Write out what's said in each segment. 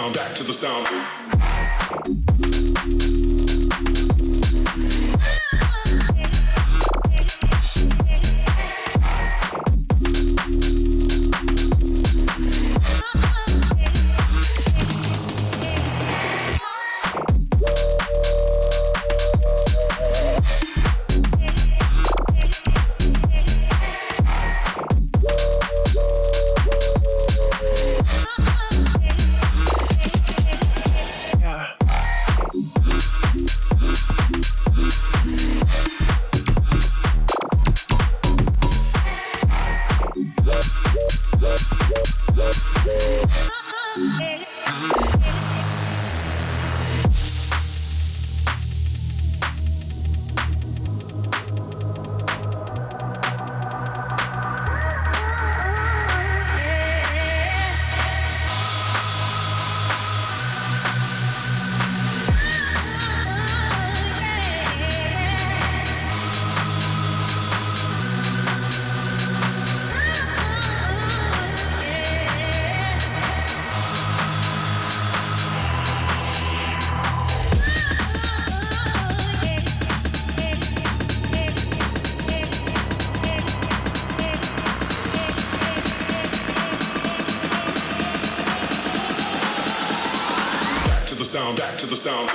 sound, back to the sound. Sound, back to the sound.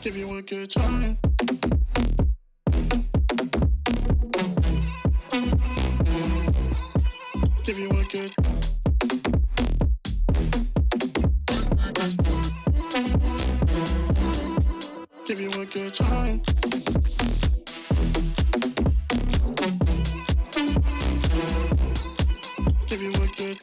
Give you a good time. Give you a good. Give you a good time. Give you a good.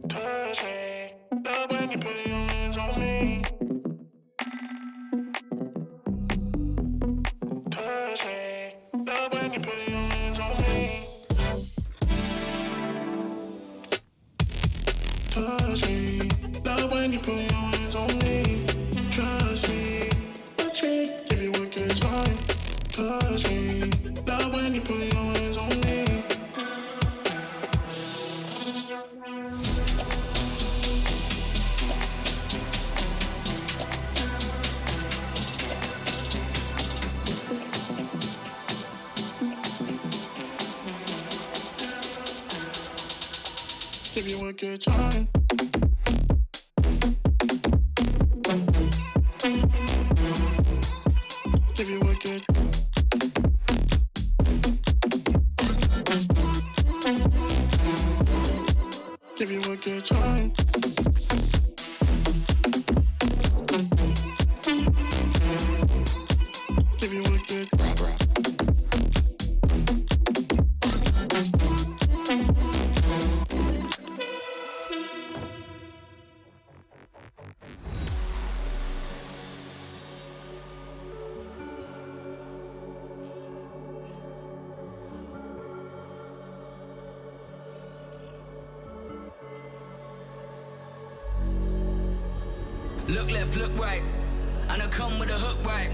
Touch me. Love when you put your hands on me. Touch me. Love when you put your hands on me. Touch me. Love when you put your hands on me. Trust me. Touch me. Give you a good time. Touch me. Love when you put your hands on me. Give you a good time. Give you a good. Give you a good time. Give you a good. Look left, look right, and I come with a hook right.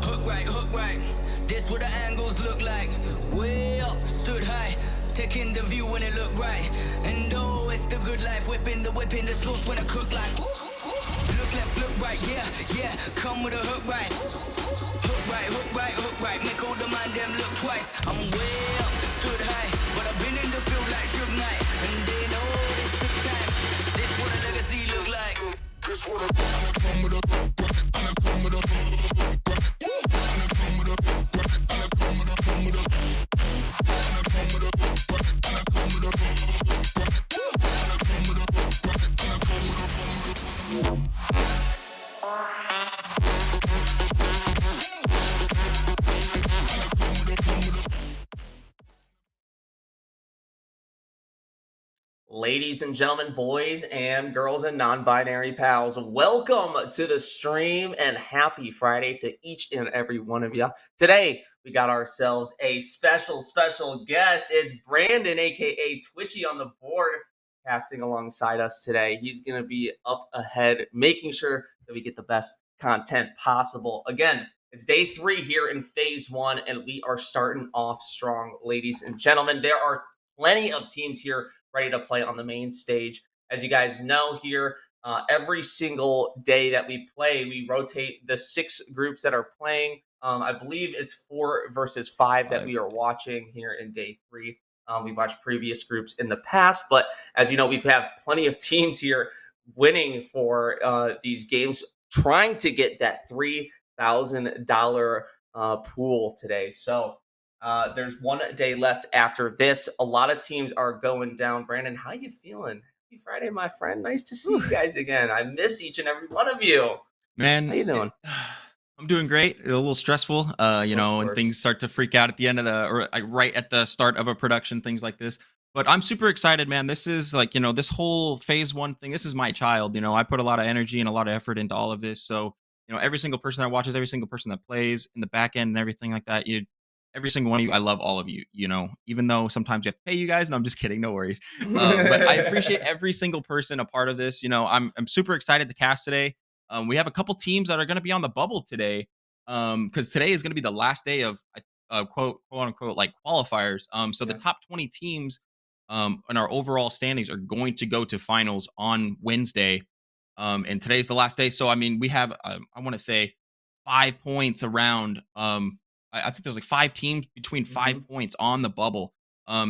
Hook right, hook right. This what the angles look like. Way up, stood high, taking the view when it look right. And oh, it's the good life, whipping the sauce when I cook like. Look left, look right, yeah, yeah. Come with a hook right. Hook right, hook right, hook right. Make all the man them look twice. I'm way up, stood high, but I've been in the field like Suge Knight, and they know this took time. This what a legacy look like. This what I come with a and I come with a Ladies and gentlemen, boys and girls and non-binary pals, welcome to the stream and happy Friday to each and every one of you. Today, we got ourselves a special guest. It's Brandon, aka Twitchy, on the board, casting alongside us today. He's going to be up ahead, making sure that we get the best content possible. Again, it's day 3 here in phase 1, and we are starting off strong, ladies and gentlemen. There are plenty of teams here ready to play on the main stage. As you guys know here, every single day that we play, we rotate the 6 groups that are playing. I believe it's 4 versus 5 that we are watching here in day 3. We've watched previous groups in the past, but as you know, we've had plenty of teams here winning for these games, trying to get that $3,000 pool today. So there's one day left after this. A lot of teams are going down. Brandon, how you feeling? Happy Friday, my friend. Nice to see you guys again. I miss each and every one of you. Man, How you doing? I'm doing great. A little stressful, and things start to freak out at the end of right at the start of a production, things like this. But I'm super excited, man. This is this whole phase 1 thing. This is my child. I put a lot of energy and a lot of effort into all of this. So, every single person that watches, every single person that plays in the back end and everything like that, every single one of you, I love all of you, even though sometimes you have to pay you guys. No, I'm just kidding. No worries. But I appreciate every single person a part of this. I'm super excited to cast today. We have a couple teams that are going to be on the bubble today, because today is going to be the last day of quote unquote like qualifiers. So the top 20 teams and our overall standings are going to go to finals on Wednesday. And today's the last day. So I mean, we have I want to say 5 points around. I think there's like 5 teams between five Hmm. points on the bubble.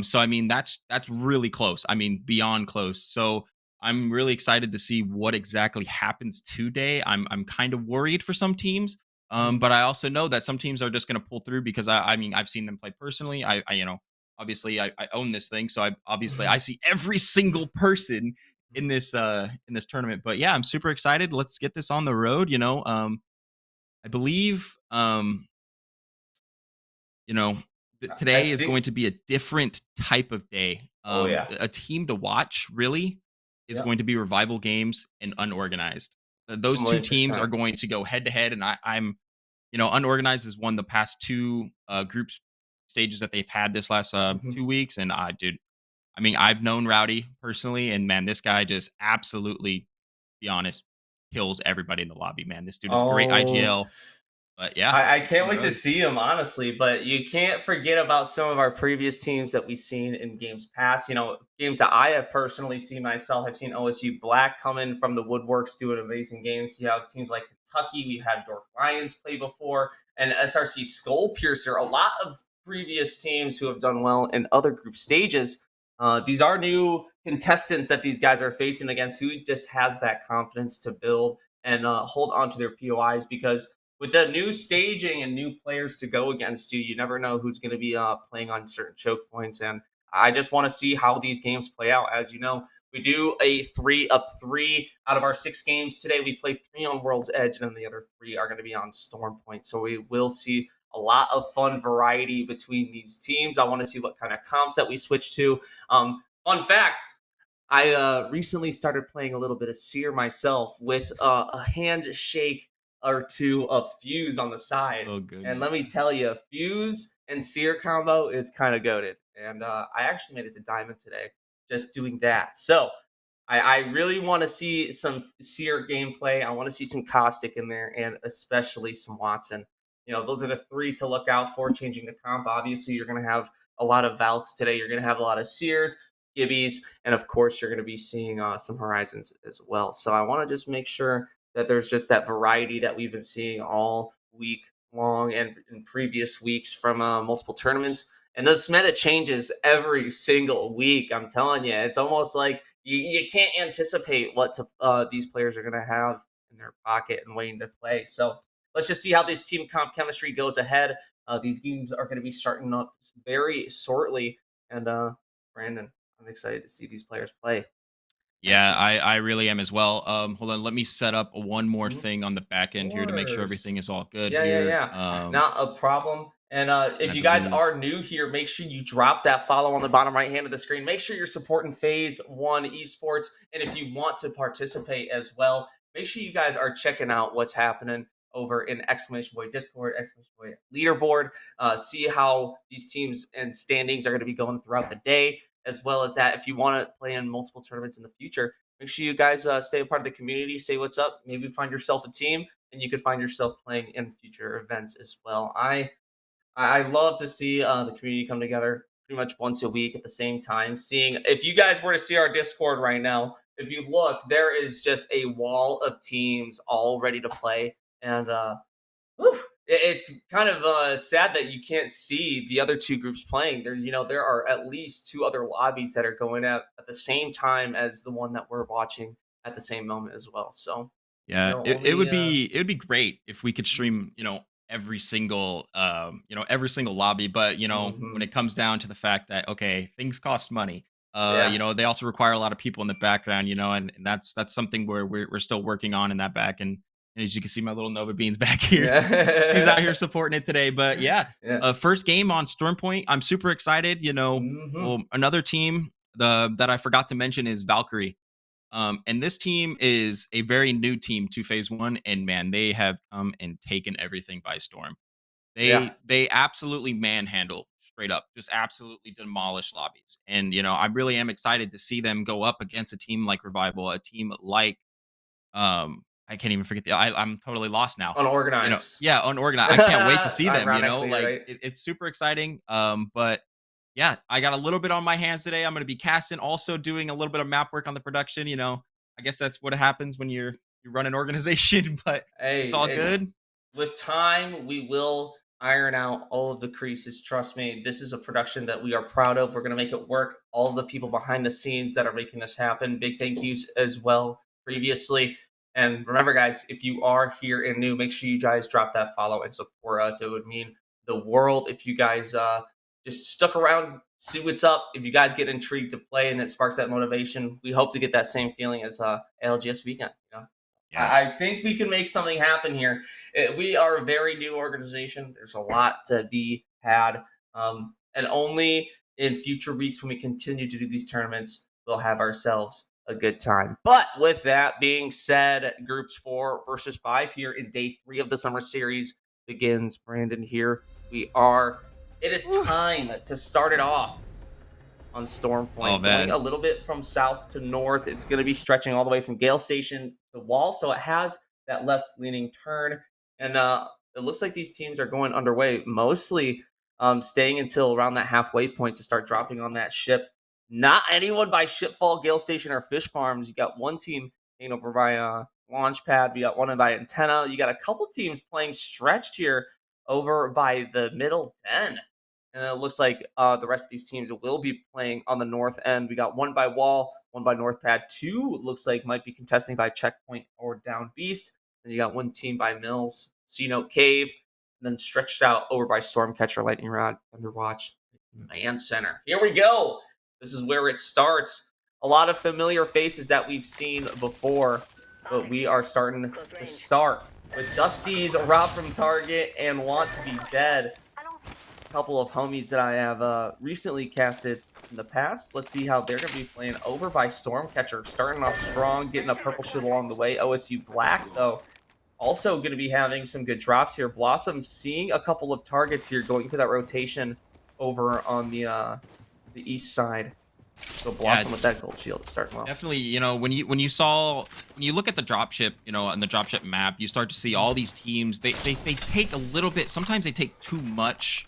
So I mean, that's really close. I mean, beyond close. So I'm really excited to see what exactly happens today. I'm kind of worried for some teams. Hmm. But I also know that some teams are just going to pull through because I mean I've seen them play personally. Obviously I own this thing, so I see every single person in this tournament. But yeah, I'm super excited. Let's get this on the road. I believe you know I today is think. going to be a different type of day. Oh yeah. A team to watch really is Yep. going to be Revival Games and Unorganized. A Those two million teams are percent. going to go head to head, and I'm Unorganized has won the past two groups stages that they've had this last Hmm. 2 weeks, and dude, I mean, I've known Rowdy personally, and man, this guy just absolutely, be honest, kills everybody in the lobby. Man, this dude is a great Oh, IGL. But yeah, I it's can't on the wait to road. see him, honestly. But you can't forget about some of our previous teams that we've seen in games past. Games that I have personally seen myself. I've seen OSU Black come in from the woodworks doing amazing games. You have teams like Kentucky. We had Dork Lions play before, and SRC Skull Piercer. A lot of previous teams who have done well in other group stages. These are new contestants that these guys are facing against. Who just has that confidence to build and hold on to their POIs because with the new staging and new players to go against you, you never know who's going to be playing on certain choke points. And I just want to see how these games play out. As you know, we do a 3 of 3 out of our 6 games today. We play 3 on World's Edge, and then the other 3 are going to be on Storm Point. So we will see a lot of fun variety between these teams. I want to see what kind of comps that we switch to. Fun fact, I recently started playing a little bit of Seer myself with a handshake or two of Fuse on the side. Oh And let me goodness. tell you, Fuse and Seer combo is kind of goaded. And I actually made it to Diamond today just doing that. So I really want to see some Seer gameplay. I want to see some Caustic in there and especially some Watson. Those are the 3 to look out for changing the comp. Obviously, you're going to have a lot of Valks today. You're going to have a lot of Seers, Gibbies, and of course, you're going to be seeing some Horizons as well. So I want to just make sure that there's just that variety that we've been seeing all week long and in previous weeks from multiple tournaments. And this meta changes every single week. I'm telling you, it's almost like you can't anticipate what these players are going to have in their pocket and waiting to play. So let's just see how this team comp chemistry goes ahead. These games are going to be starting up very shortly. And Brandon, I'm excited to see these players play. Yeah, I really am as well. Hold on, let me set up one more Mhm. thing on the back end here to make sure Course. everything is all good Yeah, yeah, here. yeah. Not a problem. And And I if you guys believe, are new here, make sure you drop that follow on the bottom right hand of the screen. Make sure you're supporting Phase One Esports, and if you want to participate as well, make sure you guys are checking out what's happening over in exclamation point Discord, exclamation point leaderboard. See how these teams and standings are going to be going throughout the day, as well as that. If you want to play in multiple tournaments in the future, make sure you guys stay a part of the community. Say what's up. Maybe find yourself a team and you could find yourself playing in future events as well. I love to see the community come together pretty much once a week at the same time. Seeing if you guys were to see our Discord right now, if you look, there is just a wall of teams all ready to play, and whew, it's kind of sad that you can't see the other 2 groups playing. There are at least 2 other lobbies that are going at the same time as the one that we're watching at the same moment as well. So yeah, it only it would be great if we could stream, every single lobby. But when mhm. it comes down to the fact that okay, things cost money. Yeah. They also require a lot of people in the background, and that's something where we're still working on in that back. And as you can see, my little Nova Beans back here, she's out Yeah. here supporting it today. But yeah, Yeah. first game on Storm Point, I'm super excited. Mhm. Well, another team that I forgot to mention is Valkyrie. And this team is a very new team to Phase One, and man, they have come and taken everything by storm. Yeah. They absolutely manhandle straight up, just absolutely demolish lobbies. And I really am excited to see them go up against a team like Revival, a team like I can't even forget I'm totally lost now. Unorganized. Yeah, unorganized. I can't wait to see them. Ironically, Like right? it's super exciting. But yeah, I got a little bit on my hands today. I'm going to be casting, also doing a little bit of map work on the production. I guess that's what happens when you run an organization, but it's Hey, all good. with time, we will iron out all of the creases. Trust me, this is a production that we are proud of. We're going to make it work. All of the people behind the scenes that are making this happen, big thank yous as well previously. And remember, guys, if you are here and new, make sure you guys drop that follow and support us. It would mean the world if you guys just stuck around, see what's up. If you guys get intrigued to play and it sparks that motivation, we hope to get that same feeling as LGS weekend. Yeah. I think we can make something happen here. We are a very new organization. There's a lot to be had. And only in future weeks, when we continue to do these tournaments, we'll have ourselves a good time. But with that being said, groups 4 versus 5 here in day 3 of the summer series begins. Brandon, here we are. It is time to start it off on Storm Point. Oh, man. Going a little bit from south to north. It's going to be stretching all the way from Gale Station to Wall. So it has that left leaning turn. And it looks like these teams are going underway, mostly staying until around that halfway point to start dropping on that ship. Not anyone by Shipfall, Gale Station, or Fish Farms. You got one team over by Launchpad. We got one by Antenna. You got a couple teams playing stretched here over by the Middle Den. And it looks like the rest of these teams will be playing on the north end. We got one by Wall, one by North Pad. 2 looks like might be contesting by Checkpoint or Down Beast. And you got one team by Mills, C-Note Cave, and then stretched out over by Stormcatcher, Lightning Rod, Underwatch, and Center. Here we go. This is where it starts. A lot of familiar faces that we've seen before, but we are starting to start with Dusty's Rob from Target and Want to Be Dead. Couple of homies that I have recently casted in the past. Let's see how they're going to be playing over by Stormcatcher. Starting off strong, getting a purple shield along the way. OSU Black, though, also going to be having some good drops here. Blossom seeing a couple of targets here, going for that rotation over on the east side. So Blossom with that gold shield is starting well. Definitely, when you look at the dropship, on the dropship map, you start to see all these teams. They take a little bit. Sometimes they take too much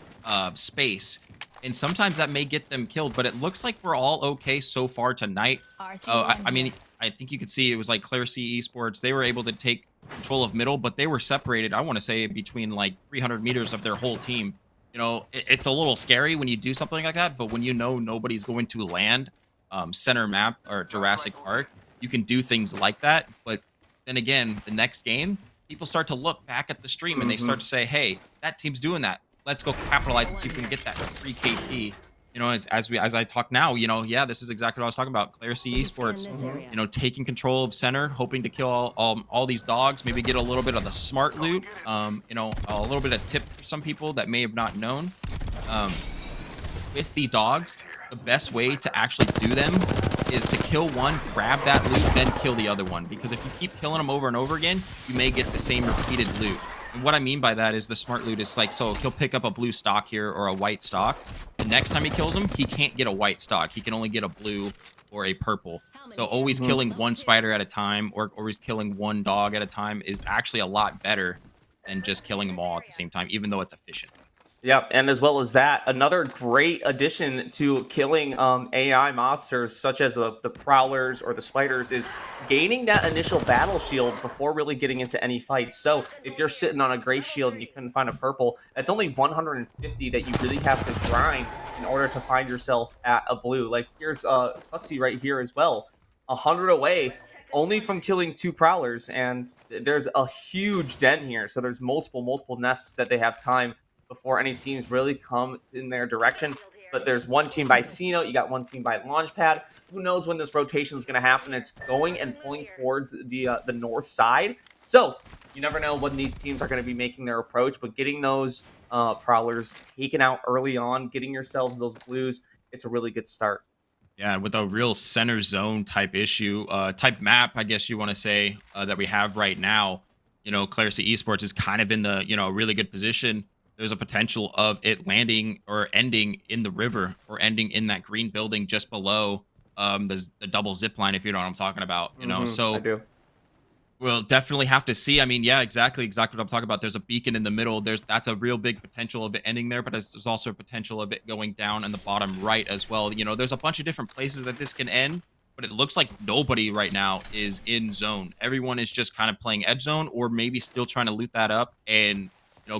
space, and sometimes that may get them killed. But it looks like we're all okay so far tonight. I mean, I think you could see it was like Claire C Esports. They were able to take control of middle, but they were separated, I want to say, between like 300 meters of their whole team. It's a little scary when you do something like that, but when nobody's going to land center map or Jurassic Park, you can do things like that. But then again, the next game, people start to look back at the stream and they start to say, hey, that team's doing that. Let's go capitalize and see if we can get that free KP. As I talk now, yeah, this is exactly what I was talking about. Claire C Esports, taking control of center, hoping to kill all these dogs, maybe get a little bit of the smart loot, a little bit of tip for some people that may have not known. With the dogs, the best way to actually do them is to kill one, grab that loot, then kill the other one. Because if you keep killing them over and over again, you may get the same repeated loot. And what I mean by that is the smart loot is like, so he'll pick up a blue stock here or a white stock. The next time he kills him, he can't get a white stock. He can only get a blue or a purple. So always killing one spider at a time or always killing one dog at a time is actually a lot better than just killing them all at the same time, even though it's efficient. Yep, and as well as that, another great addition to killing AI monsters such as the prowlers or the spiders is gaining that initial battle shield before really getting into any fights. So if you're sitting on a gray shield and you couldn't find a purple, that's only 150 that you really have to grind in order to find yourself at a blue. Like here's Huxley right here as well, 100 away only from killing 2 prowlers, and there's a huge den here. So there's multiple nests that they have time before any teams really come in their direction. But there's one team by C-Note, you got one team by Launchpad. Who knows when this rotation is going to happen? It's going and pulling towards the north side. So you never know when these teams are going to be making their approach, but getting those prowlers taken out early on, getting yourselves those blues, it's a really good start. Yeah, with a real center zone type issue, type map, I guess you want to say, that we have right now, Claire C Esports is kind of in the, really good position. There's a potential of it landing or ending in the river or ending in that green building just below the double zip line, if you know what I'm talking about. So I do. We'll definitely have to see. I mean, yeah, exactly what I'm talking about. There's a beacon in the middle. That's a real big potential of it ending there, but there's also a potential of it going down in the bottom right as well. There's a bunch of different places that this can end, but it looks like nobody right now is in zone. Everyone is just kind of playing edge zone or maybe still trying to loot that up and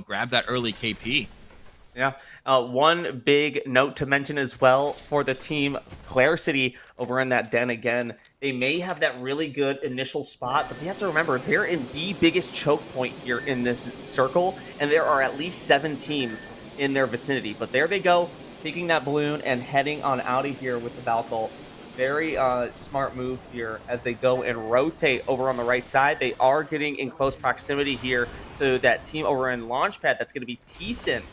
grab that early KP. Yeah. One big note to mention as well for the team, Clare City over in that den again. They may have that really good initial spot, but you have to remember they're in the biggest choke point here in this circle, and there are at least 7 teams in their vicinity. But there they go, taking that balloon and heading on out of here with the Valkyl. Very smart move here as they go and rotate over on the right side. They are getting in close proximity here to that team over in Launchpad. That's going to be Teeson.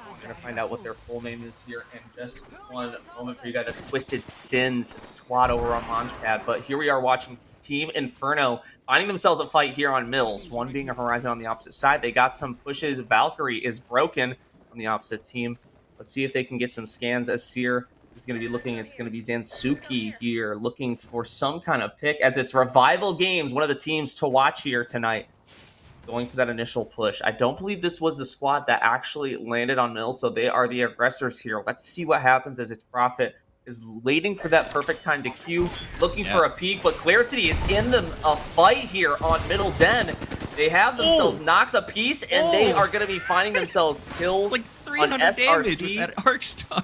We're going to find out what their full name is here in just one moment for you guys. That's Twisted Sins squad over on Launchpad. But here we are watching Team Inferno finding themselves a fight here on Mills. One being a Horizon on the opposite side. They got some pushes. Valkyrie is broken on the opposite team. Let's see if they can get some scans as Seer is going to be looking. It's going to be Zansuki here looking for some kind of pick as it's Revival Games, one of the teams to watch here tonight. Going for that initial push. I don't believe this was the squad that actually landed on Mills, so they are the aggressors here. Let's see what happens as its Prophet is waiting for that perfect time to Q, looking for a peek, but Clare City is in a fight here on Middle Den. They have themselves knocks a piece, and they are going to be finding themselves kills like 300 on SRC. Damage with that Arc Star.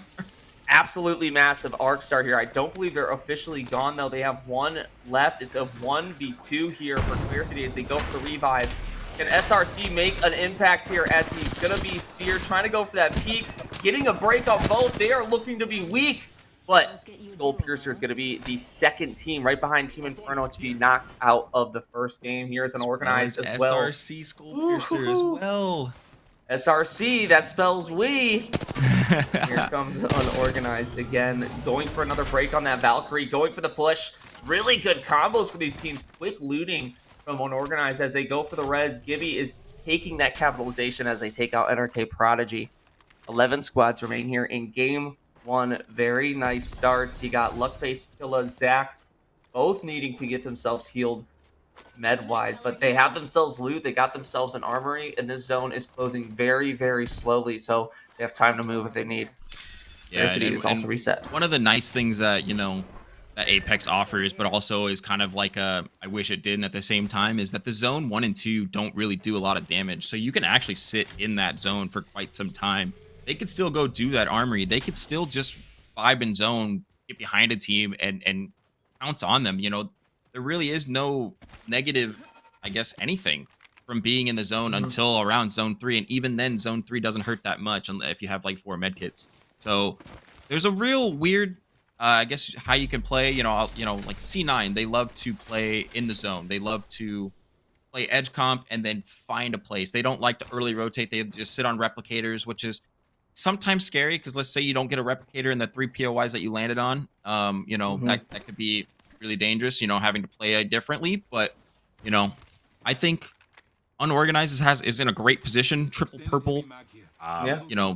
Absolutely massive Arc Star here. I don't believe they're officially gone, though. They have one left. It's a 1v2 here for Clare City as they go for the revive. Can SRC make an impact here as he's going to be Seer trying to go for that peak, getting a break on both. They are looking to be weak, but Skull Piercer is going to be the second team right behind Team Inferno to be knocked out of the first game. Here's an organized as well. SRC Skull Piercer as well. SRC, that spells we. Here comes unorganized again, going for another break on that Valkyrie, going for the push. Really good combos for these teams. Quick looting from unorganized as they go for the res. Gibby is taking that capitalization as they take out NRK Prodigy. 11 squads remain here in game 1. Very nice starts. You got Luckface, Killa, Zach, both needing to get themselves healed med-wise, but they have themselves loot. They got themselves an armory, and this zone is closing very, very slowly, so they have time to move if they need. Yeah, City is also reset. One of the nice things that that Apex offers, but also is kind of like I wish it didn't at the same time, is that the zone 1 and 2 don't really do a lot of damage. So you can actually sit in that zone for quite some time. They could still go do that armory. They could still just vibe in zone, get behind a team and pounce on them. There really is no negative, I guess, anything from being in the zone until around zone 3. And even then, zone 3 doesn't hurt that much if you have like 4 medkits. So there's a real weird I guess how you can play, like C9, they love to play in the zone. They love to play edge comp and then find a place. They don't like to early rotate. They just sit on replicators, which is sometimes scary because let's say you don't get a replicator in the 3 POIs that you landed on. That could be really dangerous, having to play differently. But, I think unorganized is in a great position. Triple purple.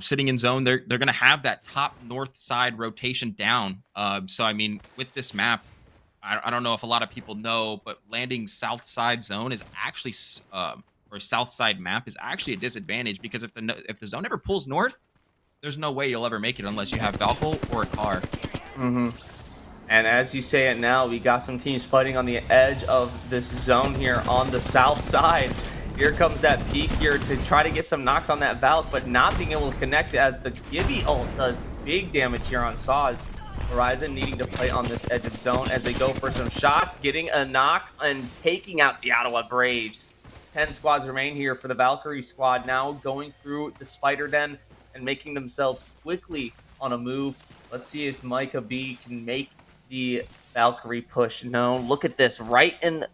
Sitting in zone, they're going to have that top north side rotation down. So, I mean, with this map, I don't know if a lot of people know, but landing south side zone is actually, or south side map is actually a disadvantage because if the zone ever pulls north, there's no way you'll ever make it unless you have Valkyl or a car. And as you say it now, we got some teams fighting on the edge of this zone here on the south side. Here comes that peek here to try to get some knocks on that Valk, but not being able to connect as the Gibby ult does big damage here on Saws. Horizon needing to play on this edge of zone as they go for some shots, getting a knock and taking out the Ottawa Braves. 10 squads remain here for the Valkyrie squad now going through the Spider Den and making themselves quickly on a move. Let's see if Micah B can make the Valkyrie push. No, look at this, right in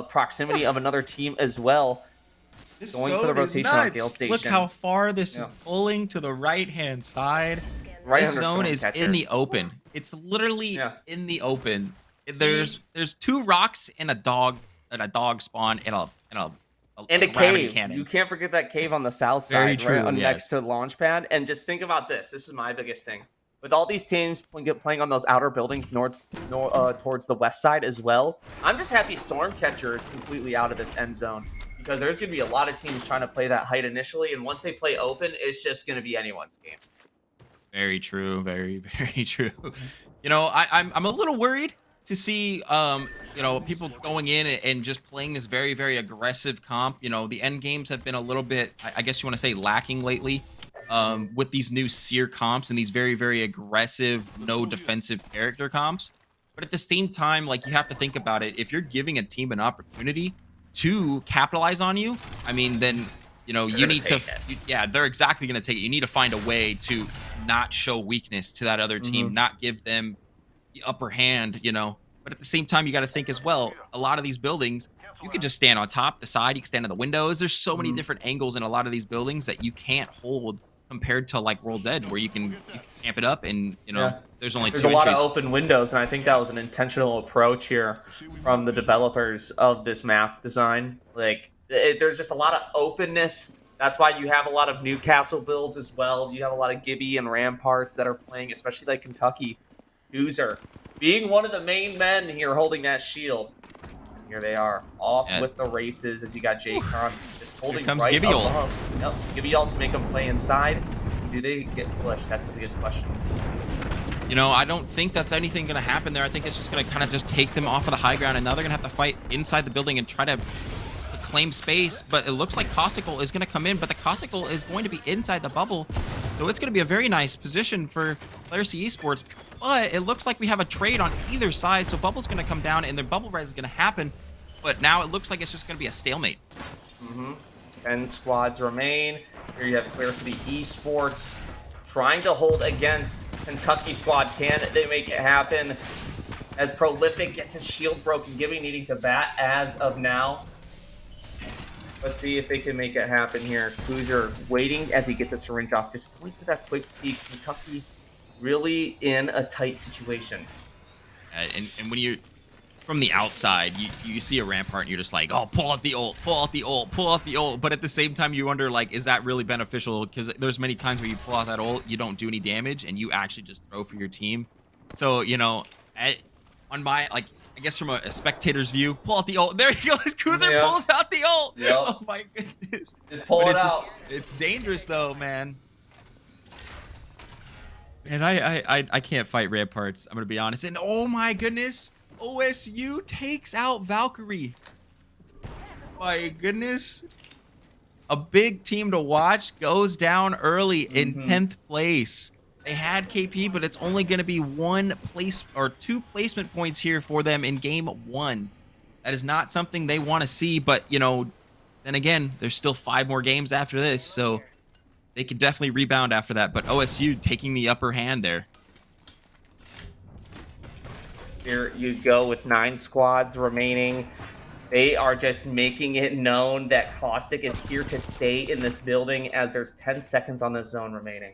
proximity of another team as well. This Going zone for the rotation on Gale is nuts. Station. Look how far this is pulling to the right-hand side. Right this under zone is Stormcatcher. in the open. It's literally in the open. There's 2 rocks and a dog spawn and a cave. Cannon. You can't forget that cave on the south side, Very true, right yes. next to the launch pad. And just think about this. This is my biggest thing. with all these teams playing on those outer buildings towards the west side as well, I'm just happy Stormcatcher is completely out of this end zone because there's going to be a lot of teams trying to play that height initially, and once they play open, it's just going to be anyone's game. Very true. Very, very true. I'm a little worried to see, people going in and just playing this very, very aggressive comp. The end games have been a little bit, I guess you want to say, lacking lately. With these new seer comps and these very, very aggressive, no defensive character comps. But at the same time, like, you have to think about it. If you're giving a team an opportunity to capitalize on you, I mean, then, you need to, they're exactly going to take it. You need to find a way to not show weakness to that other team, not give them the upper hand, But at the same time, you got to think as well, a lot of these buildings, you could just stand on top, the side, you can stand on the windows. There's so many different angles in a lot of these buildings that you can't hold compared to like World's Edge, where you can camp it up and there's only there's 2 a lot entries. of open windows, and I think that was an intentional approach here from the developers of this map design. Like, there's just a lot of openness. That's why you have a lot of Newcastle builds as well. You have a lot of Gibby and Ramparts that are playing, especially like Kentucky. Hooser being one of the main men here holding that shield. And here they are, off with the races as you got J-Con just holding Here comes right Gibby ult. above. Yep, Gibby ult to make them play inside. Do they get pushed? That's the biggest question. I don't think that's anything going to happen there. I think it's just going to kind of just take them off of the high ground, and now they're going to have to fight inside the building and try to claim space. But it looks like Cossicle is going to come in, but the Cossicle is going to be inside the bubble. So it's going to be a very nice position for Player C Esports. But it looks like we have a trade on either side, so Bubble's going to come down, and their bubble res is going to happen. But now it looks like it's just going to be a stalemate. 10 squads remain. Here you have Player C Esports trying to hold against Kentucky squad. Can they make it happen? As Prolific gets his shield broken, Gibby needing to bat as of now. Let's see if they can make it happen here. Cruiser waiting as he gets a syringe off. Just going for that quick peek. Kentucky really in a tight situation. And when you're from the outside, you see a Rampart and you're just like, oh, pull out the ult, pull out the ult, pull out the ult. But at the same time, you wonder, like, is that really beneficial? Because there's many times where you pull out that ult, you don't do any damage, and you actually just throw for your team. So, on my, like, I guess from a spectator's view, pull out the ult. There he goes. Cruiser pulls out the ult. Yep. Oh, my goodness. Just pull it out. It's dangerous, though, man. And I can't fight Ramparts, I'm going to be honest. And, oh, my goodness. OSU takes out Valkyrie. My goodness. A big team to watch goes down early in 10th place. They had KP, but it's only going to be 1 place or 2 placement points here for them in game 1. That is not something they want to see, but, then again, there's still 5 more games after this, so they could definitely rebound after that. But OSU taking the upper hand there. Here you go with 9 squads remaining. They are just making it known that Caustic is here to stay in this building as there's 10 seconds on this zone remaining.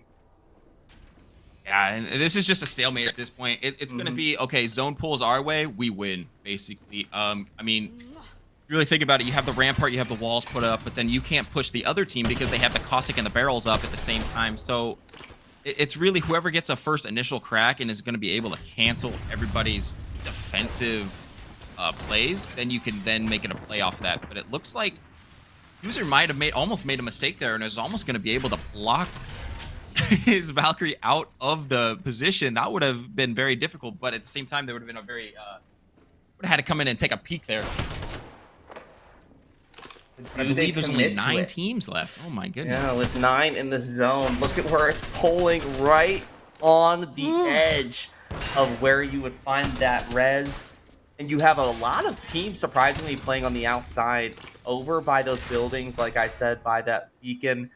Yeah, and this is just a stalemate at this point. It's going to be, okay, zone pulls our way, we win, basically. I mean, if you really think about it, you have the Rampart, you have the walls put up, but then you can't push the other team because they have the Caustic and the barrels up at the same time. So it's really whoever gets a first initial crack and is going to be able to cancel everybody's defensive plays, then you can then make it a play off of that. But it looks like User might have almost made a mistake there and is almost going to be able to block his Valkyrie out of the position. That would have been very difficult, but at the same time, there would have been a very would have had to come in and take a peek there. I believe there's only 9 teams left. Oh my goodness. Yeah, with 9 in the zone. Look at where it's pulling right on the edge of where you would find that res. And you have a lot of teams surprisingly playing on the outside over by those buildings, like I said, by that beacon.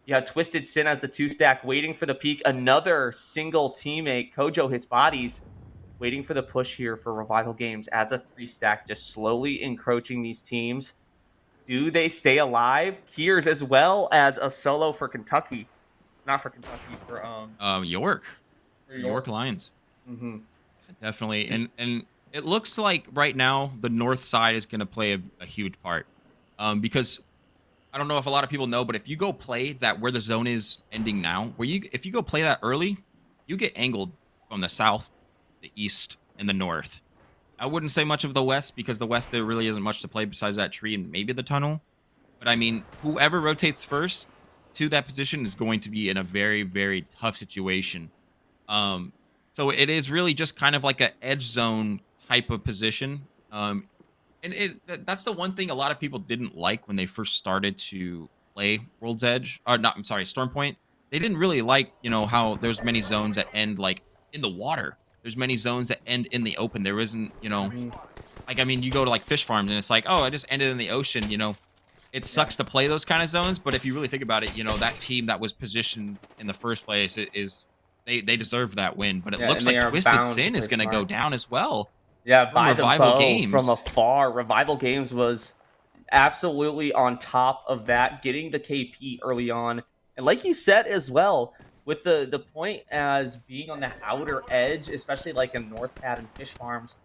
You have Twisted Sin as the 2-stack waiting for the peak. Another single teammate, Kojo hits bodies, waiting for the push here for Revival Games as a 3-stack, just slowly encroaching these teams. Do they stay alive? Kiers as well as a solo for Kentucky. Not for Kentucky, for York. York Lions. Definitely. And it looks like right now the north side is going to play a huge part. Because I don't know if a lot of people know, but if you go play that where the zone is ending now, if you go play that early, you get angled from the south, the east, and the north. I wouldn't say much of the west because the west there really isn't much to play besides that tree and maybe the tunnel. But I mean, whoever rotates first to that position is going to be in a very, very tough situation. Um, so it is really just kind of like a edge zone type of position. And that's the one thing a lot of people didn't like when they first started to play World's Edge, or not. I'm sorry, Stormpoint. They didn't really like, how there's many zones that end like in the water. There's many zones that end in the open. There isn't, Mhm. like I mean, you go to like fish farms and it's like, oh, I just ended in the ocean. It sucks to play those kind of zones, but if you really think about it, that team that was positioned in the first place is they deserve that win. But it Yeah, looks and they like are Twisted bound to Sin is play going to go smart. down as well Yeah, from by the Revival bow from Games. afar. Revival Games was absolutely on top of that, getting the KP early on. And like you said as well, with the point as being on the outer edge, especially like in North Pad and Fish Farms,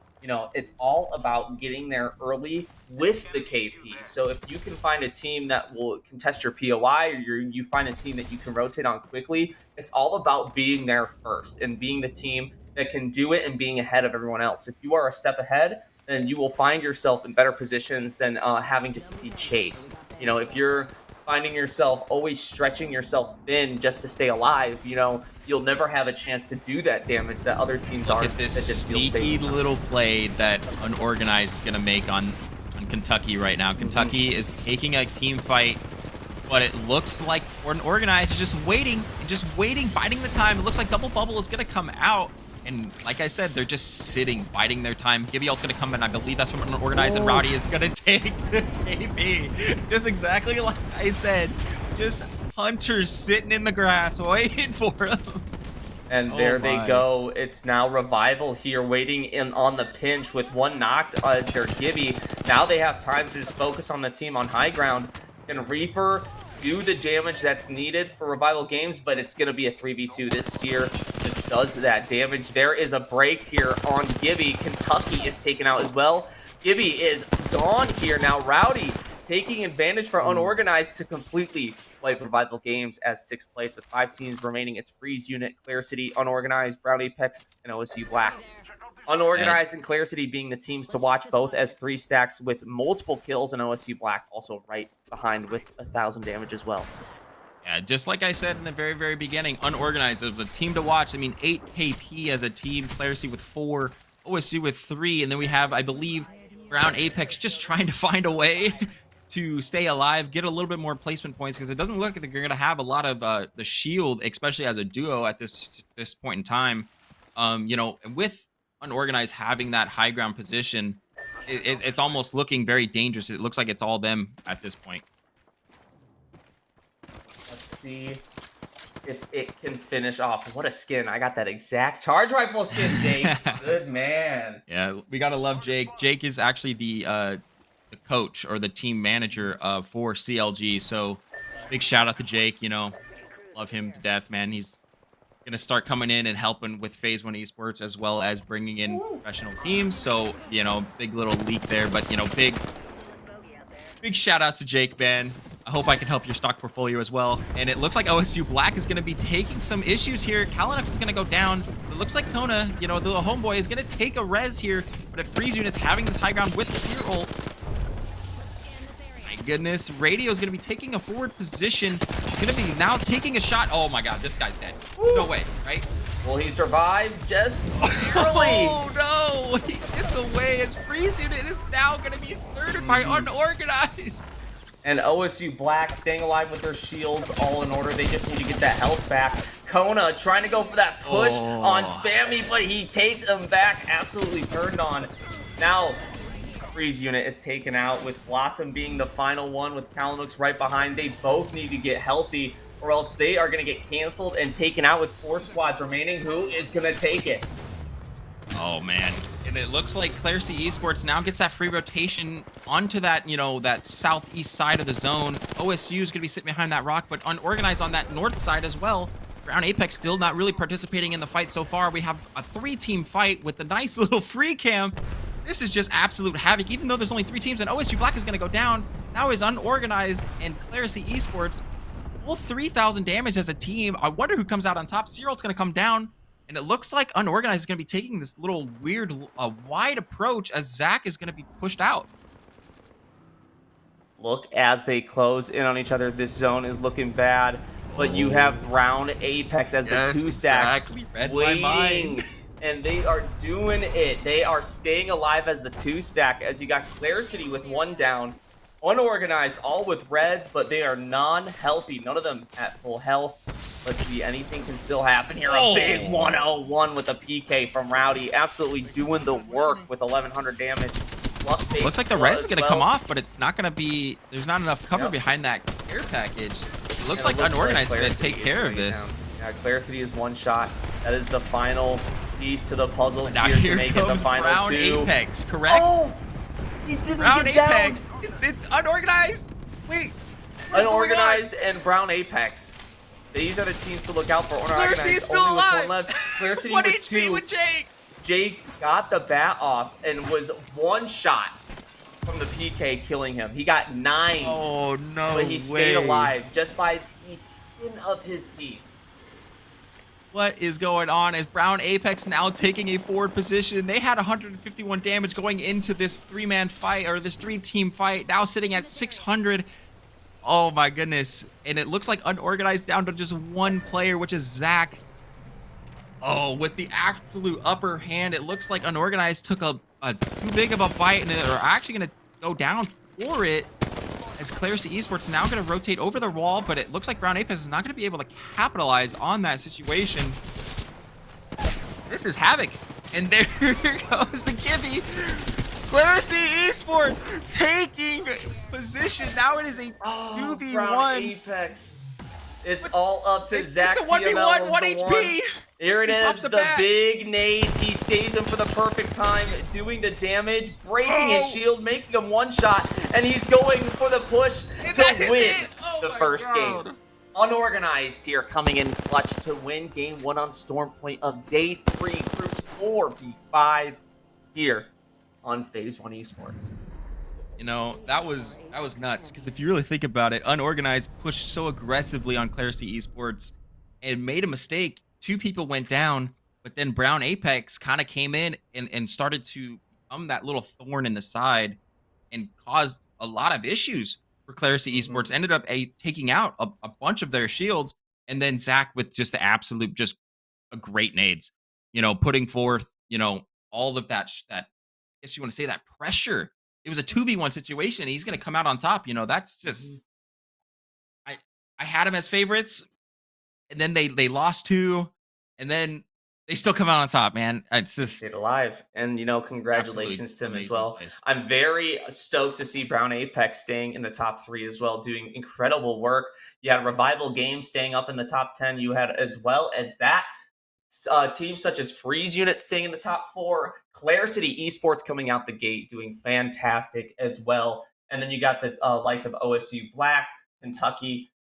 it's all about getting there early with the KP. So if you can find a team that will contest your POI, or you find a team that you can rotate on quickly, it's all about being there first and being the team that can do it and being ahead of everyone else. If you are a step ahead, then you will find yourself in better positions than having to be chased. If you're finding yourself always stretching yourself thin just to stay alive, you'll never have a chance to do that damage that other teams Look are at this that just feel safe. sneaky little play that Unorganized is going to make on Kentucky right now. Kentucky is taking a team fight, but it looks like Unorganized is just waiting, biding the time. It looks like Double Bubble is going to come out. And like I said, they're just sitting, biding their time. Gibby Ult's going to come in. I believe that's from Unorganized, and Rowdy is going to take the KP. Just exactly like I said. Just hunters sitting in the grass waiting for him. And Oh there they my. go. It's now Revival here waiting in on the pinch with one knocked as their Gibby. Now they have time to just focus on the team on high ground. Can Reaper do the damage that's needed for Revival Games, but it's going to be a 3v2 this year. Just does that damage. There is a break here on Gibby. Kentucky is taken out as well. Gibby is gone here now. Rowdy taking advantage for Unorganized to completely wipe Revival Games as 6th place with 5 teams remaining. It's Freeze Unit, Clear City, Unorganized, Brown Apex, and OSU Black. Unorganized and Clear City being the teams to watch, both as 3 stacks with multiple kills, and OSU Black also right behind with 1,000 damage as well. Yeah, just like I said in the very, very beginning, Unorganized is the team to watch. I mean, 8 KP as a team, Clear City with 4, OSU with 3, and then we have, I believe, Brown Apex just trying to find a way to stay alive, get a little bit more placement points, because it doesn't look like they're going to have a lot of the shield, especially as a duo at this point in time. And with Unorganized having that high ground position, it's almost looking very dangerous. It looks like it's all them at this point. Let's see if it can finish off. What a skin. I got that exact charge rifle skin, Jake. Good man. Yeah, we got to love Jake. Jake is actually the coach or the team manager for CLG. So big shout out to Jake. Love him to death, man. He's gonna start coming in and helping with Phase 1 Esports as well as bringing in professional teams. So big little leak there, but big shout outs to Jake, man. I hope I can help your stock portfolio as well. And it looks like OSU Black is going to be taking some issues here. Kalinux is going to go down. It looks like Kona, the homeboy, is going to take a res here. But if Freeze Unit's having this high ground with Cyril, my goodness, Radio is going to be taking a forward position. He's going to be now taking a shot. Oh my god, this guy's dead. No way, right? Will he survive? Just barely. Oh no! He gets away as Freeze Unit is now going to be thirded by Unorganized. And OSU Black staying alive with their shields all in order. They just need to get that health back. Kona trying to go for that push on Spammy, but he takes him back. Absolutely turned on. Now, Freeze Unit is taken out with Blossom being the final one with Kalinux right behind. They both need to get healthy or else they are going to get canceled and taken out with 4 squads remaining. Who is going to take it? Oh, man. And it looks like Clear City Esports now gets that free rotation onto that, that southeast side of the zone. OSU is going to be sitting behind that rock, but Unorganized on that north side as well. Brown Apex still not really participating in the fight so far. We have a 3-team fight with a nice little free cam. This is just absolute havoc, even though there's only 3 teams, and OSU Black is going to go down. Now is Unorganized and Clear City Esports. Full 3,000 damage as a team. I wonder who comes out on top. Cyril's going to come down. And it looks like Unorganized is going to be taking this little weird, wide approach as Zach is going to be pushed out. Look as they close in on each other. This zone is looking bad, but you have Oh, Brown Apex as the yes, two stack exactly. Read my mind. waiting, and they are doing it. They are staying alive as the two stack as you got Claire City with one down. Unorganized, all with reds, but they are non-healthy. None of them at full health. Let's see, anything can still happen here. A big 101 with a PK from Rowdy. Absolutely doing the work with 1100 damage. Looks like the res is going to come off, but it's not going to be. There's not enough cover behind that care package. It looks like Unorganized is going to take care of this. Yeah, Claire City is one shot. That is the final piece to the puzzle. Now here here to make it the comes final Brown two. Apex, correct? Oh, he didn't Brown get Apex. down. It's Unorganized. Wait. What is going on? Unorganized and Brown Apex. These are the teams to look out for. Claire City is still only with alive. one left. Claire City 1 with HP two. with Jake. Jake got the bat off and was one shot from the PK killing him. He got 9. Oh, no But he stayed way. alive just by the skin of his teeth. What is going on? Is Brown Apex now taking a forward position? They had 151 damage going into this 3-man fight, or this 3-team fight, now sitting at 600. Oh my goodness. And it looks like Unorganized down to just one player, which is Zach. Oh, with the absolute upper hand, it looks like Unorganized took a too big of a bite, and they're actually going to go down for it. As Claire City Esports is now going to rotate over the wall, but it looks like Brown Apex is not going to be able to capitalize on that situation. This is Havoc. And there goes the Gibby. Claire City Esports taking position. Now it is a 2v1. Brown Apex. It's all up to Zach. It's a 1v1, 1 HP. Here it is, the back. big nades. He saved him for the perfect time, doing the damage, breaking his shield, making him one shot, and he's going for the push to win the first game. Unorganized here, coming in clutch to win game 1 on Storm Point of day 3, groups 4v5 here on Phase 1 Esports. You know, that was nuts, because if you really think about it, Unorganized pushed so aggressively on Claire City Esports and made a mistake. 2 people went down, but then Brown Apex kind of came in and started to become that little thorn in the side and caused a lot of issues for Claire City Esports. Ended up taking out a bunch of their shields, and then Zach with just the absolute, just a great nades, you know, putting forth, you know, all of that, I guess you want to say, that pressure. It was a 2v1 situation, and he's going to come out on top. You know, that's just, I had him as favorites, and then they lost 2, and then they still come out on top, man. It's just stayed alive, and you know, congratulations to him as well. Place. I'm very stoked to see Brown Apex staying in the top 3 as well, doing incredible work. You had Revival Games staying up in the top 10. You had, as well as that, teams such as Freeze Unit staying in the top 4. Claire City Esports coming out the gate doing fantastic as well. And then you got the likes of OSU Black, Kentucky,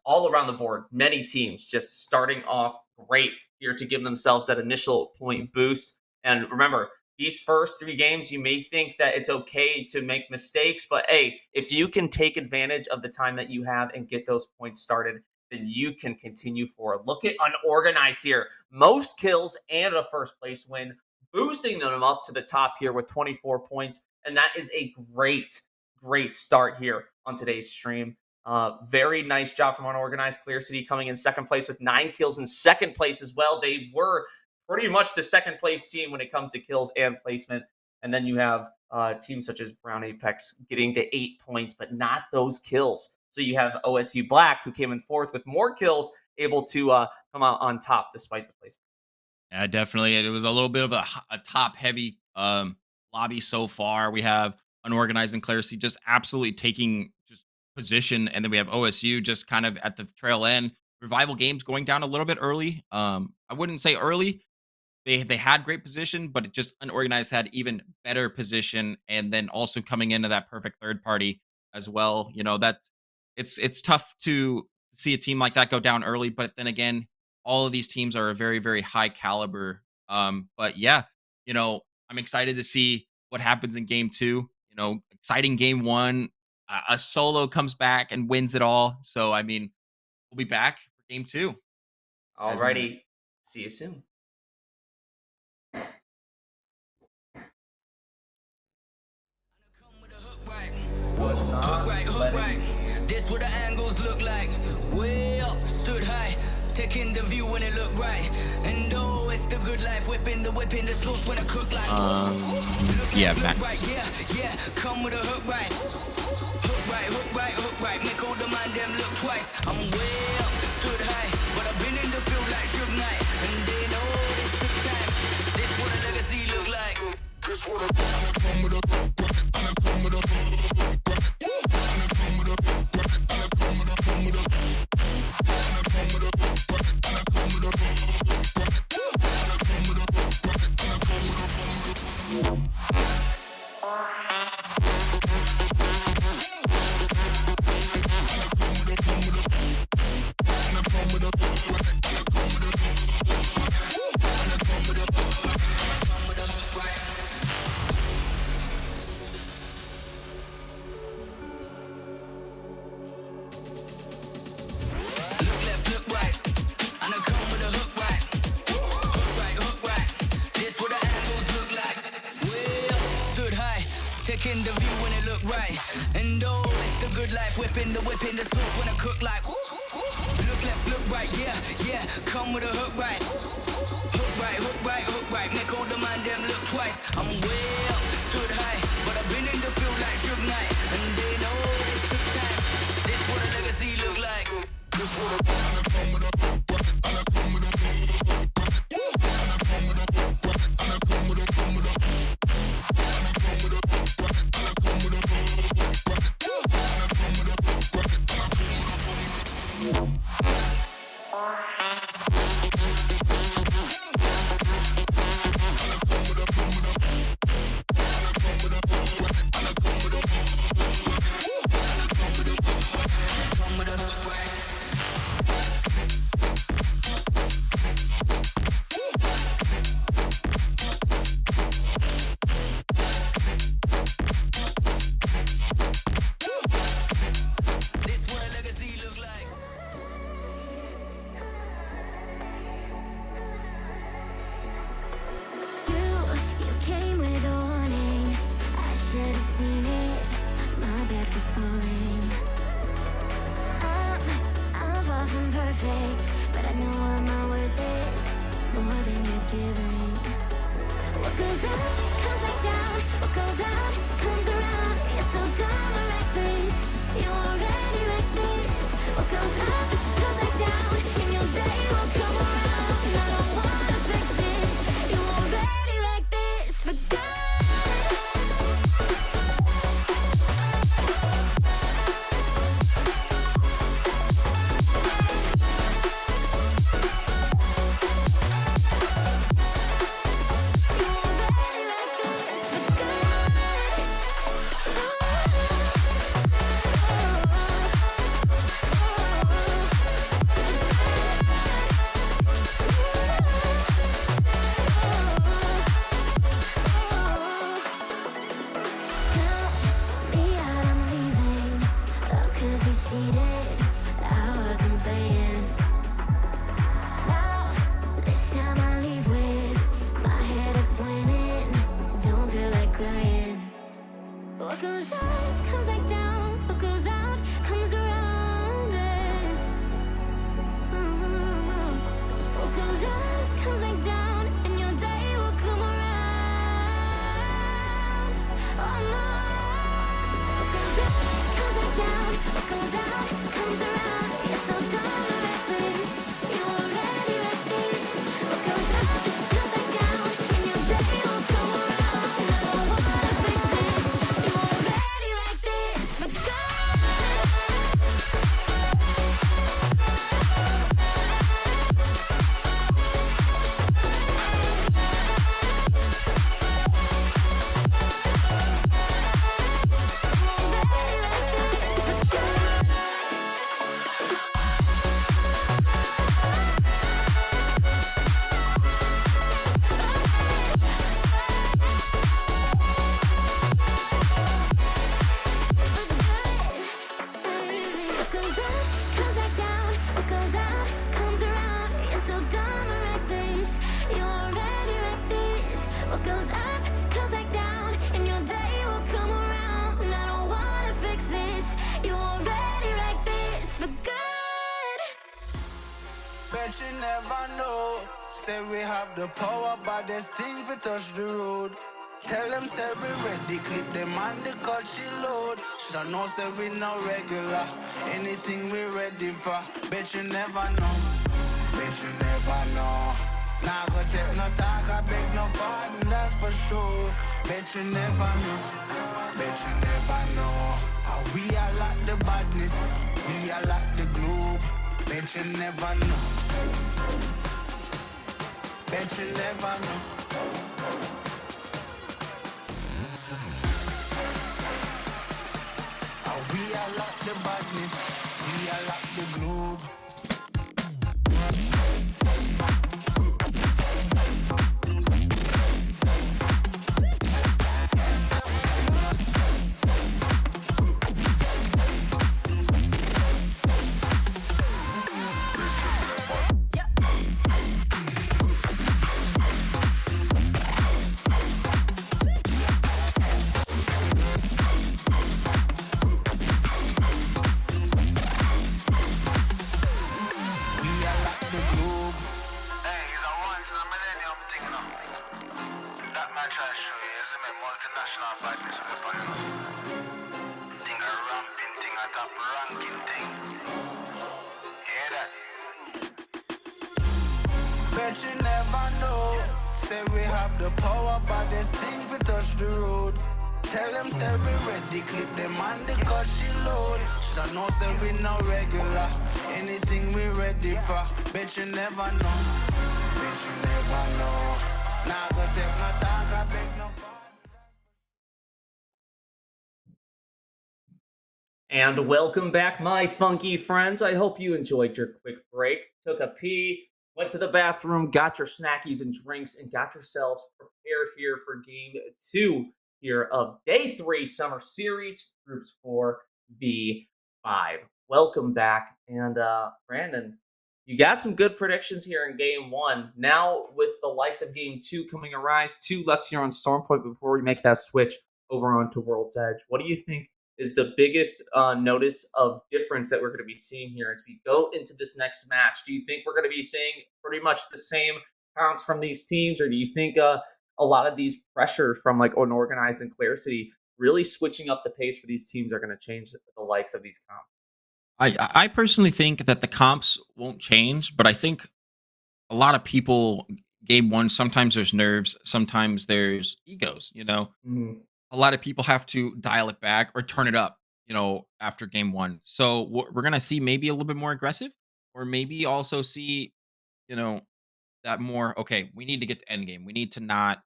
all around the board. Many teams just starting off great here to give themselves that initial point boost. And remember, these first 3 games, you may think that it's okay to make mistakes, but hey, if you can take advantage of the time that you have and get those points started, then you can continue forward. Look at Unorganized here. Most kills and a first place win, boosting them up to the top here with 24 points. And that is a great start here on today's stream. Very nice job from Unorganized. Clear City coming in second place with 9 kills in second place as well. They were pretty much the second place team when it comes to kills and placement. And then you have teams such as Brown Apex getting to 8 points, but not those kills. So you have OSU Black, who came in 4th with more kills, able to come out on top despite the placement. Yeah, definitely. It was a little bit of a top-heavy lobby so far. We have Unorganized and Claire City just absolutely taking just position, and then we have OSU just kind of at the trail end. Revival Games going down a little bit early. I wouldn't say early. They had great position, but it just Unorganized had even better position, and then also coming into that perfect third party as well. You know, it's tough to see a team like that go down early, but then again, all of these teams are a very, very high caliber. But yeah, you know, I'm excited to see what happens in game 2. You know, exciting game 1. A solo comes back and wins it all. So I mean, we'll be back for game 2. Alrighty, see you soon. taking the view when it look right. And oh, it's the good life, whipping the sauce when I cook like. Yeah, Mac. Right, yeah, come with a hook right. Hook right, make all the man them look twice. I'm way up, stood high, but I've been in the field like Suge Knight. And they know this took time, this what a legacy look like. This what a come with a come with a taking the view when it look right. And oh, it's the good life, whipping the sauce when I cook like. Look left, look right, yeah, come with a hook right. Hook right, make all the man them look twice. I'm way up, stood high, but I've been in the field like Suge Knight. And they know this took time, this what a legacy look like. This what a come with a never know. Say we have the power, but there's things we touch the road. Tell them say we ready, clip them on the cut she load. Shoulda know say we no regular. Anything we ready for, bet you never know. Bet you never know. Nah, go take no talk, I beg no pardon, that's for sure. Bet you never know. Bet you never know. How we are like the badness, we are like the globe. Bet you never know. Bet you never know. How we are like the badness, we are like the globe. Multinational fight this weapon, you know. Thing a ramping thing, a top ranking thing. Hear that? Bet you never know. Say we have the power, but there's things we touch the road. Tell them say we ready, clip them on the cut she load. Shoulda know say we no regular. Anything we ready for, bet you never know. Bet you never know. Nah, go take no talk, I beg no pardon. And welcome back, my funky friends. I hope you enjoyed your quick break, took a pee, went to the bathroom, got your snackies and drinks, and got yourselves prepared here for game 2 here of day 3 summer series, groups 4v5. Welcome back. And Brandon, you got some good predictions here in game 1. Now, with the likes of game 2 coming arise, 2 left here on Storm Point before we make that switch over onto World's Edge. What do you think is the biggest notice of difference that we're going to be seeing here as we go into this next match? Do you think we're going to be seeing pretty much the same counts from these teams, or do you think a lot of these pressures from like Unorganized and Clear City really switching up the pace for these teams are going to change the likes of these comps? I personally think that the comps won't change, but I think a lot of people game one, sometimes there's nerves, sometimes there's egos, you know. Mhm. A lot of people have to dial it back or turn it up, you know, after game one. So we're gonna see maybe a little bit more aggressive, or maybe also see, you know, that more. Okay, we need to get to end game. We need to not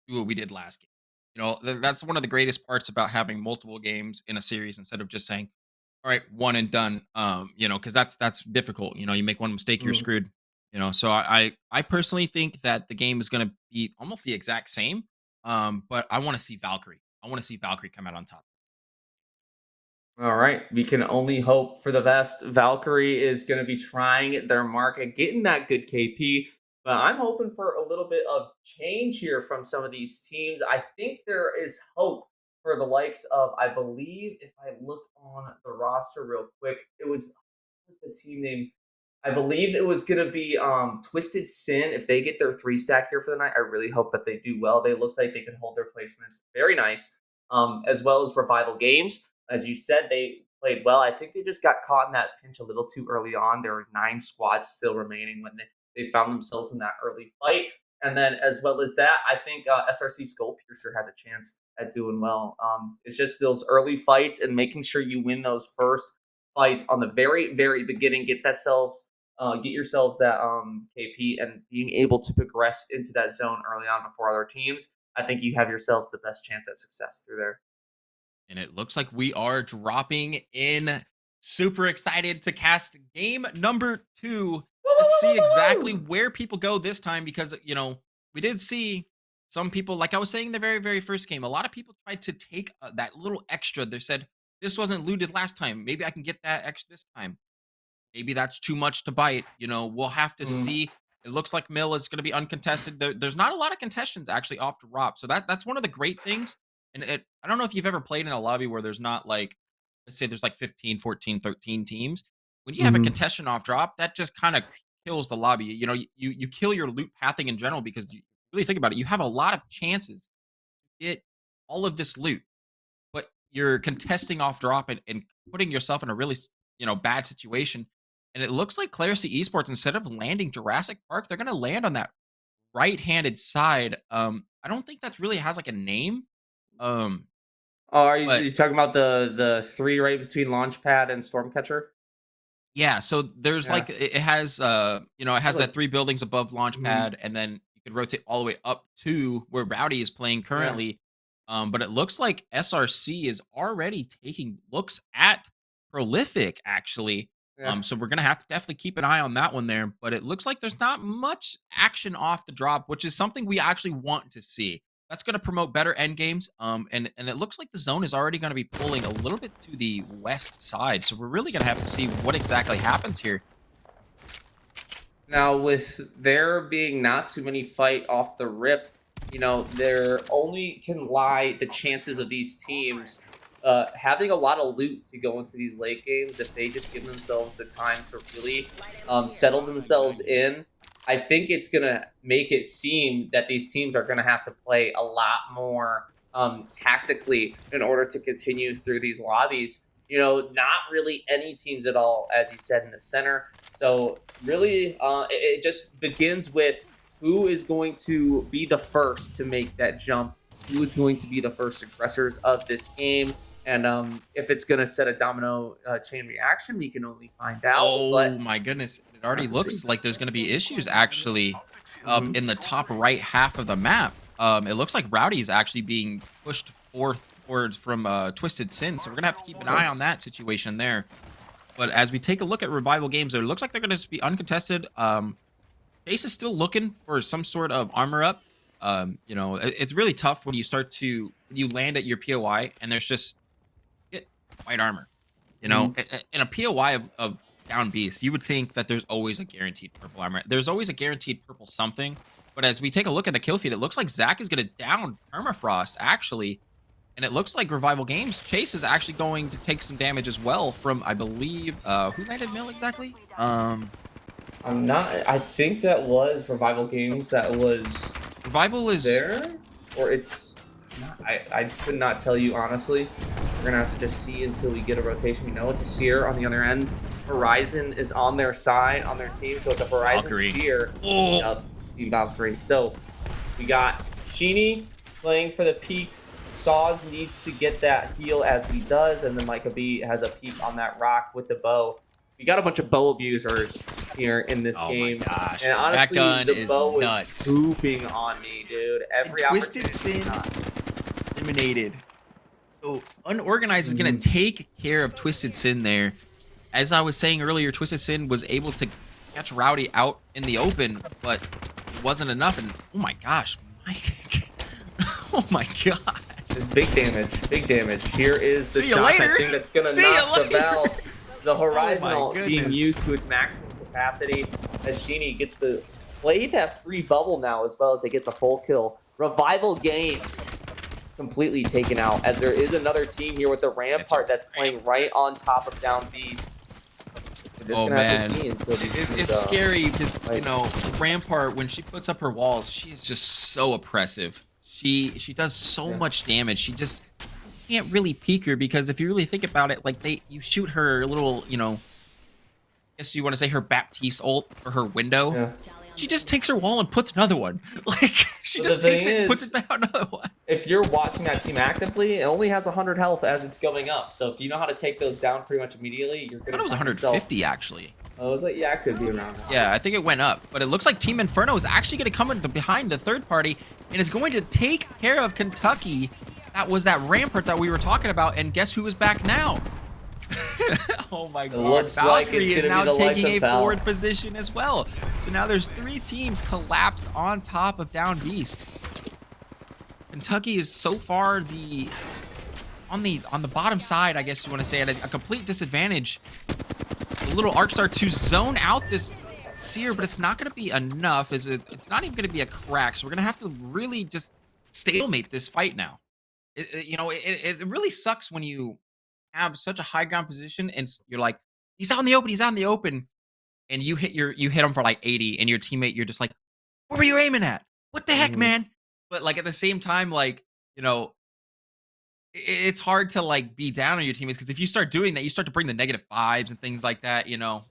do what we did last game. You know, that's one of the greatest parts about having multiple games in a series instead of just saying, "All right, one and done." You know, because that's difficult. You know, you make one mistake, you're Mhm. screwed. You know, so I personally think that the game is going to be almost the exact same. But I want to see Valkyrie. I want to see Valkyrie come out on top. All right. We can only hope for the best. Valkyrie is going to be trying their mark at getting that good KP, but I'm hoping for a little bit of change here from some of these teams. I think there is hope for the likes of, I believe, if I look on the roster real quick, what was the team name? I believe it was going to be Twisted Sin. If they get their 3 stack here for the night, I really hope that they do well. They looked like they could hold their placements very nice, as well as Revival Games. As you said, they played well. I think they just got caught in that pinch a little too early on. There were 9 squads still remaining when they found themselves in that early fight. And then, as well as that, I think SRC Skull Piercer has a chance at doing well. It's just those early fights and making sure you win those first fights on the very, very beginning. Get yourselves that KP and being able to progress into that zone early on before other teams. I think you have yourselves the best chance at success through there. And it looks like we are dropping in. Super excited to cast game number 2. Let's see exactly where people go this time because, you know, we did see some people, like I was saying in the very, very first game, a lot of people tried to take that little extra. They said, this wasn't looted last time. Maybe I can get that extra this time. Maybe that's too much to bite. You know, we'll have to Mhm. see. It looks like Mill is going to be uncontested. There's not a lot of contestants actually off to Rob, so that's one of the great things. And I don't know if you've ever played in a lobby where there's not like, let's say there's like 15, 14, 13 teams. When you have a Mhm. contestant off drop, that just kind of kills the lobby. You know, you kill your loot pathing in general because you really think about it. You have a lot of chances to get all of this loot, but you're contesting off drop and putting yourself in a really bad situation. And it looks like Clarity Esports, instead of landing Jurassic Park, they're going to land on that right-handed side. I don't think that's really has like a name. Um, Oh, are you, but you talking about the three right between Launchpad and Stormcatcher? yeah, so there's Yeah, like it has it has has like that three buildings above mhm, Launchpad, and then you could rotate all the way up to where Rowdy is playing yeah, currently. But it looks like SRC is already taking looks at Prolific actually. yeah. So we're gonna have to definitely keep an eye on that one there. But it looks like there's not much action off the drop, which is something we actually want to see. That's going to promote better end games. And it looks like the zone is already going to be pulling a little bit to the west side. So we're really going to have to see what exactly happens here. Now, with there being not too many fight off the rip, there only can lie the chances of these teams having a lot of loot to go into these late games if they just give themselves the time to really settle themselves in. I think it's going to make it seem that these teams are going to have to play a lot more tactically in order to continue through these lobbies. Not really any teams at all, as you said, in the center. So really, it just begins with who is going to be the first to make that jump, who is going to be the first aggressors of this game, and if it's going to set a domino chain reaction, we can only find out. Oh But my goodness. It we'll already have to see. looks like there's going to be issues actually up Hmm. in the top right half of the map. It looks like Rowdy is actually being pushed forward from Twisted Sin. So we're going to have to keep an eye on that situation there. But as we take a look at Revival Games, it looks like they're going to be uncontested. Chase is still looking for some sort of armor up. It's really tough when you land at your POI and there's just get white armor. Hmm. In a POI of down beast, you would think that there's always a guaranteed purple armor. There's always a guaranteed purple something. But as we take a look at the kill feed, it looks like Zach is going to down Permafrost actually. And it looks like Revival Games, Chase is actually going to take some damage as well from, I believe, who landed mill exactly? I'm not. I think that was Revival Games that was Revival is there, or it's. Not, I could not tell you honestly. We're gonna have to just see until we get a rotation. We know it's a Seer on the other end. Horizon is on their side, on their team, so it's a Horizon Valkyrie. Seer. Oh, Team Valkyrie. So we got Sheeny playing for the peaks. Saws needs to get that heal as he does, and then Micah B has a peek on that rock with the bow. We got a bunch of bow abusers here in this oh my game. gosh. And That honestly, gun the is bow nuts. is pooping on me, dude. Every Twisted opportunity. Sin eliminated. So Unorganized is going Mhm. to take care of Twisted Sin there. As I was saying earlier, Twisted Sin was able to catch Rowdy out in the open, but it wasn't enough. And oh my gosh, oh my god. It's big damage, big damage. Here is the See you shot. later. I think that's gonna See you knock the later. bell. The Horizon Oh my ult being goodness. used to its maximum capacity as Sheeny gets to play that free bubble now as well as they get the full kill. Revival Games completely taken out as there is another team here with the Rampart that's playing right on top of Down Beast. We're just Oh gonna man, have to see until these teams, it's scary because like- Rampart, when she puts up her walls, she is just so oppressive. She does so Yeah. much damage. She just can't really peek her because if you really think about it, like you shoot her little, I guess you want to say her Baptiste ult or her window. Yeah. She just takes her wall and puts another one. Like she But just the takes thing it and puts is- it down another one. If you're watching that team actively, it only has 100 health as it's going up. So if you know how to take those down pretty much immediately, you're I gonna. thought it was find yourself- 150 actually. Oh, it was like, yeah, it could be around. Yeah, I think it went up. But it looks like Team Inferno is actually going to come in behind the third party and is going to take care of Kentucky. That was that Rampart that we were talking about. And guess who is back now? Oh my god. looks like Valkyrie it's is gonna now be the likes taking a of Val. forward position as well. So now there's 3 teams collapsed on top of Down Beast. Kentucky is so far on the bottom side, I guess you want to say, at a complete disadvantage. A little Arcstar to zone out this Seer, but it's not going to be enough. It's not even going to be a crack. So we're going to have to really just stalemate this fight now. It really sucks when you have such a high ground position and you're like, he's out in the open, he's out in the open. and you hit them for like 80, and your teammate, you're just like, what were you aiming at? What the heck, Mhm. man? But like at the same time, like, you know, it's hard to like be down on your teammates because if you start doing that, you start to bring the negative vibes and things like that, you know.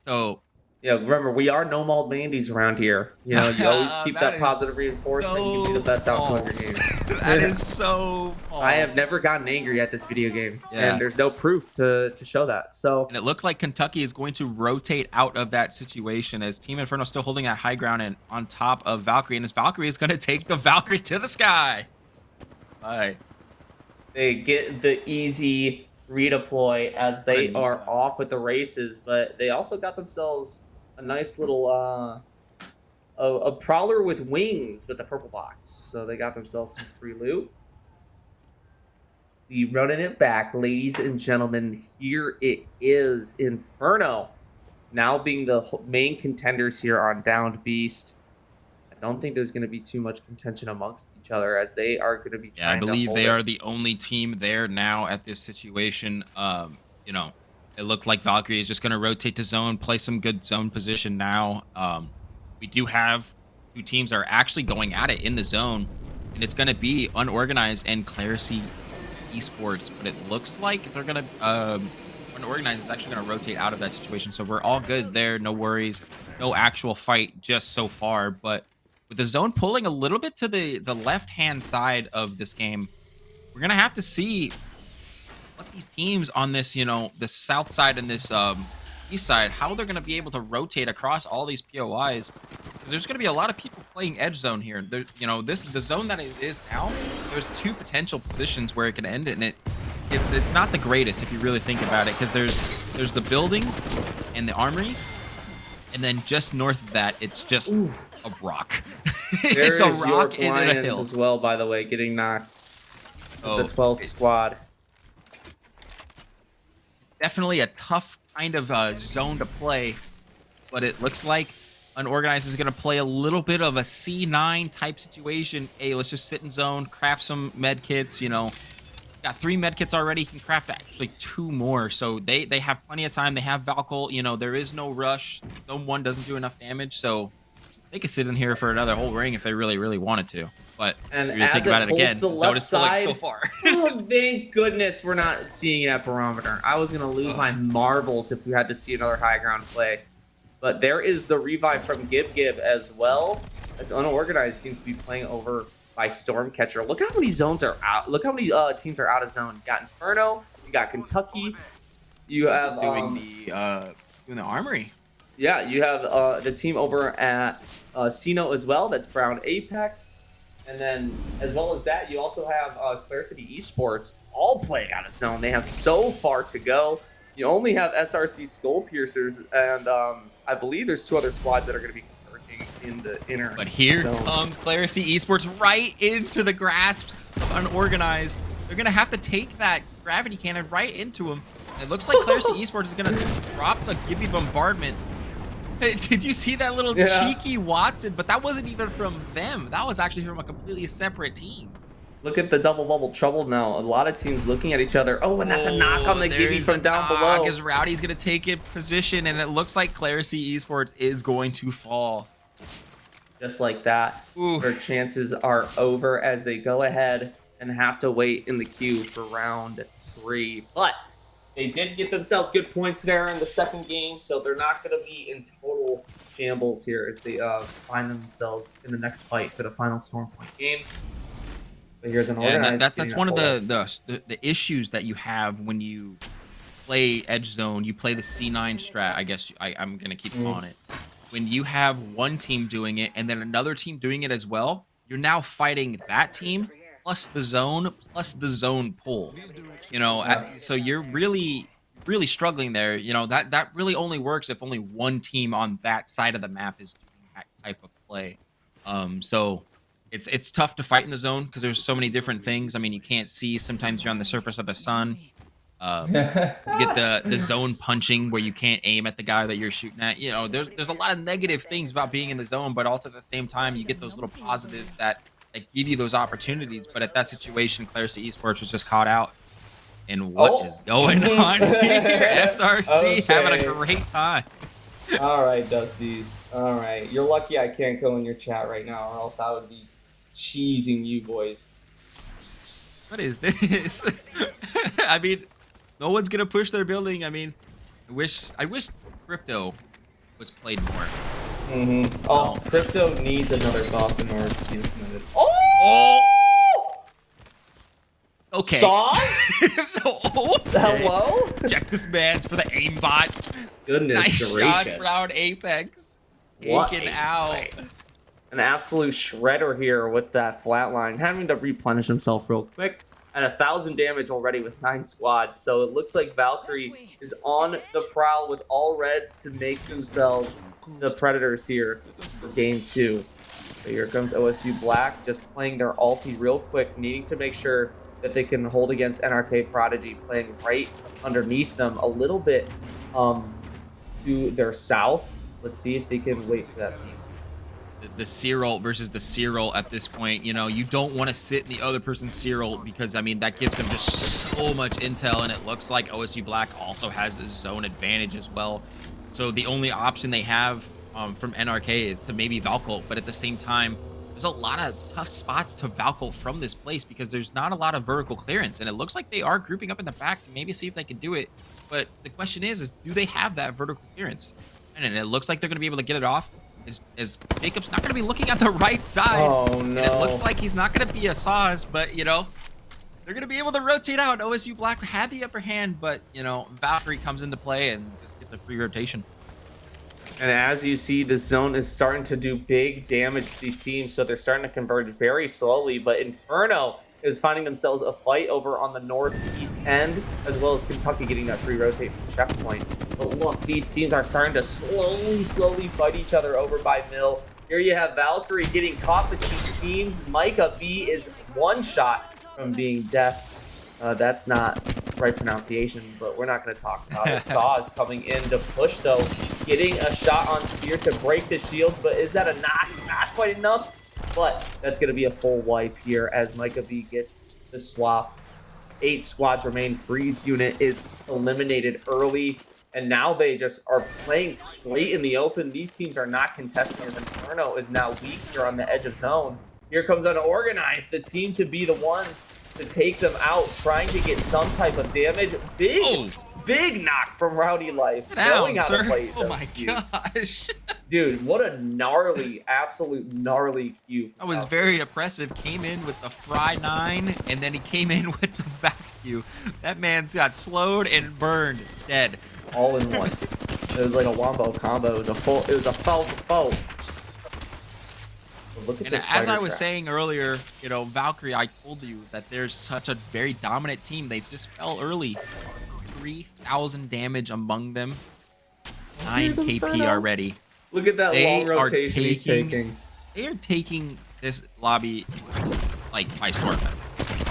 So Yeah, remember, we are no malt bandies around here. You know, you always keep that that is positive reinforcement, you can be the so best outcome of your false. games. That is so I have false. never gotten angry at this video game, and Yeah. there's no proof to show that. So, And it looked like Kentucky is going to rotate out of that situation as Team Inferno still holding that high ground and on top of Valkyrie. And as Valkyrie is going to take the Valkyrie to the sky. All right. they get the easy redeploy as What a they are Nisa. off with the races, but they also got themselves a nice little a prowler with wings with the purple box. So they got themselves some free loot. We running it back, ladies and gentlemen. Here it is, Inferno, now being the main contenders here on Downed Beast. I don't think there's going to be too much contention amongst each other as they are going to be Yeah, I trying to believe hold they it. are the only team there now at this situation. You know, it looked like Valkyrie is just going to rotate to zone, play some good zone position now. We do have two teams that are actually going at it in the zone, and it's going to be Unorganized and Clarity Esports. But it looks like they're going to Unorganized is actually going to rotate out of that situation. So we're all good there. No worries. No actual fight just so far, but with the zone pulling a little bit to the left hand side of this game, we're gonna have to see what these teams on this, you know, the south side and this east side, how they're gonna be able to rotate across all these POIs. Because there's gonna be a lot of people playing edge zone here. There's, you know, the zone that it is now. There's two potential positions where it can end it, and it's not the greatest if you really think about it. Because there's the building and the armory, and then just north of that, it's just Ooh. a rock. There It's a is your rock in a Lions hill. as well, by the way, getting knocked. Oh, The 12th squad. definitely a tough kind of zone to play, but it looks like Unorganized is going to play a little bit of a C9 type situation. Hey, let's just sit in zone, craft some med kits. You know, got 3 med kits already. He can craft actually 2 more, so they have plenty of time. They have Valkyl. You know, there is no rush. Zone 1 doesn't do enough damage, so they could sit in here for another whole ring if they really, really wanted to. But And if you think as about it it pulls again, to the zone left is still like so side, far. oh, thank goodness we're not seeing it at barometer. I was gonna lose my marbles if we had to see another high ground play. But there is the revive from Gib as well, as Unorganized seems to be playing over by Stormcatcher. Look how many zones are out. Look how many teams are out of zone. You got Inferno, you got Kentucky, you have Just doing the armory. yeah, you have the team over at Sino as well. That's Brown Apex. And then, as well as that, you also have Clarity Esports all playing out of zone. They have so far to go. You only have SRC Skull Piercers, and I believe there's 2 other squads that are going to be converging in the inner. But here zone. comes Clarity Esports right into the grasps of Unorganized. They're going to have to take that gravity cannon right into him. It looks like Clarity Esports is going to drop the Gibby bombardment. Did you see that little cheeky Watson? But that wasn't even from them. That was actually from a completely separate team. Look at the double bubble trouble now. A lot of teams looking at each other. Oh, and that's a knock on the Gibby from down below. Because Rowdy's going to take it position, and it looks like Clarity Esports is going to fall. Just like that. Ooh. Their chances are over as they go ahead and have to wait in the queue for round 3. But they did get themselves good points there in the second game, so they're not going to be in total shambles here as they find themselves in the next fight for the final Storm Point game. But here's an organized. That's one of the issues that you have when you play Edge Zone. You play the C9 strat. I guess I'm going to keep on it. When you have one team doing it and then another team doing it as well, you're now fighting that team plus the zone pull. You know, so you're really struggling there. You know, that really only works if only one team on that side of the map is doing that type of play. So it's tough to fight in the zone because there's so many different things. I mean, you can't see. Sometimes you're on the surface of the sun. You get the zone punching where you can't aim at the guy that you're shooting at. You know, there's a lot of negative things about being in the zone, but also at the same time, you get those little positives that give you those opportunities. But at that situation, Clarity Esports was just caught out. And what is going on here? SRC having a great time. All right, Dusties. All right. You're lucky I can't go in your chat right now, or else I would be cheesing you boys. What is this? I mean, no one's gonna push their building. I mean, I wish crypto was played more. Mm-hmm. Oh, crypto needs another buff in order to be implemented. Oh! Okay. Sauce? Okay. Hello? Check this man's for the aimbot. Goodness Nice gracious. shot around Apex. What Taken a out. play. An absolute shredder here with that flatline, having to replenish himself real quick. At 1,000 damage already with 9 squads. So it looks like Valkyrie is on the prowl with all reds to make themselves the predators here for game 2. So here comes OSU Black, just playing their ulti real quick, needing to make sure that they can hold against NRK Prodigy, playing right underneath them a little bit to their south. Let's see if they can wait for that peak. The Cyril versus the Cyril at this point, you know, you don't want to sit in the other person's Cyril because, I mean, that gives them just so much intel, and it looks like OSU Black also has a zone advantage as well. So the only option they have from NRK is to maybe Valkyl, but at the same time, there's a lot of tough spots to Valkyl from this place because there's not a lot of vertical clearance, and it looks like they are grouping up in the back to maybe see if they can do it. But the question is do they have that vertical clearance? And it looks like they're going to be able to get it off. As Jacob's not going to be looking at the right side. Oh, no. And it looks like he's not going to be a Saz, but, you know, they're going to be able to rotate out. OSU Black had the upper hand, but, you know, Valkyrie comes into play and just gets a free rotation. And as you see, the zone is starting to do big damage to these teams, so they're starting to converge very slowly. But Inferno is finding themselves a fight over on the northeast end, as well as Kentucky getting that free rotate from the checkpoint. But look, these teams are starting to slowly fight each other over by mill. Here you have Valkyrie getting caught between teams. Micah B is one shot from being deaf. That's not right pronunciation, but we're not going to talk about it. Saw is coming in to push, though, getting a shot on Seer to break the shields, but is that a knock? Not quite enough, but that's going to be a full wipe here as Micah B gets the swap. 8 squads remain. Freeze unit is eliminated early, and now they just are playing straight in the open. These teams are not contesting as Inferno is now weak here on the edge of zone. Here comes Unorganized, the team to be the ones to take them out, trying to get some type of damage. Big knock from Rowdy Life. Knowing how to play oh my cues. gosh. Dude, what a gnarly, absolute gnarly cue. That was very oppressive. Came in with the Fry 9, and then he came in with the vacuum. That man's got slowed and burned, dead. All in one. It was like a wombo combo. It was a foul. Look at And this as I spider was trap. saying earlier, you know, Valkyrie, I told you that there's such a very dominant team. They just fell early. 3,000 damage among them. 9 Here's KP Inferno. already. Look at that They long are rotation he's taking. They are taking this lobby like by storm.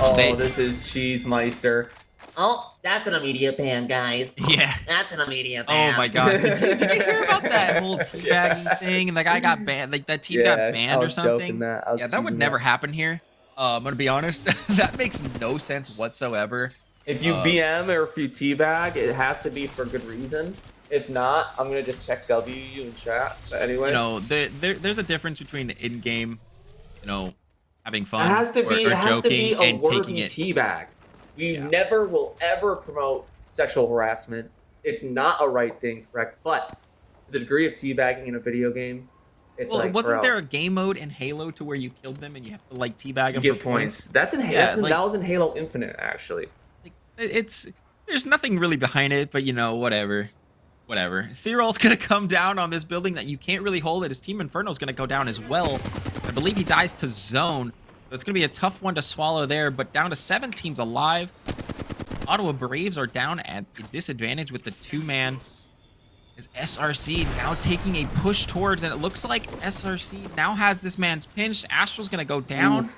Oh, They- this is Cheesemeister. Oh, that's an immediate ban, guys. Yeah. That's an immediate Oh ban. my gosh. Did you hear about that whole teabagging thing? And the guy got banned, like that team got banned I or was joking something? that. I was Yeah, that would teasing never happen here. I'm gonna be honest. That makes no sense whatsoever. If you BM or if you teabag, it has to be for good reason. If not, I'm gonna just check W in chat. But anyway, You know, there's a difference between in-game, you know, having fun it has to be. or It has to be joking a and taking worthy it. teabag. We Yeah. never will ever promote sexual harassment. It's not a right thing, correct? But the degree of teabagging in a video game, it's Well, like, wasn't bro, there a game mode in Halo to where you killed them and you have to like teabag you them get for points? That's in Yeah, like- that was in Halo Infinite, actually. Like, it's there's nothing really behind it, but you know, whatever. Cyril's gonna come down on this building that you can't really hold it. His team Inferno's gonna go down as well. I believe he dies to zone. So it's gonna be a tough one to swallow there, but down to 7 teams alive. Ottawa Braves are down at a disadvantage with the 2-man. Is SRC now taking a push towards, and it looks like SRC now has this man's pinched. Astral's gonna go down,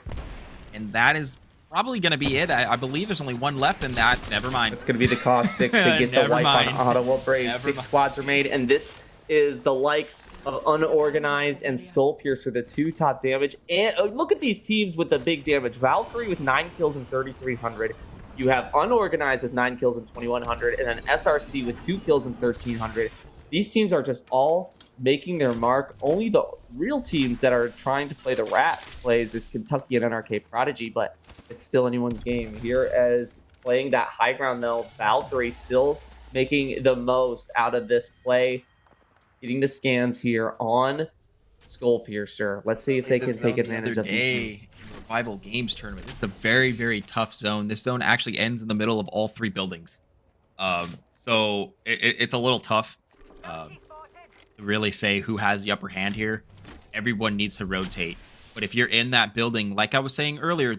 and that is probably gonna be it. I believe there's only one left in that. Never mind. It's going to be the caustic to get the Never wipe mind. on Ottawa Braves. Never 6 mind. squads remain, and this is the likes of Unorganized and Skullpiercer, the 2 top damage. And look at these teams with the big damage. Valkyrie with 9 kills and 3,300. You have Unorganized with 9 kills and 2,100, and then SRC with 2 kills and 1,300. These teams are just all making their mark. Only the real teams that are trying to play the rat plays is Kentucky and NRK Prodigy, but it's still anyone's game. Here as playing that high ground though, Valkyrie still making the most out of this play, getting the scans here on Skull Piercer. Let's see if they can take advantage of these. Revival Games tournament. This is a very, very tough zone. This zone actually ends in the middle of all 3 buildings. So it's a little tough to really say who has the upper hand here. Everyone needs to rotate. But if you're in that building, like I was saying earlier,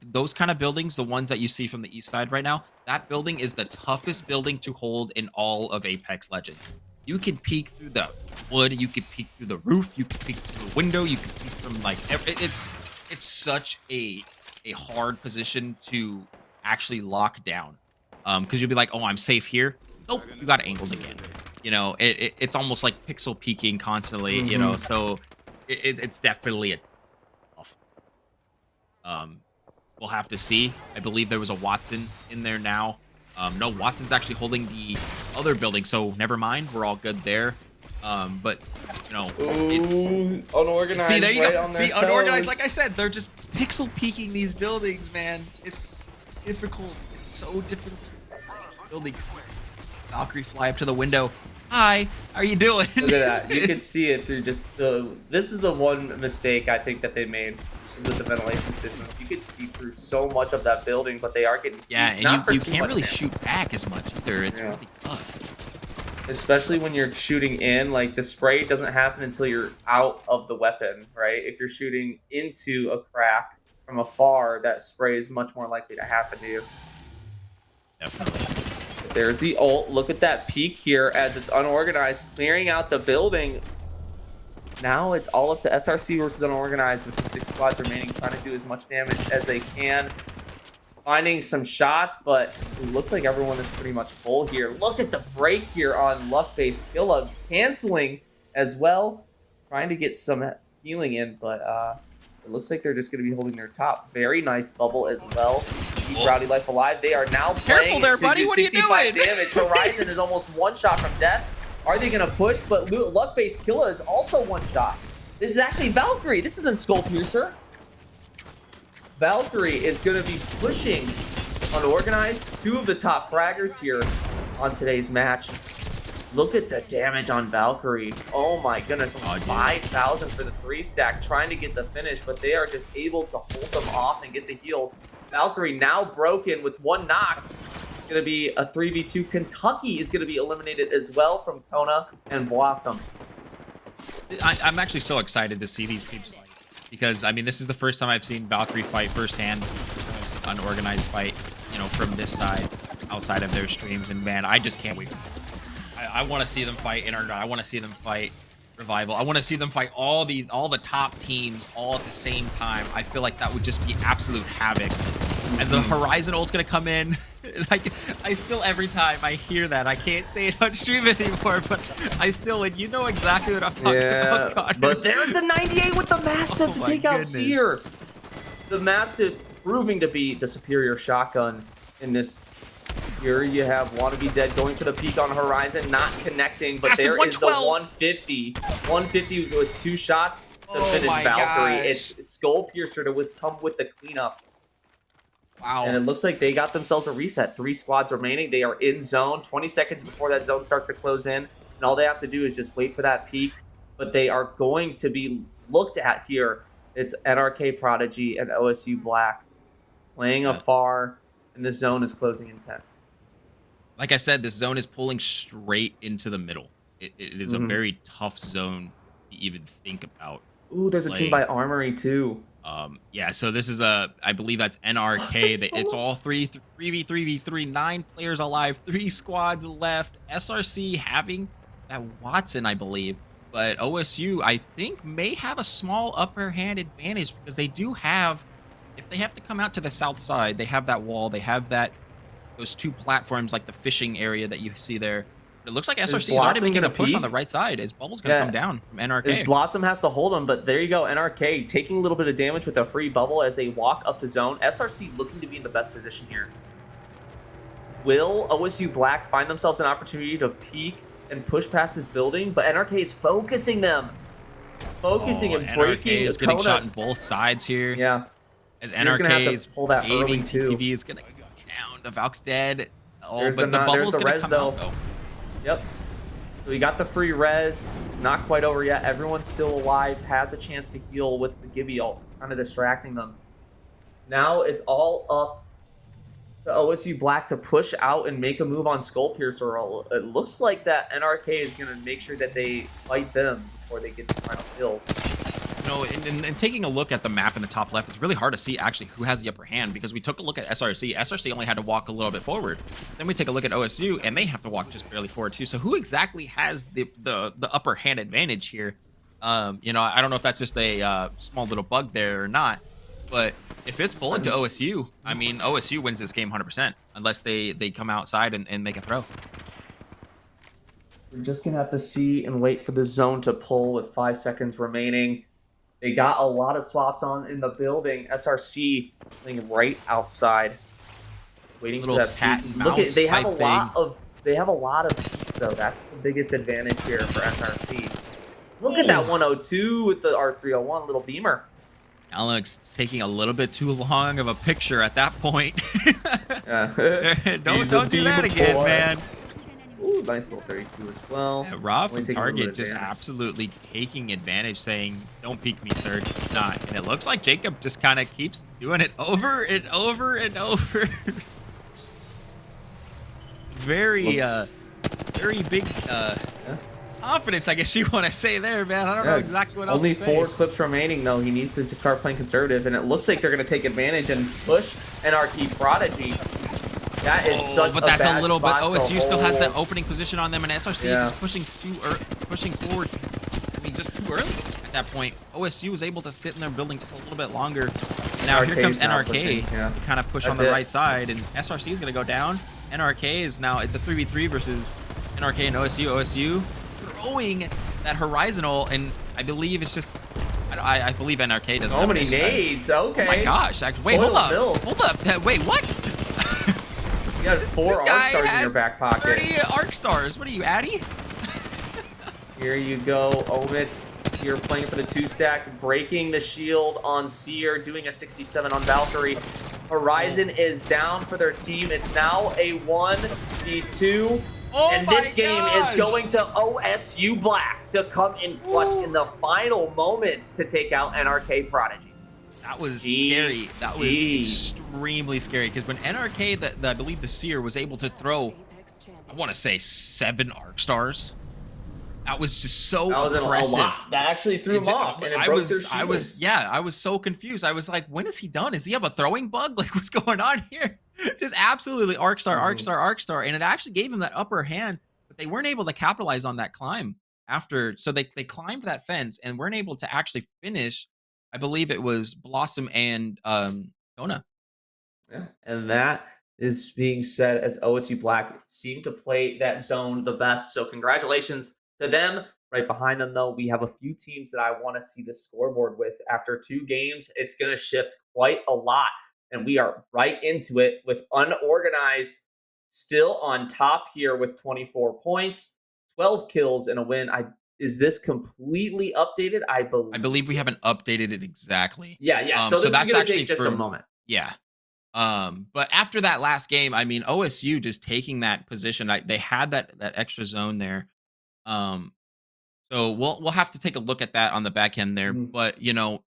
those kind of buildings, the ones that you see from the east side right now, that building is the toughest building to hold in all of Apex Legends. You can peek through the wood, you can peek through the roof, you can peek through the window, you can peek from like it's such a hard position to actually lock down. Because you'll be like, oh, I'm safe here. Nope, you got angled again. You know, it's almost like pixel peeking constantly. You know, so it's definitely a tough. We'll have to see. I believe there was a Watson in there now. No, Watson's actually holding the other building, so never mind. We're all good there. But you know, it's unorganized. See, there you right go. on See, their unorganized. toes. Like I said, they're just pixel peeking these buildings, man. It's difficult. It's so difficult. Buildings. Valkyrie fly up to the window. Hi, how are you doing? Look at that. You can see it through just the. This is the one mistake I think that they made with the ventilation system. You can see through so much of that building, but they are getting. Yeah, and you can't really shoot back as much either. It's really tough. Especially when you're shooting in, like the spray doesn't happen until you're out of the weapon, right? If you're shooting into a crack from afar, that spray is much more likely to happen to you. Definitely. There's the ult. Look at that peak here as it's unorganized, clearing out the building. Now it's all up to SRC versus unorganized with the 6 squads remaining, trying to do as much damage as they can. Finding some shots, but it looks like everyone is pretty much full here. Look at the break here on luck-based Killa, canceling as well. Trying to get some healing in, but it looks like they're just going to be holding their top. Very nice bubble as well. Keep Rowdy Life alive. They are now playing Careful there, buddy. to do What are you 65 doing? damage. Horizon is almost one shot from death. Are they going to push? But luck-based Killa is also one shot. This is actually Valkyrie. This isn't Skull Piercer. Valkyrie is going to be pushing unorganized. 2 of the top fraggers here on today's match. Look at the damage on Valkyrie. Oh my goodness. 5,000 for the 3-stack, trying to get the finish, but they are just able to hold them off and get the heals. Valkyrie now broken with 1 knocked. It's going to be a 3v2. Kentucky is going to be eliminated as well from Kona and Blossom. I'm actually so excited to see these teams fight because, I mean, this is the first time I've seen Valkyrie fight firsthand. This is the first time I've seen unorganized fight, you know, from this side outside of their streams. And man, I just can't wait. I want to see them fight Internet. I want to see them fight Revival. I want to see them fight all the top teams all at the same time. I feel like that would just be absolute havoc. As a Horizon ult's gonna come in, I still every time I hear that, I can't say it on stream anymore, but I still, and you know exactly what I'm talking about, Connor. But there's the 98 with the Mastiff to take out Seer. The Mastiff proving to be the superior shotgun in this. Here you have Wanna Be Dead going for the peak on Horizon, not connecting, but there is the 150. 150 with 2 shots to finish Valkyrie. Gosh. It's Skull Piercer to come with the cleanup. Wow. And it looks like they got themselves a reset. 3 squads remaining. They are in zone. 20 seconds before that zone starts to close in. And all they have to do is just wait for that peak. But they are going to be looked at here. It's NRK Prodigy and OSU Black playing afar. And the zone is closing in 10. Like I said, this zone is pulling straight into the middle. It is a very tough zone to even think about. Ooh, there's a team by Armory too. Yeah, so this is I believe that's NRK. It's all 3v3v3, 9 players alive, 3 squads left. SRC having that Watson, I believe. But OSU, I think, may have a small upper hand advantage because they do have, if they have to come out to the south side, they have that wall, they have those 2 platforms like the fishing area that you see there. It looks like SRC is already making a push on the right side. His bubble's going to come down from NRK. Blossom has to hold him, but there you go. NRK taking a little bit of damage with a free bubble as they walk up to zone. SRC looking to be in the best position here. Will OSU Black find themselves an opportunity to peek and push past this building, but NRK is focusing them. Focusing and breaking NRK is getting shot Kona. in both sides here. Yeah. As You're gonna have to NRK's pull that early aiming, too. TTV is gonna go down. The Valk's dead. Oh, There's but the the bubble's the gonna res come though. out though. Yep. So we got the free res. It's not quite over yet. Everyone's still alive. Has a chance to heal with the Gibby ult, kind of distracting them. Now it's all up to OSU Black to push out and make a move on Skull Piercer. It looks like that NRK is going to make sure that they fight them before they get the final kills. No, and taking a look at the map in the top left, it's really hard to see actually who has the upper hand because we took a look at SRC. SRC only had to walk a little bit forward. Then we take a look at OSU, and they have to walk just barely forward too. So who exactly has the upper hand advantage here? You know, I don't know if that's just a small little bug there or not. But if it's bullet to OSU, I mean, OSU wins this game 100% unless they come outside and make a throw. We're just going to have to see and wait for the zone to pull with 5 seconds remaining. They got a lot of swaps on in the building. SRC playing right outside, waiting for that cat and Look at they have a mouse lot of peaks though. That's the biggest advantage here for SRC. Look at that 102 with the R301 little beamer. Alex taking a little bit too long of a picture at that point. don't do that again, man. Ooh, nice little 32 as well. Yeah, Rob from Target just absolutely taking advantage, saying, "Don't peek me, sir." Not. And it looks like Jacob just kind of keeps doing it over and over and over. Very big confidence, I guess you want to say there, man. I don't know exactly what else to say. Only 4 clips remaining, though. He needs to just start playing conservative, and it looks like they're going to take advantage and push NRK Prodigy. That is such but that's a little bit. OSU still has that opening position on them, and SRC just pushing forward. I mean, just too early at that point. OSU was able to sit in their building just a little bit longer. Now here comes NRK to kind of push on the right side, and SRC is going to go down. NRK is now, it's a 3v3 versus NRK and OSU. OSU throwing that horizontal, and I believe it's just, I believe NRK doesn't have so many nades. Okay. Oh my gosh. Wait, hold up. Hold up. Wait, what? You got 4 arc stars in your back pocket. 30 arc stars. What are you, Addy? Here you go, Omits. Here playing for the 2-stack, breaking the shield on Seer, doing a 67 on Valkyrie. Horizon is down for their team. It's now a 1v2. And this game is going to OSU Black to come in clutch in the final moments to take out NRK Prodigy. That was scary. That was extremely scary because when NRK, I believe the Seer, was able to throw, I want to say 7 arc stars. That was just so impressive. A lot. That actually threw him off, and it broke their shields. I was so confused. I was like, when is he done? Does he have a throwing bug? Like, what's going on here? Just absolutely arc star, arc star, arc star, and it actually gave him that upper hand, but they weren't able to capitalize on that climb after. So they climbed that fence and weren't able to actually finish. I believe it was Blossom and Kona. Yeah, and that is being said as OSU Black seem to play that zone the best. So congratulations to them. Right behind them, though, we have a few teams that I want to see the scoreboard with. After 2 games, it's going to shift quite a lot. And we are right into it with Unorganized still on top here with 24 points, 12 kills, and a win. Is this completely updated? I believe we haven't updated it exactly. Yeah. So that's actually take just a moment. Yeah. But after that last game, I mean, OSU just taking that position, they had that extra zone there. So we'll have to take a look at that on the back end there. But you know,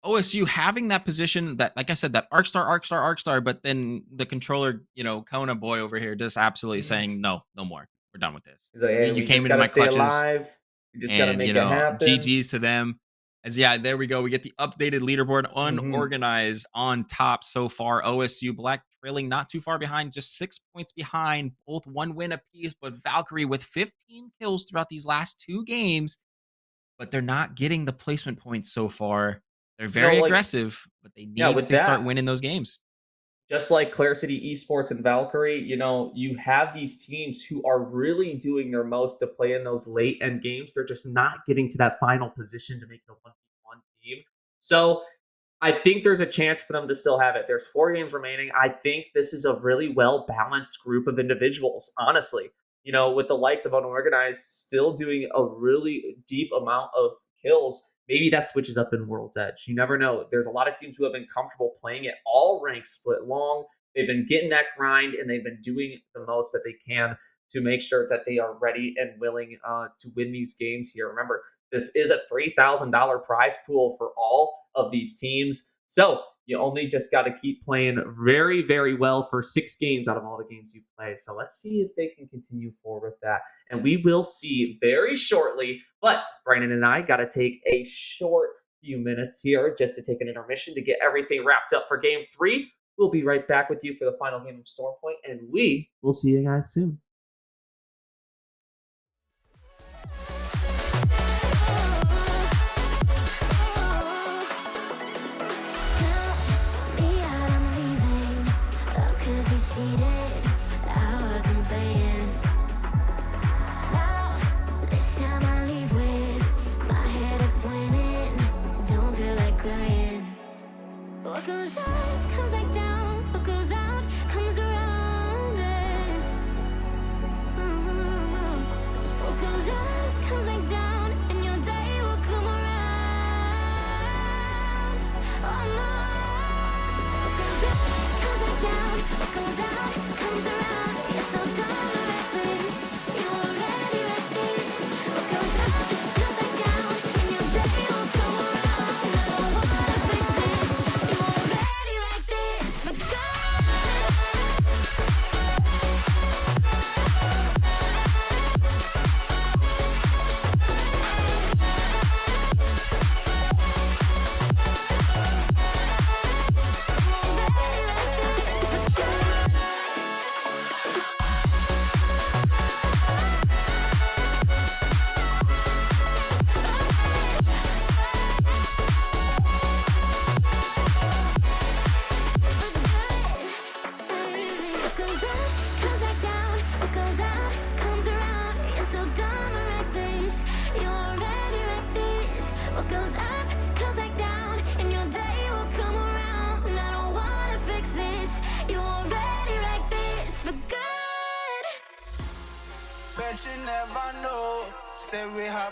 OSU having that position, that, like I said, that arc star, but then the controller, you know, Kona boy over here just absolutely saying no more. We're done with this. He's like, hey, you came into my clutches. Alive. You just gotta make it happen. GG's to them. As there we go. We get the updated leaderboard, Unorganized on top so far. OSU Black trailing not too far behind, just 6 points behind, both 1 win apiece. But Valkyrie with 15 kills throughout these last 2 games, but they're not getting the placement points so far. They're very aggressive, but they need to start winning those games. Just like Clare City Esports and Valkyrie, you know, you have these teams who are really doing their most to play in those late end games. They're just not getting to that final position to make the 1v1 team. So I think there's a chance for them to still have it. There's 4 games remaining. I think this is a really well-balanced group of individuals, honestly. with the likes of unorganized still doing a really deep amount of kills, maybe that switches up in World's Edge. You never know. There's a lot of teams who have been comfortable playing it all rank split long. They've been getting that grind and they've been doing the most that they can to make sure that they are ready and willing to win these games here. Remember, this is a $3,000 prize pool for all of these teams. So you only just got to keep playing very, very well for 6 games out of all the games you play. So let's see if they can continue forward with that. And we will see very shortly. But Brandon and I got to take a short few minutes here just to take an intermission to get everything wrapped up for game 3. We'll be right back with you for the final game of Stormpoint, and we will see you guys soon.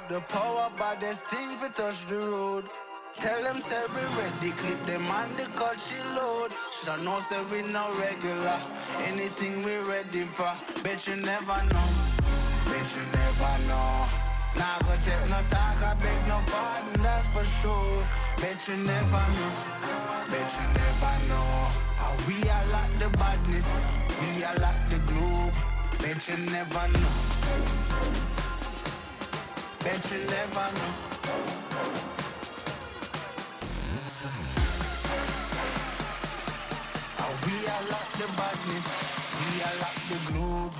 The power, but there's things we touch the road. Tell them say we ready, clip them on the cut she load. Shoulda know say we no regular, anything we ready for. Bet you never know, bet you never know. Nah go take no talk, I beg no pardon, that's for sure. Bet you never know, bet you never know. How we are like the badness, we are like the globe. Bet you never know. Bet you never know. We are like the badness, we are like the globe.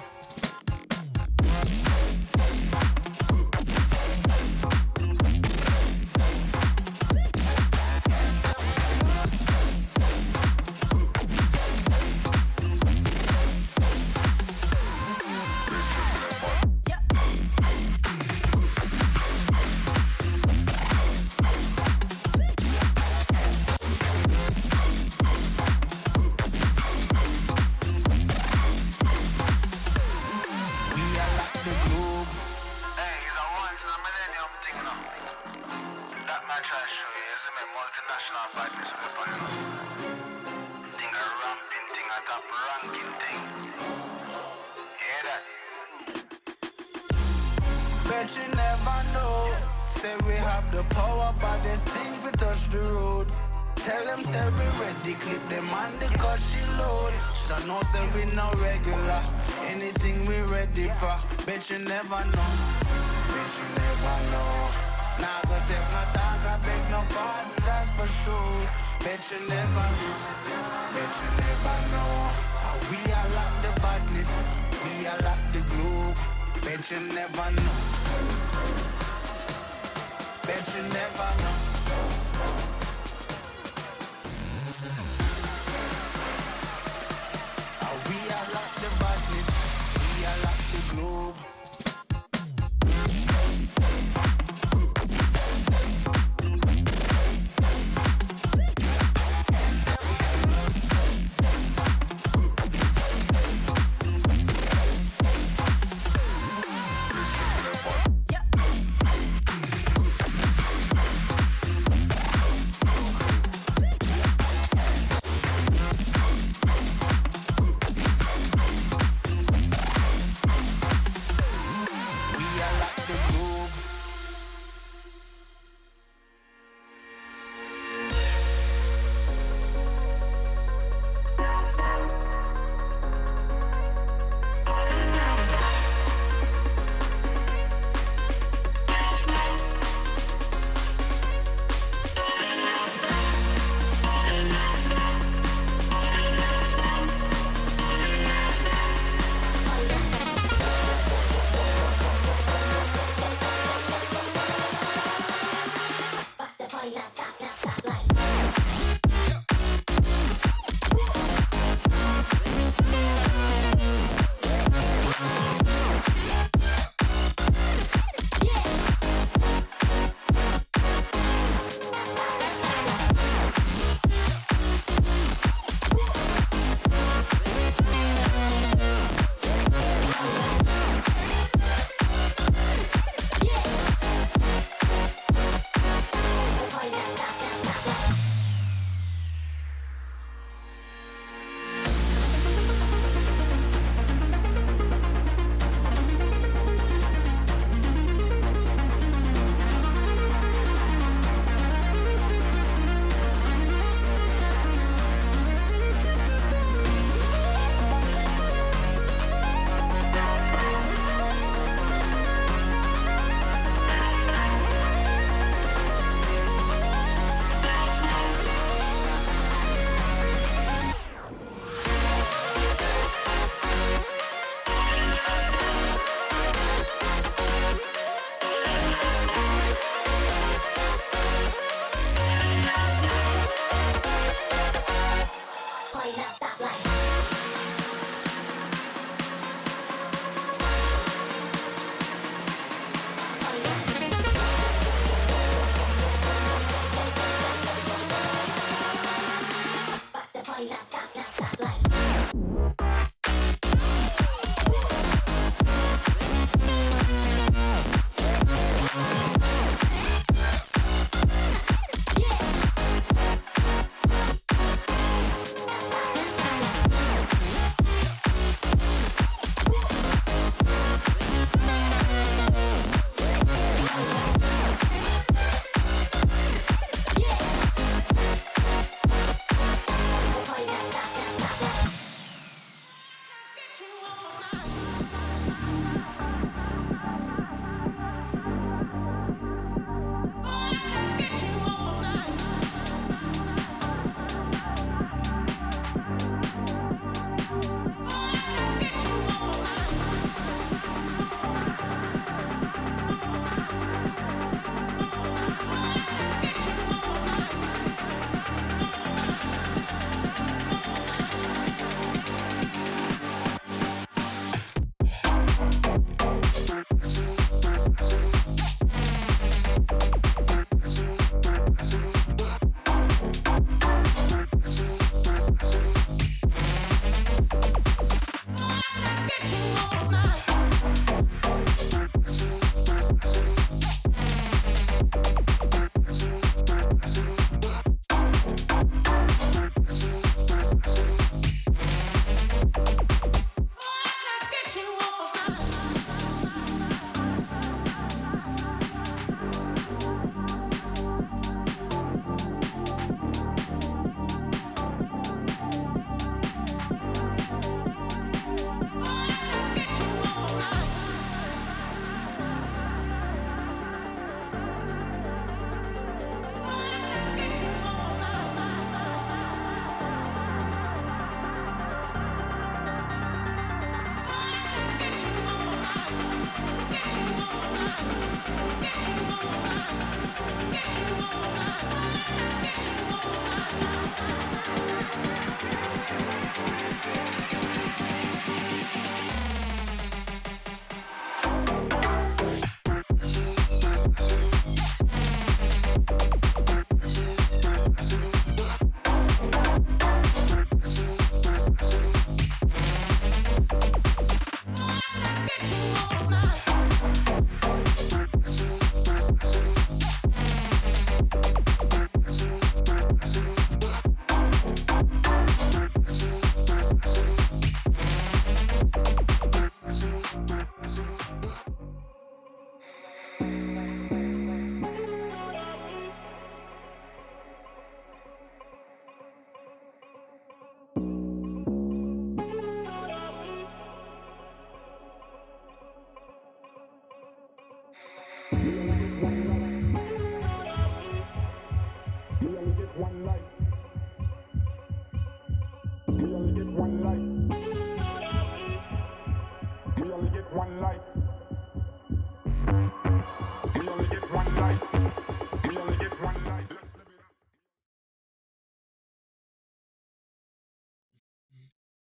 Bet you never know. Say we have the power, but there's things we touch the road. Tell them say we ready, clip them on the cut she load. Shoulda know say we no regular, anything we ready for. Bet you never know, bet you never know. Nah go take no talk, I beg no pardon, that's for sure. Bet you never know, bet you never know. How we are like the badness, we are like the globe. Bet you never know, bet you never know. How we are like the badness, we are like the globe.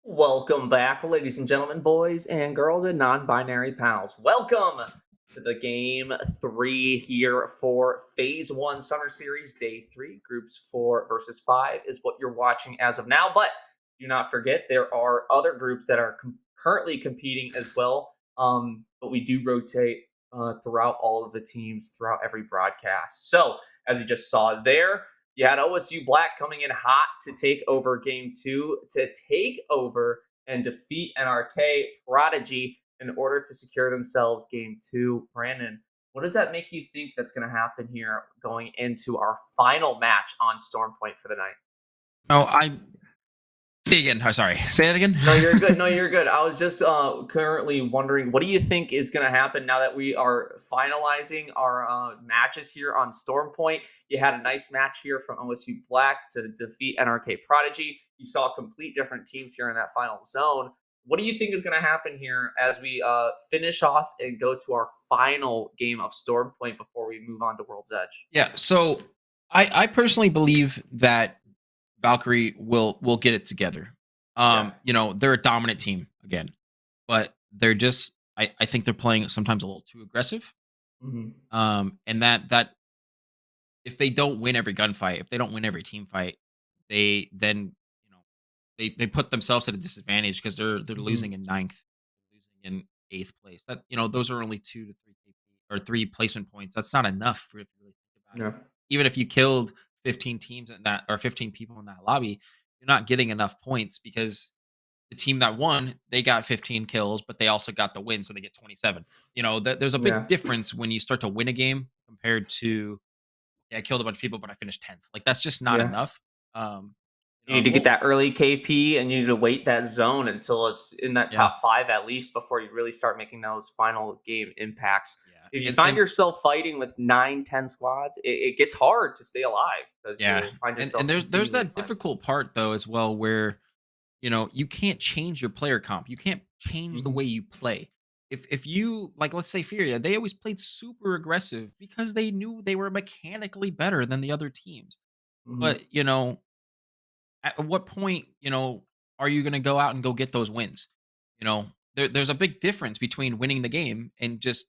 Welcome back, ladies and gentlemen, boys and girls, and non binary pals. Welcome to the game three here for Phase 1 Summer Series, Day 3. Groups 4 versus 5 is what you're watching as of now. But do not forget, there are other groups that are currently competing as well. But we do rotate throughout all of the teams, throughout every broadcast. So, as you just saw there, you had OSU Black coming in hot to take over game 2, to take over and defeat NRK Prodigy in order to secure themselves game 2. Brandon, what does that make you think that's going to happen here going into our final match on Storm Point for the night? Oh, I say again. Oh, sorry. Say that again. No, you're good. No, you're good. I was just currently wondering, what do you think is going to happen now that we are finalizing our matches here on Storm Point? You had a nice match here from OSU Black to defeat NRK Prodigy. You saw complete different teams here in that final zone. What do you think is going to happen here as we finish off and go to our final game of Storm Point before we move on to World's Edge? Yeah. So I personally believe that Valkyrie will get it together. They're a dominant team again, but they're just I think they're playing sometimes a little too aggressive. And that if they don't win every gunfight, if they don't win every team fight, they then they put themselves at a disadvantage because they're Hmm. losing in ninth, losing in eighth place. That those are only 2 to 3 KP or 3 placement points. That's not enough for if you really think about it. Yeah. Even if you killed 15 teams in that or 15 people in that lobby, you're not getting enough points because the team that won, they got 15 kills, but they also got the win, so they get 27. There's a big Yeah. difference when you start to win a game compared to, yeah, I killed a bunch of people, but I finished 10th. Like that's just not Yeah. enough. Um, You need to get well, that early KP, and you need to wait that zone until it's in that yeah, top 5 at least before you really start making those final game impacts. yeah, If you and find yourself fighting with 9, 10 squads, it gets hard to stay alive because yeah, you'll find and yourself there's continually that cleansed. difficult part though as well where you can't change your player comp. You can't change the Hmm. way you play. If you like, let's say Furia, they always played super aggressive because they knew they were mechanically better than the other teams. Hmm. But at what point, are you going to go out and go get those wins? There's a big difference between winning the game and just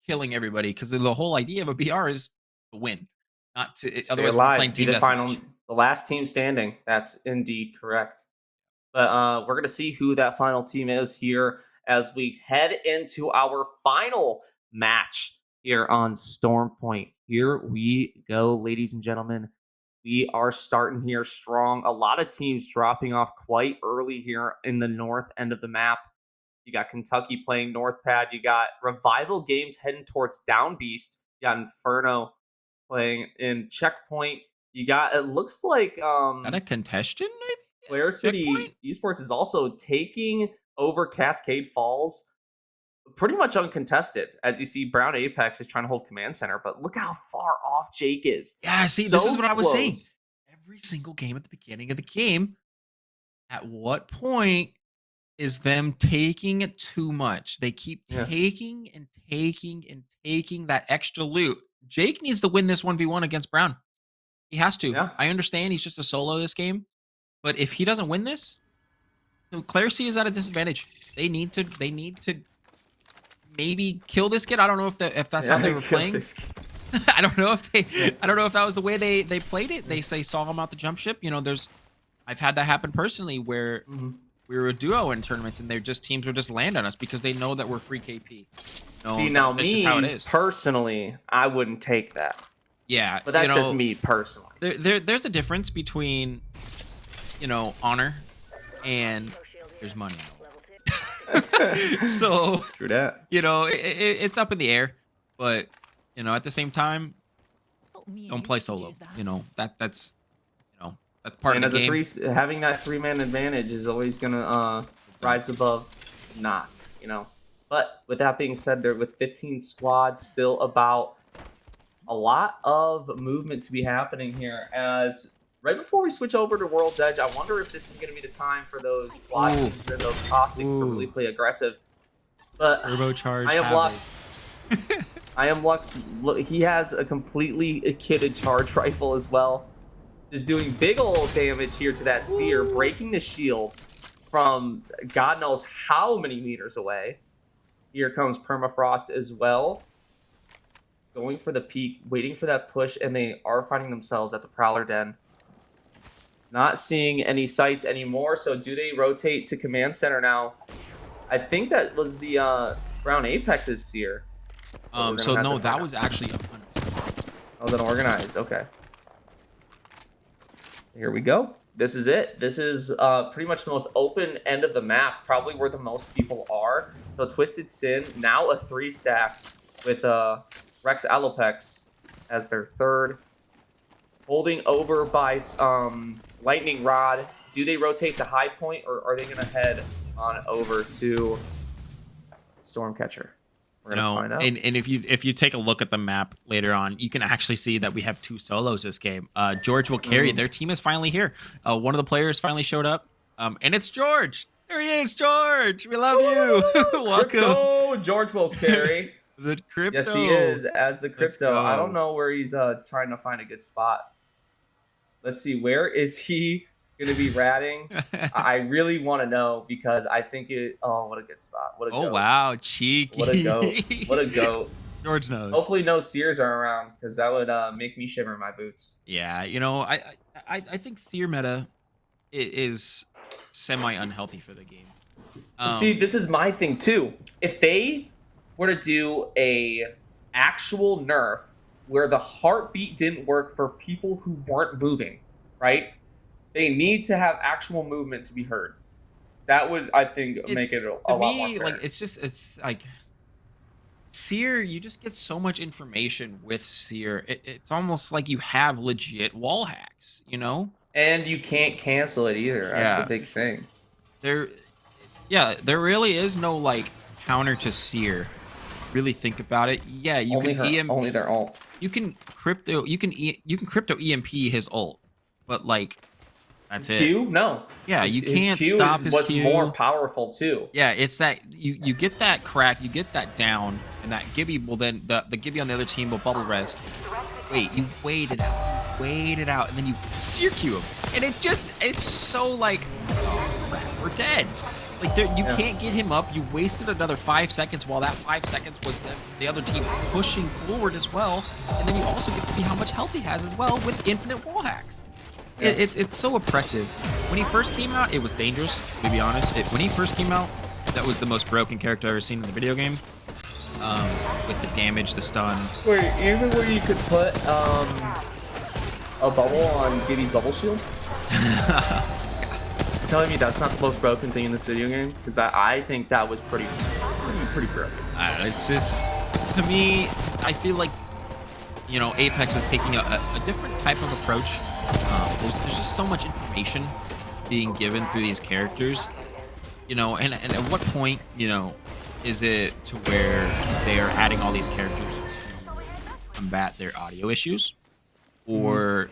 killing everybody because the whole idea of a BR is to win, not to. Stay Otherwise, we're playing alive. Be team deathmatch. the last team standing. That's indeed correct. But we're going to see who that final team is here as we head into our final match here on Storm Point. Here we go, ladies and gentlemen. We are starting here strong. A lot of teams dropping off quite early here in the north end of the map. You got Kentucky playing North Pad. You got Revival Games heading towards Down Beast. You got Inferno playing in Checkpoint. You got, it looks like Got a contestant, maybe? Flare Checkpoint? City Esports is also taking over Cascade Falls pretty much uncontested. As you see, Brown Apex is trying to hold Command Center, but look how far off Jake is. Yeah, see, this is So what I was saying. close. Every single game at the beginning of the game, at what point is them taking it too much? They keep Yeah. taking and taking and taking that extra loot. Jake needs to win this 1v1 against Brown. He has to. Yeah. I understand he's just a solo this game, but if he doesn't win this, Claire C is at a disadvantage. They need to maybe kill this kid. I don't know if that's how they were Kill playing. this kid. I don't know if that was the way they played it. They saw him out the jump ship. I've had that happen personally where Mhm. we were a duo in tournaments and teams would just land on us because they know that we're free KP. See, now That's just how it me is. personally, I wouldn't take that. Yeah, But that's just me personally. there's a difference between honor and there's money. So True that. it's up in the air, but at the same time, don't play solo. That's part And of as the a game. having that 3-man advantage is always gonna rise above not, But with that being said, there with 15 squads, still about a lot of movement to be happening here. As right before we switch over to World's Edge, I wonder if this is gonna be the time for those flashes and those caustics to really play aggressive. But Turbocharge. I am Havoc. Lux. I am Lux. Look, he has a completely kitted charge rifle as well. Just doing big old damage here to that Seer, breaking the shield from God knows how many meters away. Here comes Permafrost as well. Going for the peak, waiting for that push, and they are finding themselves at the Prowler Den. Not seeing any sights anymore, so do they rotate to Command Center now? I think that was the Brown Apex's Seer. So no, that was actually a fun. Oh, then organized. Okay. Here we go. This is it. This is pretty much the most open end of the map, probably where the most people are. So Twisted Sin, now a 3-stack with Rex Alopex as their third. Holding over by Lightning Rod. Do they rotate to High Point, or are they going to head on over to Stormcatcher? We're gonna find out. And if you take a look at the map later on, you can actually see that we have 2 solos this game. George will carry. Their team is finally here. One of the players finally showed up, and it's George. There he is, George. We love you. Welcome. Crypto, George will carry. The crypto. Yes, he is as the crypto. go. I don't know where he's trying to find a good spot. Let's see, where is he going to be ratting? I really want to know because I think it. Oh, what a good spot! What a goat. Wow, cheeky. What a goat! What a goat! George knows. Hopefully, no Seers are around because that would make me shiver in my boots. Yeah, I think Seer meta is semi unhealthy for the game. See, this is my thing too. If they were to do a actual nerf where the heartbeat didn't work for people who weren't moving, right? They need to have actual movement to be heard. That would, I think, make it a lot more fair. Like it's like Seer, you just get so much information with Seer. It's almost like you have legit wall hacks, you know? And you can't cancel it either. That's the big thing. There really is no like counter to Seer. Really think about it. Yeah, you Only can EMP. Only their ult. You can crypto EMP his ult, but like that's it. Q? No. Yeah, you His can't Q stop is his what's Q. more powerful too. Yeah, it's that you get that crack, you get that down, and that Gibby will then the Gibby on the other team will bubble res. Wait, you wait it out, and then you sear Q him, and it's so like, oh crap, we're dead. Like you can't get him up. You wasted another 5 seconds while that 5 seconds was the other team pushing forward as well, and then you also get to see how much health he has as well with infinite wall hacks. Yeah. It's so oppressive. When he first came out, it was dangerous, to be honest. When he first came out, that was the most broken character I've ever seen in the video game. With the damage, the stun. Wait, even where you could put a bubble on Gibby's bubble shield? You're telling me that's not the most broken thing in this video game? Because I think that was pretty broken. I don't know, it's just, to me, I feel like, you know, Apex is taking a different type of approach. There's just so much information being given through these characters, you know, and at what point, you know, is it to where they are adding all these characters to combat their audio issues, or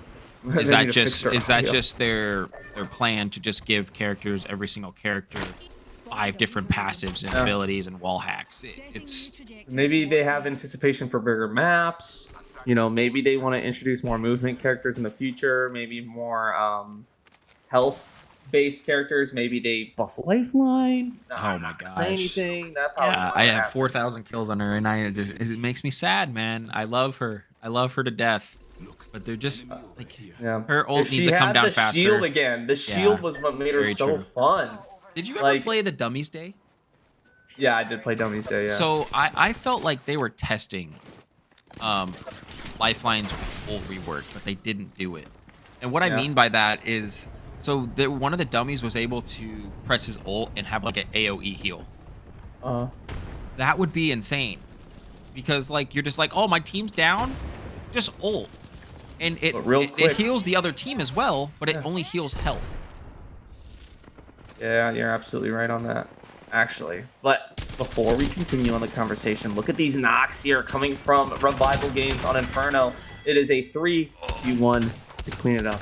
is that just their plan to just give characters, every single character, 5 different passives and abilities and wall hacks? It's maybe they have anticipation for bigger maps. You know, maybe they want to introduce more movement characters in the future. Maybe more health-based characters. Maybe they buff Lifeline. Oh my gosh! Say anything? That I have 4,000 kills on her, and it makes me sad, man. I love her. I love her to death. But they're just like her ult needs to come down faster. Shield again. The shield was what made her so fun. Did you ever play the Dummies Day? Yeah, I did play Dummies Day. Yeah. So I felt like they were testing Lifeline's ult rework, but they didn't do it. And what I mean by that is, so one of the dummies was able to press his ult and have like an AoE heal. That would be insane, because like you're just like, oh, my team's down, just ult, and it heals the other team as well, but it only heals health. Yeah, you're absolutely right on that, actually. But before we continue on the conversation, look at these knocks here coming from Revival Games on Inferno. It is a 3v1 to clean it up.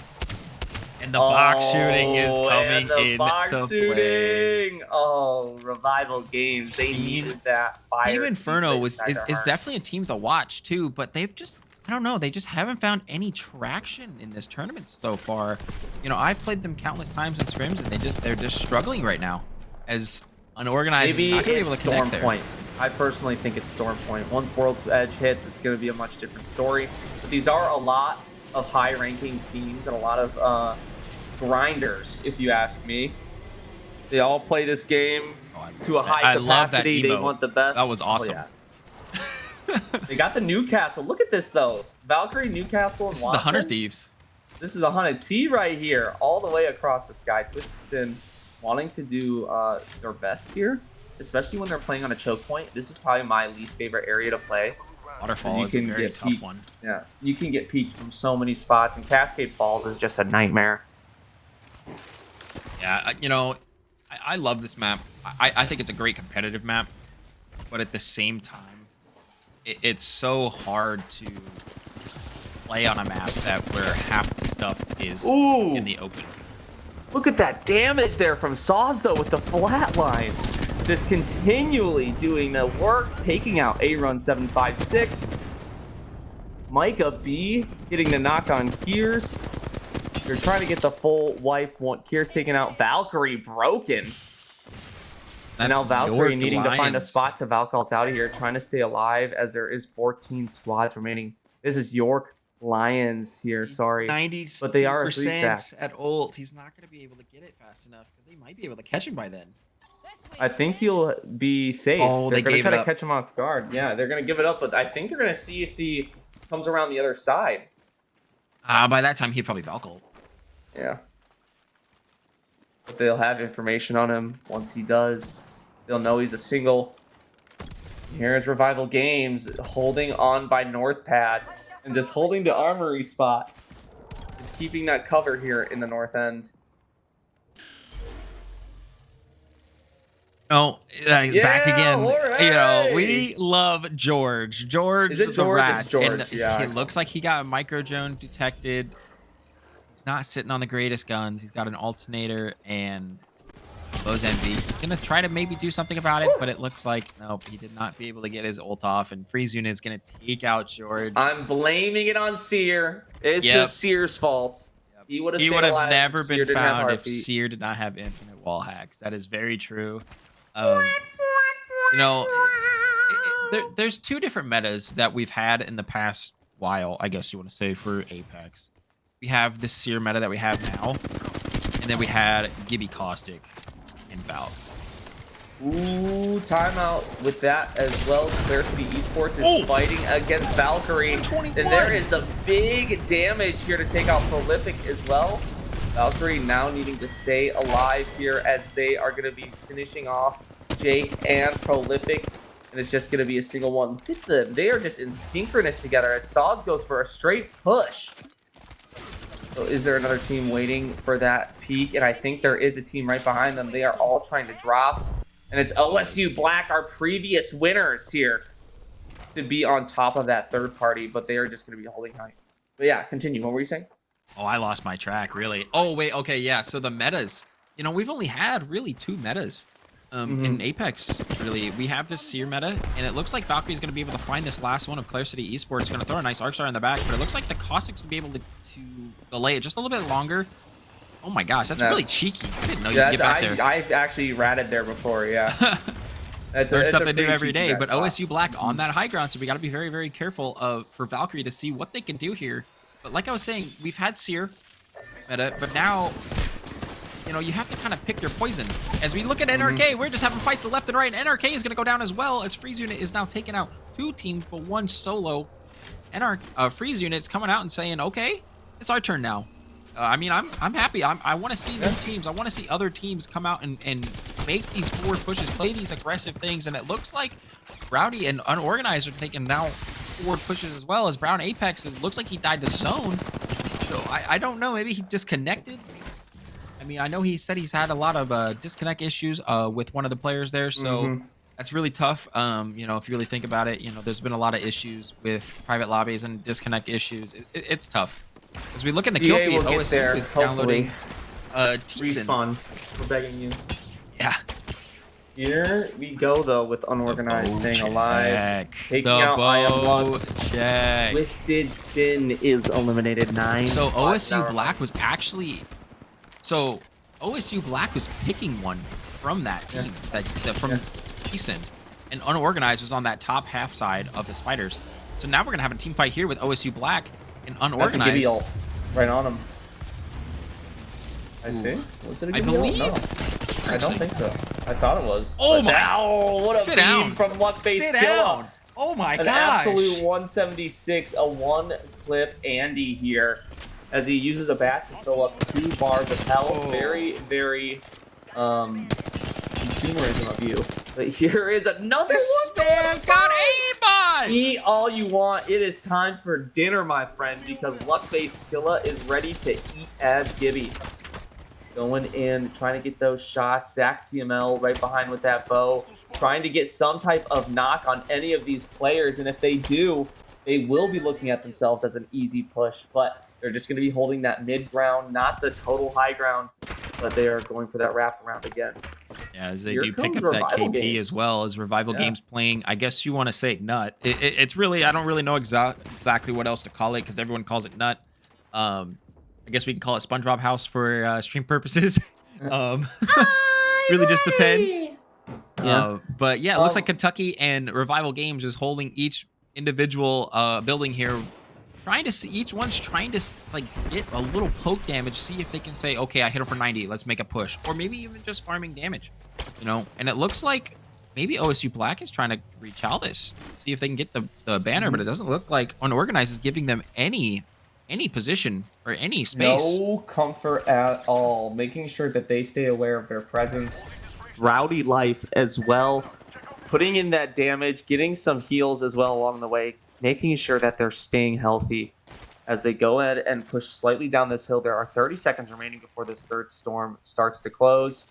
And the box shooting is coming in to play. Oh, Revival Games. They needed that fire. Team Inferno is definitely a team to watch too, but they've just, I don't know, they just haven't found any traction in this tournament so far. You know, I've played them countless times in scrims, and they're just struggling right now as unorganized. Maybe not able to Storm connect Point. I personally think it's Storm Point. Once World's Edge hits, it's going to be a much different story. But these are a lot of high-ranking teams and a lot of grinders, if you ask me. They all play this game to a high capacity. They want the best. That was awesome. Oh, yeah. They got the Newcastle. Look at this, though. Valkyrie, Newcastle, and This Watson. is the Hunter Thieves. This is a Hunted T right here, all the way across the sky. Twisted wanting to do their best here, especially when they're playing on a choke point. This is probably my least favorite area to play. Waterfall is a very tough peaked. one. Yeah, you can get peaked from so many spots, and Cascade Falls is just a nightmare. Yeah, you know, I love this map. I think it's a great competitive map, but at the same time, it's so hard to play on a map where half the stuff is in the open. Look at that damage there from Saws, though, with the flatline. Just continually doing the work, taking out A-Run 756. Micah B getting the knock on Kiers. They're trying to get the full wipe. Kiers taking out. Valkyrie broken. And now Valkyrie needing to find a spot to Valk ult out of here, trying to stay alive as there is 14 squads remaining. This is York Lions here. He's Sorry, 90% but they are a 3-stack. at ult. He's not going to be able to get it fast enough because they might be able to catch him by then. I think he'll be safe. Oh, they're they gonna gave try it to up. catch him off guard. Yeah, they're gonna give it up, but I think they're gonna see if he comes around the other side. By that time, he'd probably Valkyl. Yeah. But they'll have information on him once he does. They'll know he's a single. Here's Revival Games holding on by North Pad and just holding the armory spot. Just keeping that cover here in the north end. Oh, back again. Jorge! You know, we love George. George Is it the George? rat. It's George. And Yeah. it looks like he got a micro drone detected. He's not sitting on the greatest guns. He's got an alternator and Lowe's Envy. He's gonna try to maybe do something about it, but it looks like nope, he did not be able to get his ult off, and Freeze Unit is gonna take out George. I'm blaming it on Seer. It's just Seer's fault. Yep. He would have never been found if Seer did not have infinite wall hacks. That is very true. You know, there's two different metas that we've had in the past while, I guess you want to say, for Apex. We have the Seer meta that we have now, and then we had Gibby Caustic in Valve. Ooh, timeout with that as well. Clear City Esports is fighting against Valkyrie. 21. And there is the big damage here to take out Prolific as well. Valkyrie now needing to stay alive here as they are going to be finishing off Jake and Prolific. And it's just going to be a single one. Look at them. They are just in synchronous together as Saz goes for a straight push. So is there another team waiting for that peak? And I think there is a team right behind them. They are all trying to drop. And it's OSU Black, our previous winners here, to be on top of that third party. But they are just going to be holding high. But yeah, continue. What were you saying? Oh, I lost my track, really. Oh, wait, okay, yeah. So the metas, you know, we've only had really two metas in Apex, really. We have this Seer meta, and it looks like Valkyrie's going to be able to find this last one of Claire City Esports. Going to throw a nice Arc Star in the back, but it looks like the Caustic's going to be able to delay it just a little bit longer. Oh my gosh, that's really cheeky. I didn't know you could get back there. I actually ratted there before, yeah. Learn stuff they do every day, but OSU Black on that high ground, so we got to be very, very careful for Valkyrie to see what they can do here. But like I was saying, we've had Seer meta, but now, you know, you have to kind of pick your poison. As we look at NRK, we're just having fights to left and right, and NRK is going to go down as well, as Freeze Unit is now taking out two teams, but one solo. Freeze Unit is coming out and saying, okay, it's our turn now. I mean, I'm happy. I want to see new teams. I want to see other teams come out and make these forward pushes, play these aggressive things, and it looks like Rowdy and Unorganized are taking now forward pushes as well as Brown Apex. It looks like he died to Zone. So I don't know. Maybe he disconnected. I mean, I know he said he's had a lot of disconnect issues with one of the players there. So that's really tough. You know, if you really think about it, you know, there's been a lot of issues with private lobbies and disconnect issues. It's tough. As we look in the kill feed, OSU is downloading T-Sin. Respawn. We're begging you. Yeah. Here we go, though, with Unorganized staying alive. Taking the out bow check. Twisted Sin is eliminated 9. So OSU Black was actually... So OSU Black was picking one from that team, from T-Sin. And Unorganized was on that top half side of the Spiders. So now we're going to have a team fight here with OSU Black and Unorganized. That's a Gibby ult right on him. I think. Was it a Gibby ult? No. I don't think so. I thought it was. Oh my! Oh, what a Sit beam down from Luck Face Sit Killa. down! Oh my An gosh! absolute 176, a one-clip Andy here, as he uses a bat to fill up 2 bars of health. Very, very consumerism of you. But here is another one. Man's got aimbot! Eat all you want. It is time for dinner, my friend, because Luckface Killa is ready to eat as Gibby. Going in, trying to get those shots. Zach TML right behind with that bow. Trying to get some type of knock on any of these players. And if they do, they will be looking at themselves as an easy push. But they're just going to be holding that mid ground, not the total high ground. But they are going for that wraparound again. Yeah, as they do pick up that KP as well as Revival Games playing. I guess you want to say Nut. It's really, I don't really know exactly what else to call it because everyone calls it Nut. I guess we can call it SpongeBob House for stream purposes. Really just depends. Yeah. But yeah, it looks like Kentucky and Revival Games is holding each individual building here trying to see, each one's trying to like get a little poke damage, see if they can say, okay, I hit him for 90, let's make a push, or maybe even just farming damage, you know. And it looks like maybe OSU Black is trying to reach Aldis, see if they can get the banner, but it doesn't look like Unorganized is giving them any position or any space. No comfort at all. Making sure that they stay aware of their presence. Rowdy Life as well, putting in that damage, getting some heals as well along the way, making sure that they're staying healthy as they go ahead and push slightly down this hill. There are 30 seconds remaining before this third storm starts to close.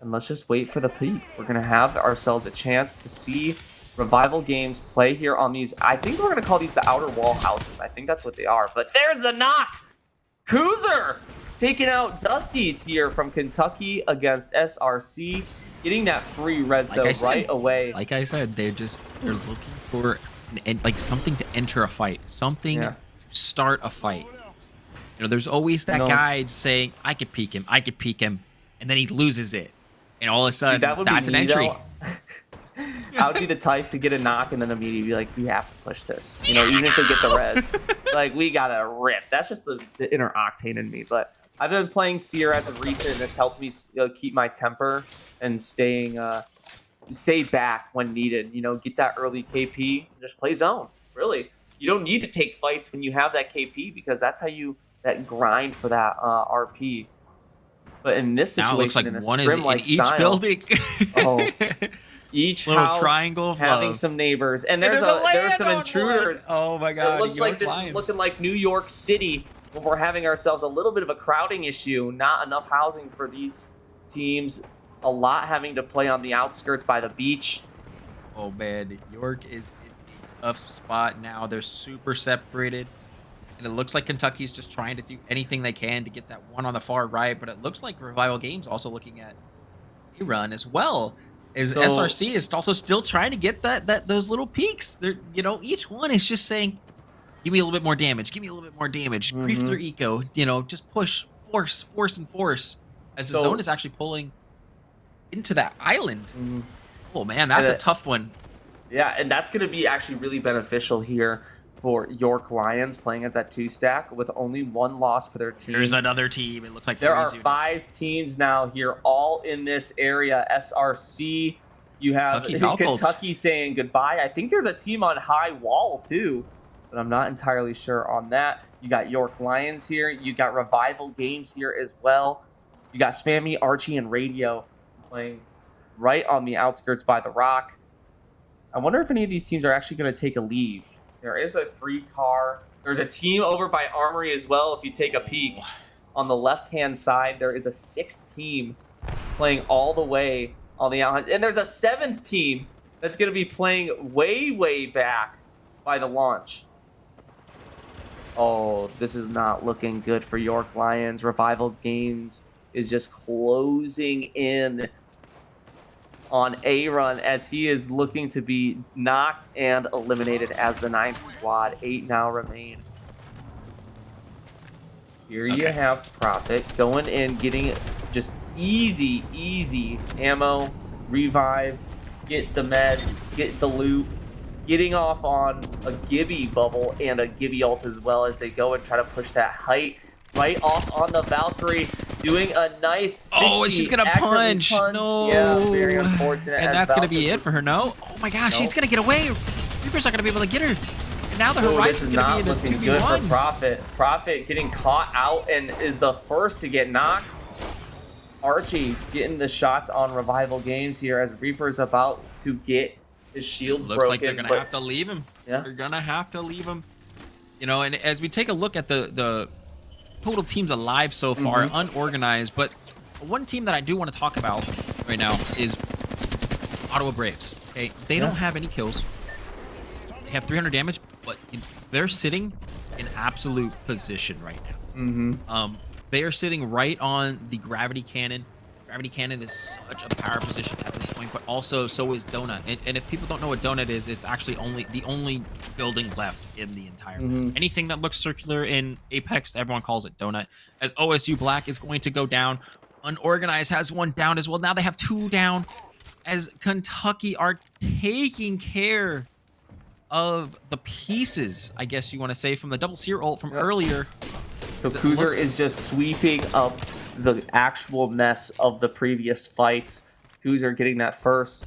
And let's just wait for the peak. We're going to have ourselves a chance to see Revival Games play here on these. I think we're going to call these the outer wall houses. I think that's what they are. But there's the knock. Cruiser taking out Dusty's here from Kentucky against SRC. Getting that free res though right away. Like I said, they're looking for like something to enter a fight, something to start a fight. You know, there's always that guy saying, I could peek him, and then he loses it. And all of a sudden, that's an entry. I would be the type to get a knock and then immediately be like, we have to push this. You know, even if they get the res. Like, we gotta rip. That's just the inner octane in me. But I've been playing Seer as of recent, and it's helped me keep my temper and stay back when needed. You know, get that early KP, just play zone. Really, you don't need to take fights when you have that KP, because that's how you grind for that RP. But in this situation, now it looks like in a one is in each style, building. Each little house triangle of having love. Some neighbors, and there's some intruders. Oh my god! It looks like this is looking like New York City, when we're having ourselves a little bit of a crowding issue. Not enough housing for these teams. A lot having to play on the outskirts by the beach. Oh man, York is in a tough spot now. They're super separated, and it looks like Kentucky's just trying to do anything they can to get that one on the far right. But it looks like Revival Games also looking at a run as well. SRC is also still trying to get those little peaks. They're, you know, each one is just saying, give me a little bit more damage, give me a little bit more damage, grief through eco, you know, just push, force, as the zone is actually pulling into that island. Oh man, that's a tough one. Yeah, and that's going to be actually really beneficial here for York Lions, playing as that 2-stack with only one loss for their team. There's another team. It looks like there are 5 teams now here, all in this area. SRC, you have Kentucky saying goodbye. I think there's a team on high wall too, but I'm not entirely sure on that. You got York Lions here. You got Revival Games here as well. You got Spammy, Archie, and Radio playing right on the outskirts by the rock. I wonder if any of these teams are actually going to take a leave. There is a free car. There's a team over by Armory as well. If you take a peek on the left-hand side, there is a 6th team playing all the way on the outside. And there's a 7th team that's going to be playing way, way back by the launch. Oh, this is not looking good for York Lions. Revival Games is just closing in on A-Run as he is looking to be knocked and eliminated as the 9th squad. 8 now remain. Here you have Prophet going in, getting just easy ammo, revive, get the meds, get the loot, getting off on a Gibby bubble and a Gibby ult as well as they go and try to push that height. Right off on the Valkyrie, doing a nice 60. Oh, and she's gonna punch. No. Yeah, very unfortunate. And that's gonna be it for her. No. Oh my gosh, she's gonna get away. Reaper's not gonna be able to get her. And now the Horizon's gonna be in a 2v1. Good for Prophet. Prophet getting caught out and is the first to get knocked. Archie getting the shots on Revival Games here as Reaper's about to get his shields broken. Looks like they're gonna have to leave him. Yeah. They're gonna have to leave him. You know, and as we take a look at the total teams alive so far, unorganized, but one team that I do want to talk about right now is Ottawa Braves. Okay, they don't have any kills. They have 300 damage, but they're sitting in absolute position right now. They are sitting right on the gravity cannon. Gravity cannon is such a power position at this point, but also so is Donut. And if people don't know what Donut is, it's actually the only building left in the entire map. Anything that looks circular in Apex, everyone calls it Donut. As OSU Black is going to go down, Unorganized has one down as well. Now they have 2 down, as Kentucky are taking care of the pieces, I guess you want to say, from the double seer ult from Yep. earlier. So It Kuzer looks- is just sweeping up the actual mess of the previous fights. Kuzer getting that first,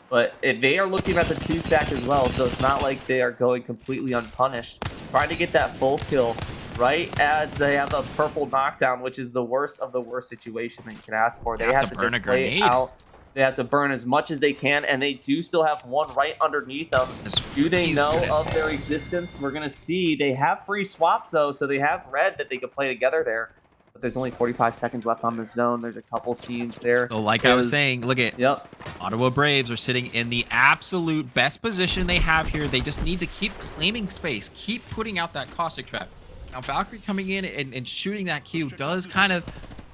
but they are looking at the 2-stack as well, so it's not like they are going completely unpunished. Trying to get that full kill right as they have a purple knockdown, which is the worst of the worst situation that you can ask for. They have to burn just a play it grenade. out. They have to burn as much as they can, and they do still have one right underneath them. Do they He's know gonna- of their existence? We're going to see. They have free swaps, though, so they have red that they could play together there. But there's only 45 seconds left on the zone. There's a couple teams there. So like I was saying, look at Yep. Ottawa Braves are sitting in the absolute best position they have here. They just need to keep claiming space, keep putting out that caustic trap. Now Valkyrie coming in and shooting that Q does kind of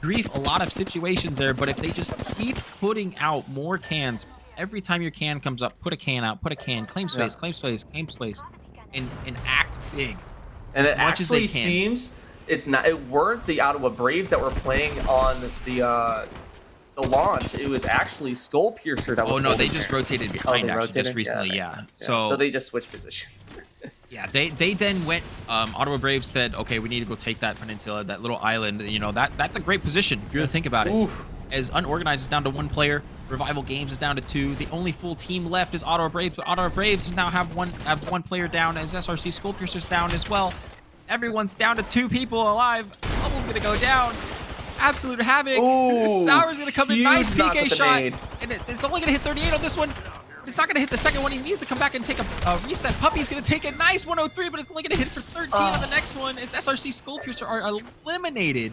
grief a lot of situations there, but if they just keep putting out more cans, every time your can comes up, put a can out, put a can, claim space, claim space, claim space, and act big. And it much as they actually can. seems it's not. It weren't the Ottawa Braves that were playing on the launch. It was actually Skullpiercer that was. Oh no, they holding just there. rotated Oh, behind they actually just rotated? recently, That yeah. makes sense, yeah. So they just switched positions. Yeah, they then went. Ottawa Braves said, "Okay, we need to go take that peninsula, that little island. You know that's a great position if you really think about it." Oof. As Unorganized is down to 1 player, Revival Games is down to 2. The only full team left is Ottawa Braves, but Ottawa Braves now have one player down, as SRC Skullpiercer's down as well. Everyone's down to 2 people alive. Bubble's gonna go down. Absolute havoc. Ooh, Sour's gonna come in. Nice huge knock PK with the shot, nade. and it's only gonna hit 38 on this one. It's not going to hit the second one. He needs to come back and take a reset. Puppy's going to take a nice 103, but it's only going to hit for 13 on the next one. As SRC Skullpiercer are eliminated.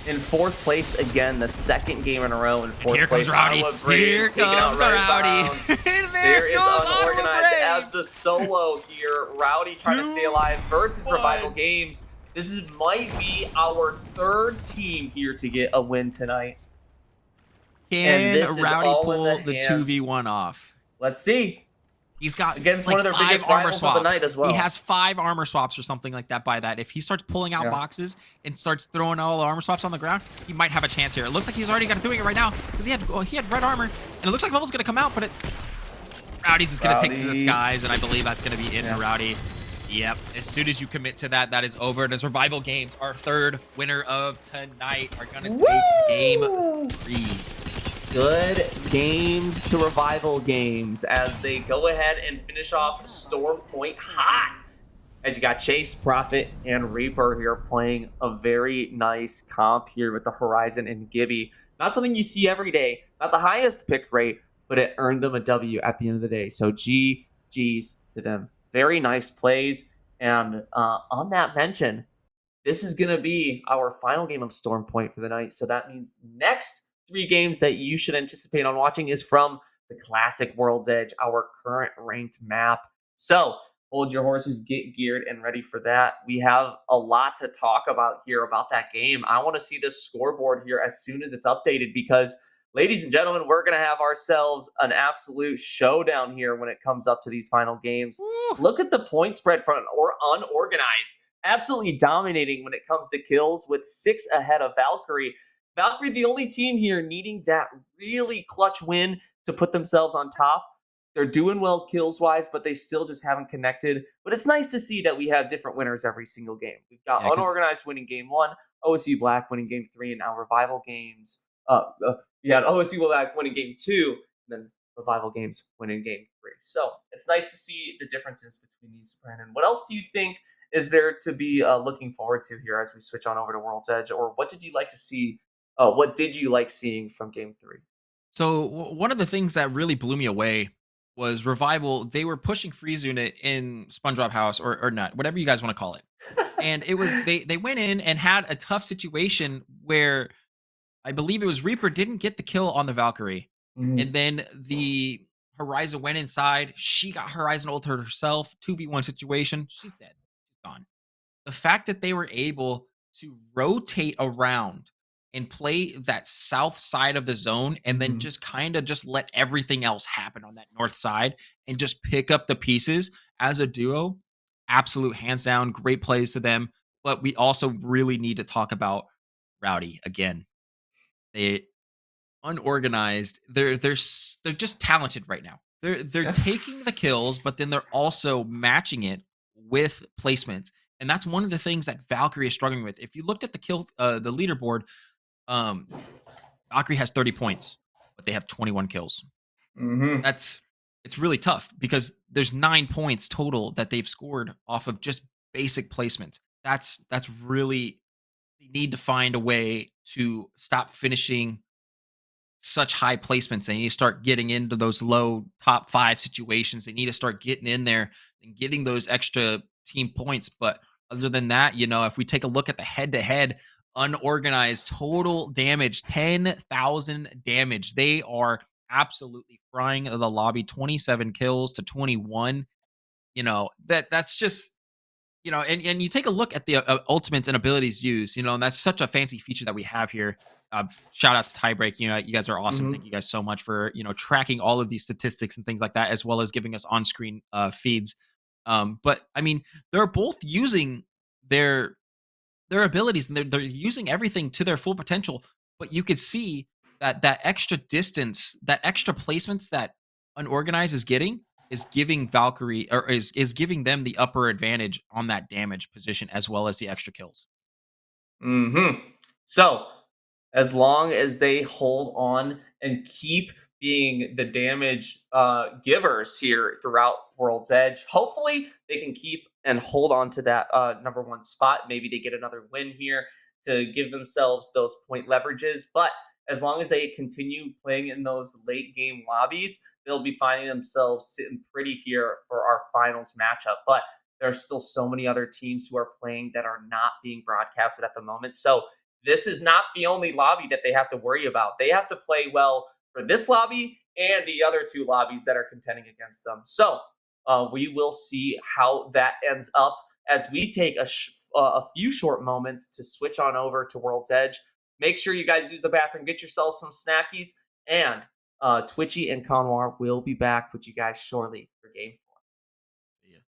In 4th place again, the second game in a row in 4th Here place. comes Rowdy. Ottawa Braves Here taking out comes Rowdy. Bound. There There is goes Ottawa Unorganized as Braves. the solo here. Rowdy trying to stay alive versus 2-1. Revival Games. This might be our 3rd team here to get a win tonight. Can this is Rowdy all pull in the the hands. 2v1 off? Let's see. He's got Against like one of their 5 biggest armor rivals of swaps. the night as well. He has 5 armor swaps or something like that by that. If he starts pulling out Yeah. boxes and starts throwing all the armor swaps on the ground, he might have a chance here. It looks like he's already doing it right now because he had red armor, and it looks like Bubble's going to come out, but Rowdy's is going to take it to the Rowdy. skies, and I believe that's going to be it Yeah. for Rowdy. Yep. As soon as you commit to that, that is over. And as Revival Games, our 3rd winner of tonight, are going to take game 3. Good games to Revival Games as they go ahead and finish off Storm Point hot. As you got Chase, Prophet, and Reaper here playing a very nice comp here with the Horizon and Gibby. Not something you see every day. Not the highest pick rate, but it earned them a W at the end of the day. So GG's to them. Very nice plays. And on that mention, this is going to be our final game of Storm Point for the night. So that means next 3 games that you should anticipate on watching is from the Classic World's Edge, our current ranked map. So hold your horses, get geared and ready for that. We have a lot to talk about here about that game. I want to see this scoreboard here as soon as it's updated because, ladies and gentlemen, we're going to have ourselves an absolute showdown here when it comes up to these final games. Woo. Look at the point spread from Unorganized. Absolutely dominating when it comes to kills with 6 ahead of Valkyrie. Valkyrie, the only team here needing that really clutch win to put themselves on top. They're doing well kills-wise, but they still just haven't connected. But it's nice to see that we have different winners every single game. We've got Unorganized winning game 1, OSU Black winning game 3, and now Revival Games. We had OSU Black winning game 2, and then Revival Games winning game 3. So it's nice to see the differences between these, Brandon. What else do you think is there to be looking forward to here as we switch on over to World's Edge? Or what did you like to see? What did you like seeing from game 3? So one of the things that really blew me away was Revival. They were pushing Freeze Unit in SpongeBob House or not, whatever you guys want to call it. And it was they went in and had a tough situation where I believe it was Reaper didn't get the kill on the Valkyrie. And then the Horizon went inside. She got Horizon ulted herself. 2v1 situation. She's dead. She's gone. The fact that they were able to rotate around and play that south side of the zone and then just kind of just let everything else happen on that north side and just pick up the pieces as a duo, absolute hands down, great plays to them. But we also really need to talk about Rowdy again. They Unorganized. They're just talented right now. They're taking the kills, but then they're also matching it with placements. And that's one of the things that Valkyrie is struggling with. If you looked at the leaderboard, um, Valkyrie has 30 points, but they have 21 kills. Mm-hmm. It's really tough because there's 9 points total that they've scored off of just basic placements. That's really, they need to find a way to stop finishing such high placements. They need to start getting into those low top 5 situations. They need to start getting in there and getting those extra team points. But other than that, if we take a look at the head-to-head unorganized total damage, 10,000 damage. They are absolutely frying the lobby, 27 kills to 21. That's just, and you take a look at the ultimates and abilities used, and that's such a fancy feature that we have here. Shout out to Tiebreak. You guys are awesome. Mhm. Thank you guys so much for, tracking all of these statistics and things like that, as well as giving us on-screen feeds. But I mean, they're both using their abilities, and they're using everything to their full potential. But you could see that extra distance, that extra placements that Unorganized is getting is giving Valkyrie, or is giving them the upper advantage on that damage position, as well as the extra kills. Mm-hmm. So, as long as they hold on and keep being the damage givers here throughout World's Edge, hopefully they can keep and hold on to that number 1 spot. Maybe they get another win here to give themselves those point leverages. But as long as they continue playing in those late game lobbies, they'll be finding themselves sitting pretty here for our finals matchup. But there's still so many other teams who are playing that are not being broadcasted at the moment. So this is not the only lobby that they have to worry about. They have to play well for this lobby and the other 2 lobbies that are contending against them. So we will see how that ends up as we take a few short moments to switch on over to World's Edge. Make sure you guys use the bathroom, get yourselves some snackies, and Twitchy and Conwar will be back with you guys shortly for Game 4. See ya.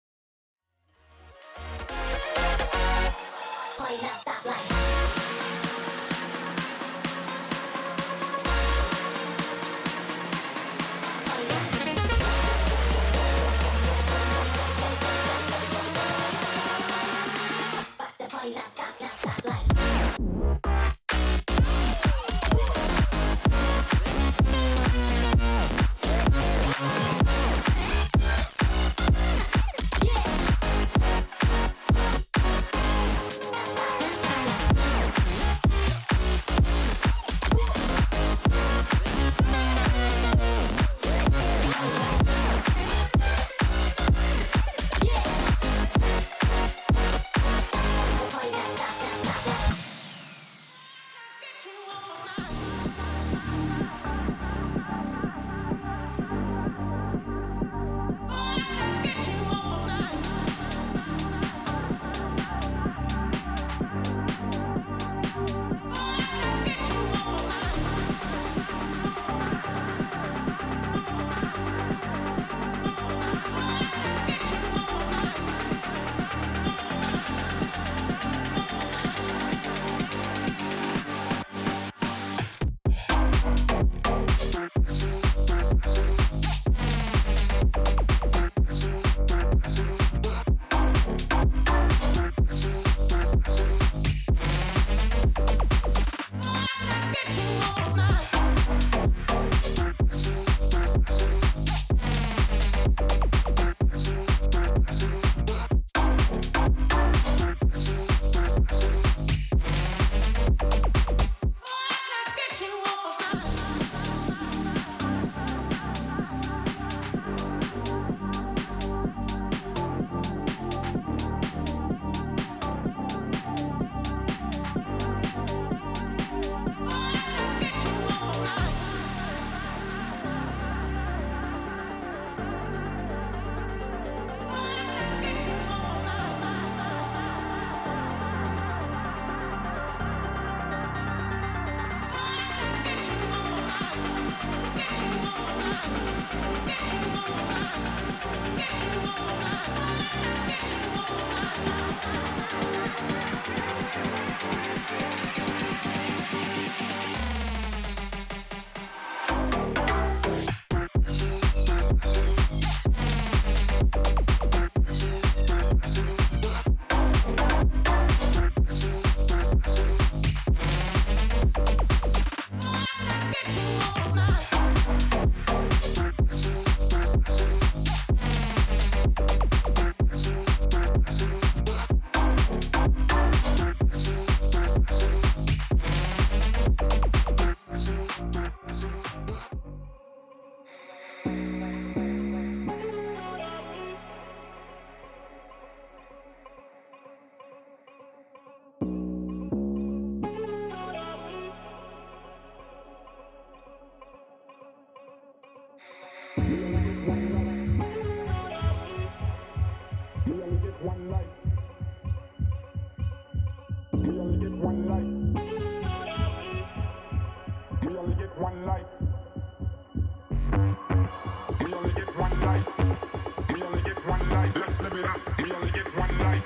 only get one life. We only get one life. We only get one life. Let's live it up. We only get one life.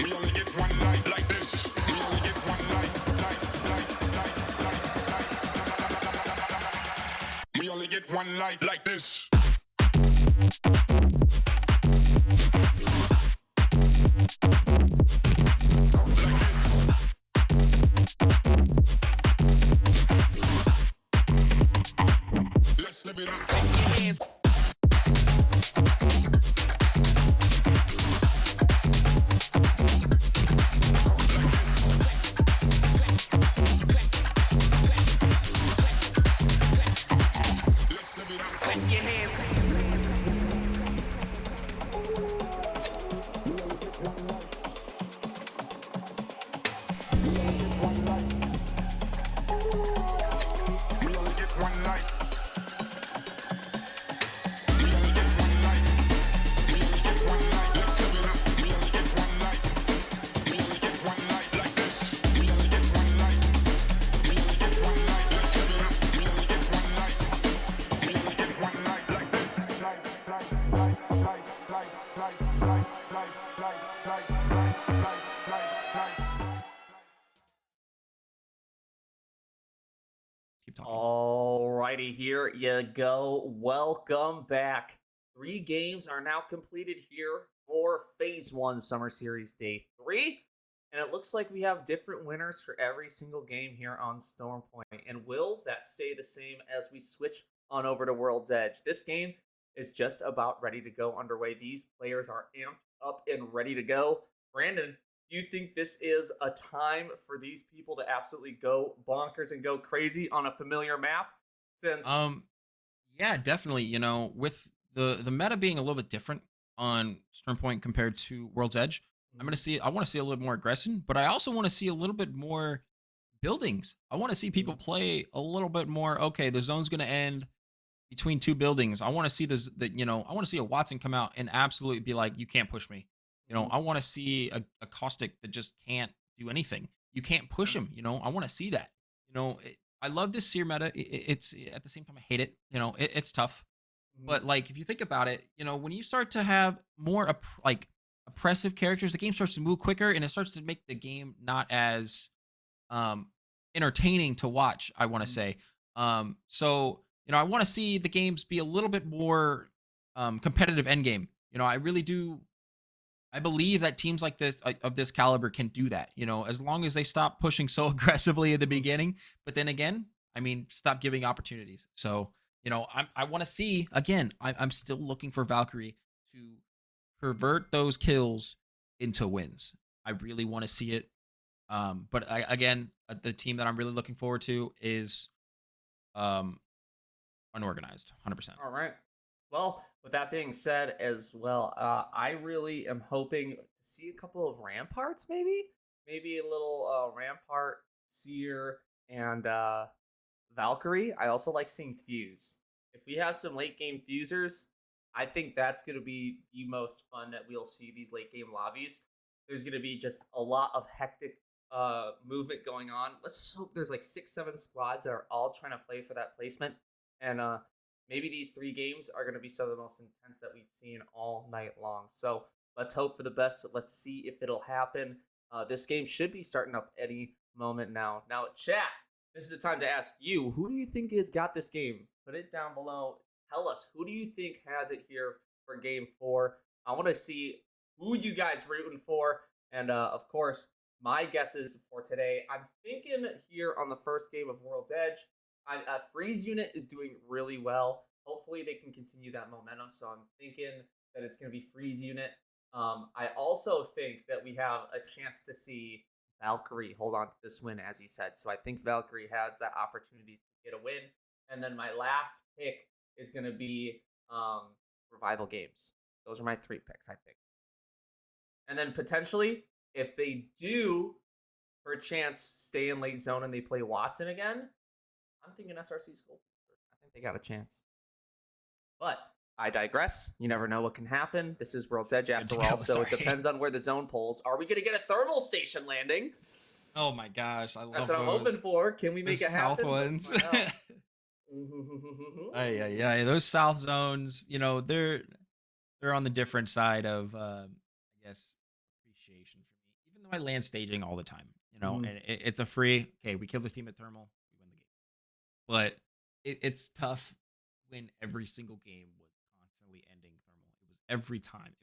We only get one life like this. We only get one life. We only get one life like this. Let's live it up. Keep talking. Alrighty, here you go. Welcome back. 3 games are now completed here for Phase 1 Summer Series Day 3. And it looks like we have different winners for every single game here on Stormpoint. And will that stay the same as we switch on over to World's Edge? This game is just about ready to go underway. These players are amped up and ready to go. Brandon, do you think this is a time for these people to absolutely go bonkers and go crazy on a familiar map? Since Yeah, definitely. You know, with the meta being a little bit different on Stormpoint compared to World's Edge, I want to see a little bit more aggression, but I also want to see a little bit more buildings. I want to see people play a little bit more. Okay, the zone's going to end between 2 buildings. I want to see this. I want to see a Watson come out and absolutely be like, you can't push me. I want to see a Caustic that just can't do anything. You can't push him. I want to see that. I love this Seer meta. It's at the same time I hate it. It's tough. But like if you think about it, when you start to have more oppressive characters, the game starts to move quicker and it starts to make the game not as entertaining to watch, I want to say. So I want to see the games be a little bit more competitive end game. I really do. I believe that teams like this of this caliber can do that, as long as they stop pushing so aggressively at the beginning. But then again, I mean, stop giving opportunities. So, I want to see again. I'm still looking for Valkyrie to pervert those kills into wins. I really want to see it. But the team that I'm really looking forward to is unorganized, 100%. All right. Well, with that being said, as well, I really am hoping to see a couple of ramparts, maybe a little rampart, seer, and Valkyrie. I also like seeing fuse. If we have some late game fusers, I think that's going to be the most fun that we'll see these late game lobbies. There's going to be just a lot of hectic movement going on. Let's hope there's like 6-7 squads that are all trying to play for that placement, and maybe these 3 games are going to be some of the most intense that we've seen all night long. So let's hope for the best. Let's see if it'll happen. This game should be starting up any moment now. Now, chat, this is the time to ask you, who do you think has got this game? Put it down below. Tell us, who do you think has it here for Game 4? I want to see who you guys rooting for. And, of course, my guesses for today, I'm thinking here on the first game of World's Edge, Freeze unit is doing really well. Hopefully they can continue that momentum. So I'm thinking that it's going to be Freeze unit. I also think that we have a chance to see Valkyrie hold on to this win, as you said. So I think Valkyrie has that opportunity to get a win. And then my last pick is going to be Revival Games. Those are my 3 picks, I think. And then potentially, if they do, for a chance, stay in late zone and they play Watson again, I'm thinking SRC School. I think they got a chance. But I digress. You never know what can happen. This is World's Edge after all, so it depends on where the zone pulls. Are we going to get a thermal station landing? Oh my gosh, I love That's what I'm those. hoping for. Can we The make it south happen? ones. Let's find out. Yeah, those south zones, they're on the different side of I guess appreciation for me. Even though I land staging all the time, Mhm. and it's a free. Okay, we kill the team at thermal, we win the game. But it's tough when every single game was constantly ending thermal. It was every time.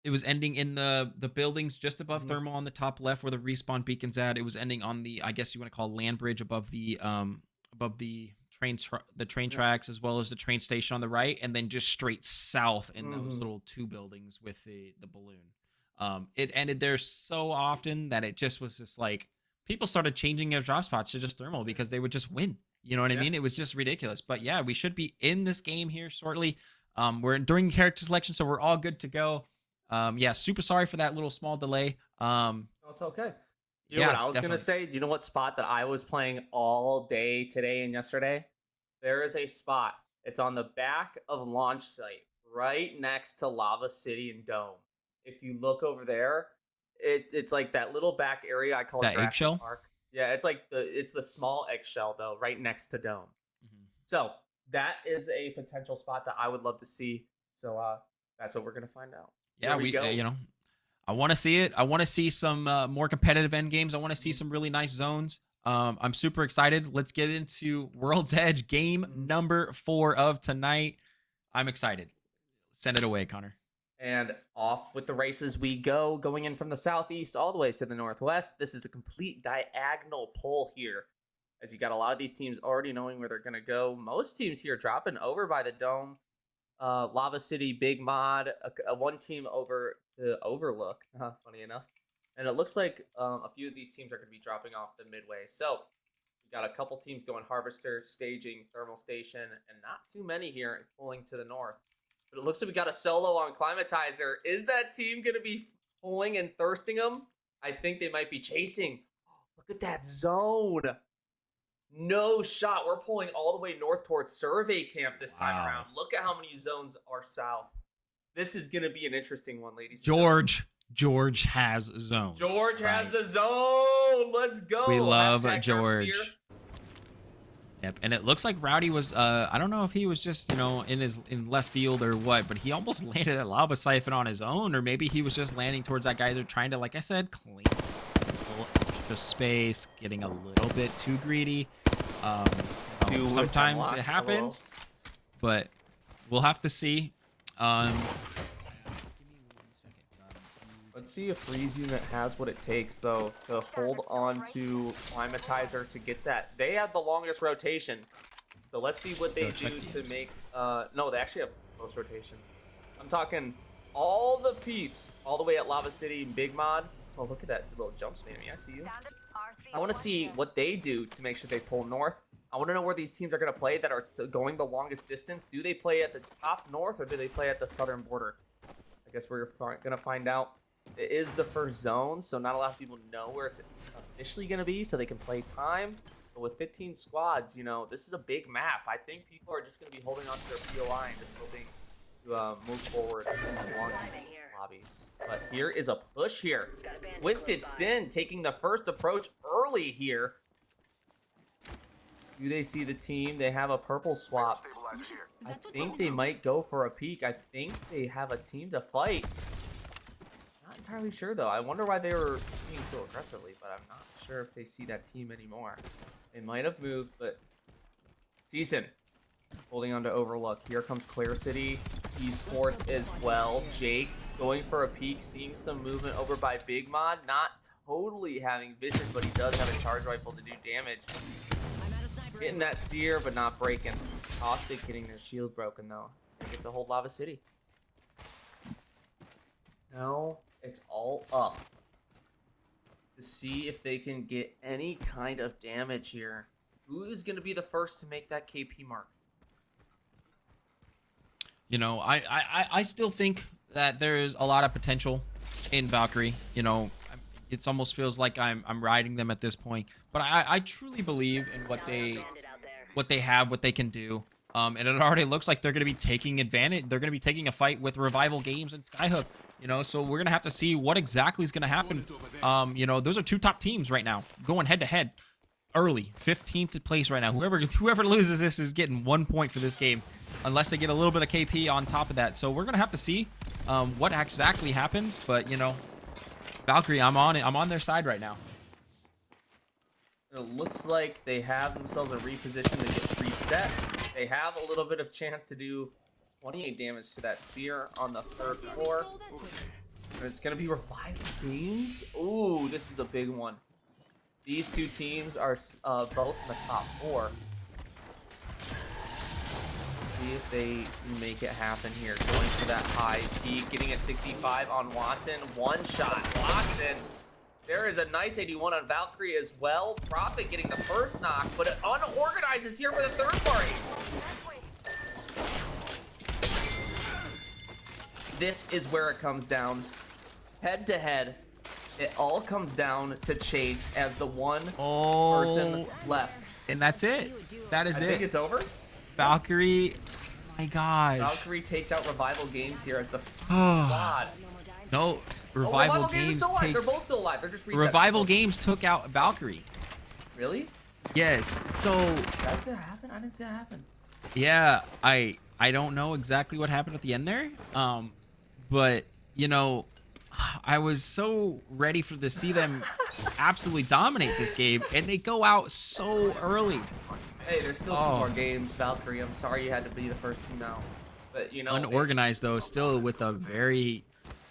It was ending in the buildings just above Mhm. thermal on the top left where the respawn beacon's at. It was ending on the, I guess you want to call, land bridge above the train Yeah. tracks, as well as the train station on the right, and then just straight south in those Mhm. little two buildings with the balloon. It ended there so often that it just was just like people started changing their drop spots to just thermal because they would just win. You know what I Yeah. mean? It was just ridiculous. But yeah, we should be in this game here shortly. We're during character selection, so we're all good to go. Yeah, super sorry for that little small delay. No, it's okay. You know what Yeah, I was gonna definitely. say? Do you know what spot that I was playing all day today and yesterday? There is a spot. It's on the back of launch site, right next to Lava City and Dome. If you look over there, it's like that little back area I call That Jurassic eggshell. Park. Yeah, it's the small eggshell though, right next to Dome. Mhm. So that is a potential spot that I would love to see. So that's what we're gonna find out. Here Yeah, we we go. I want to see it. I want to see some more competitive end games. I want to see Mhm. some really nice zones. I'm super excited. Let's get into World's Edge game Mhm. number 4 of tonight. I'm excited. Send it away, Connor. And off with the races we go, going in from the southeast all the way to the northwest. This is a complete diagonal pull here, as you got a lot of these teams already knowing where they're going to go. Most teams here dropping over by the dome. Lava City, Big Mod, one team over to Overlook, funny enough. And it looks like a few of these teams are going to be dropping off the midway. So we got a couple teams going Harvester, Staging, Thermal Station, and not too many here pulling to the north. But it looks like we got a solo on Climatizer. Is that team going to be pulling and thirsting them? I think they might be chasing. Look at that zone. No shot. We're pulling all the way north towards Survey Camp this time Wow. around. Look at how many zones are south. This is going to be an interesting one, ladies. George has zone. George has Right. the zone. Let's go. We love Hashtag George. Nerfseer. Yep, and it looks like Rowdy was I don't know if he was just, in left field or what, but he almost landed at Lava Siphon on his own, or maybe he was just landing towards that geyser trying to, like I said, clean the space, getting a little bit too greedy. Sometimes it happens, but we'll have to see. Give me 1 second. Let's see if Freeze Unit has what it takes, though, to hold on to Climatizer to get that. They have the longest rotation. So let's see what they Go check do these. to make... no, they actually have most rotation. I'm talking all the peeps, all the way at Lava City and Big Mod. Oh, look at that little jump spam. I see you. I want to see what they do to make sure they pull north. I want to know where these teams are going to play that are going the longest distance. Do they play at the top north, or do they play at the southern border? I guess we're going to find out. It is the first zone, so not a lot of people know where it's officially going to be, so they can play time. But with 15 squads, this is a big map. I think people are just going to be holding on to their POI and just hoping to move forward along these lobbies. But here is a push here. Twisted Sin taking the first approach early here. Do they see the team? They have a purple swap. I think they might go for a peek. I think they have a team to fight. Not entirely sure, though. I wonder why they were playing so aggressively, but I'm not sure if they see that team anymore. They might have moved, but... Season holding on to Overlook. Here comes Clear City. Esports as well. Jake going for a peek, seeing some movement over by Big Mod. Not totally having vision, but he does have a charge rifle to do damage. Getting that sear, but not breaking. Caustic getting their shield broken, though. They get to hold Lava City. Now it's all up to see if they can get any kind of damage here. Who is going to be the first to make that KP mark? I still think that there's a lot of potential in Valkyrie. It almost feels like I'm riding them at this point, but I truly believe in what they have, what they can do. And it already looks like they're going to be taking advantage. They're going to be taking a fight with Revival Games and Skyhook. You know, so we're gonna have to see what exactly is gonna happen. You know, those are two top teams right now going head to head. Early 15th place right now. Whoever loses this is getting 1 point for this game, unless they get a little bit of KP on top of that. So we're gonna have to see what exactly happens. But you know, Valkyrie, I'm on their side right now. It looks like they have themselves a reposition to get reset. They have a little bit of chance to do 28 damage to that seer on the 3rd floor. And it's gonna be revived games. Ooh, this is a big one. These two teams are both in the top 4. See if they make it happen here. Going for that high peak, getting a 65 on Watson. One shot, Watson. There is a nice 81 on Valkyrie as well. Prophet getting the first knock, but it unorganized is here for the 3rd party. This is where it comes down. Head to head. It all comes down to Chase as the one person left. And that's it. That is I it. think it's over. Valkyrie, my gosh. Valkyrie takes out Revival Games here as the squad. No, Revival Games Games is still alive. takes. They're both still alive. They're just reset. Revival Games took out Valkyrie. Really? Yes. So. Did I see that happen? I didn't see that happen. Yeah, I don't know exactly what happened at the end there. But you know, I was so ready to see them absolutely dominate this game, and they go out so early. Hey, there's still 2 more games, Valkyrie. I'm sorry you had to be the first team out. But you know, Unorganized though, still with a very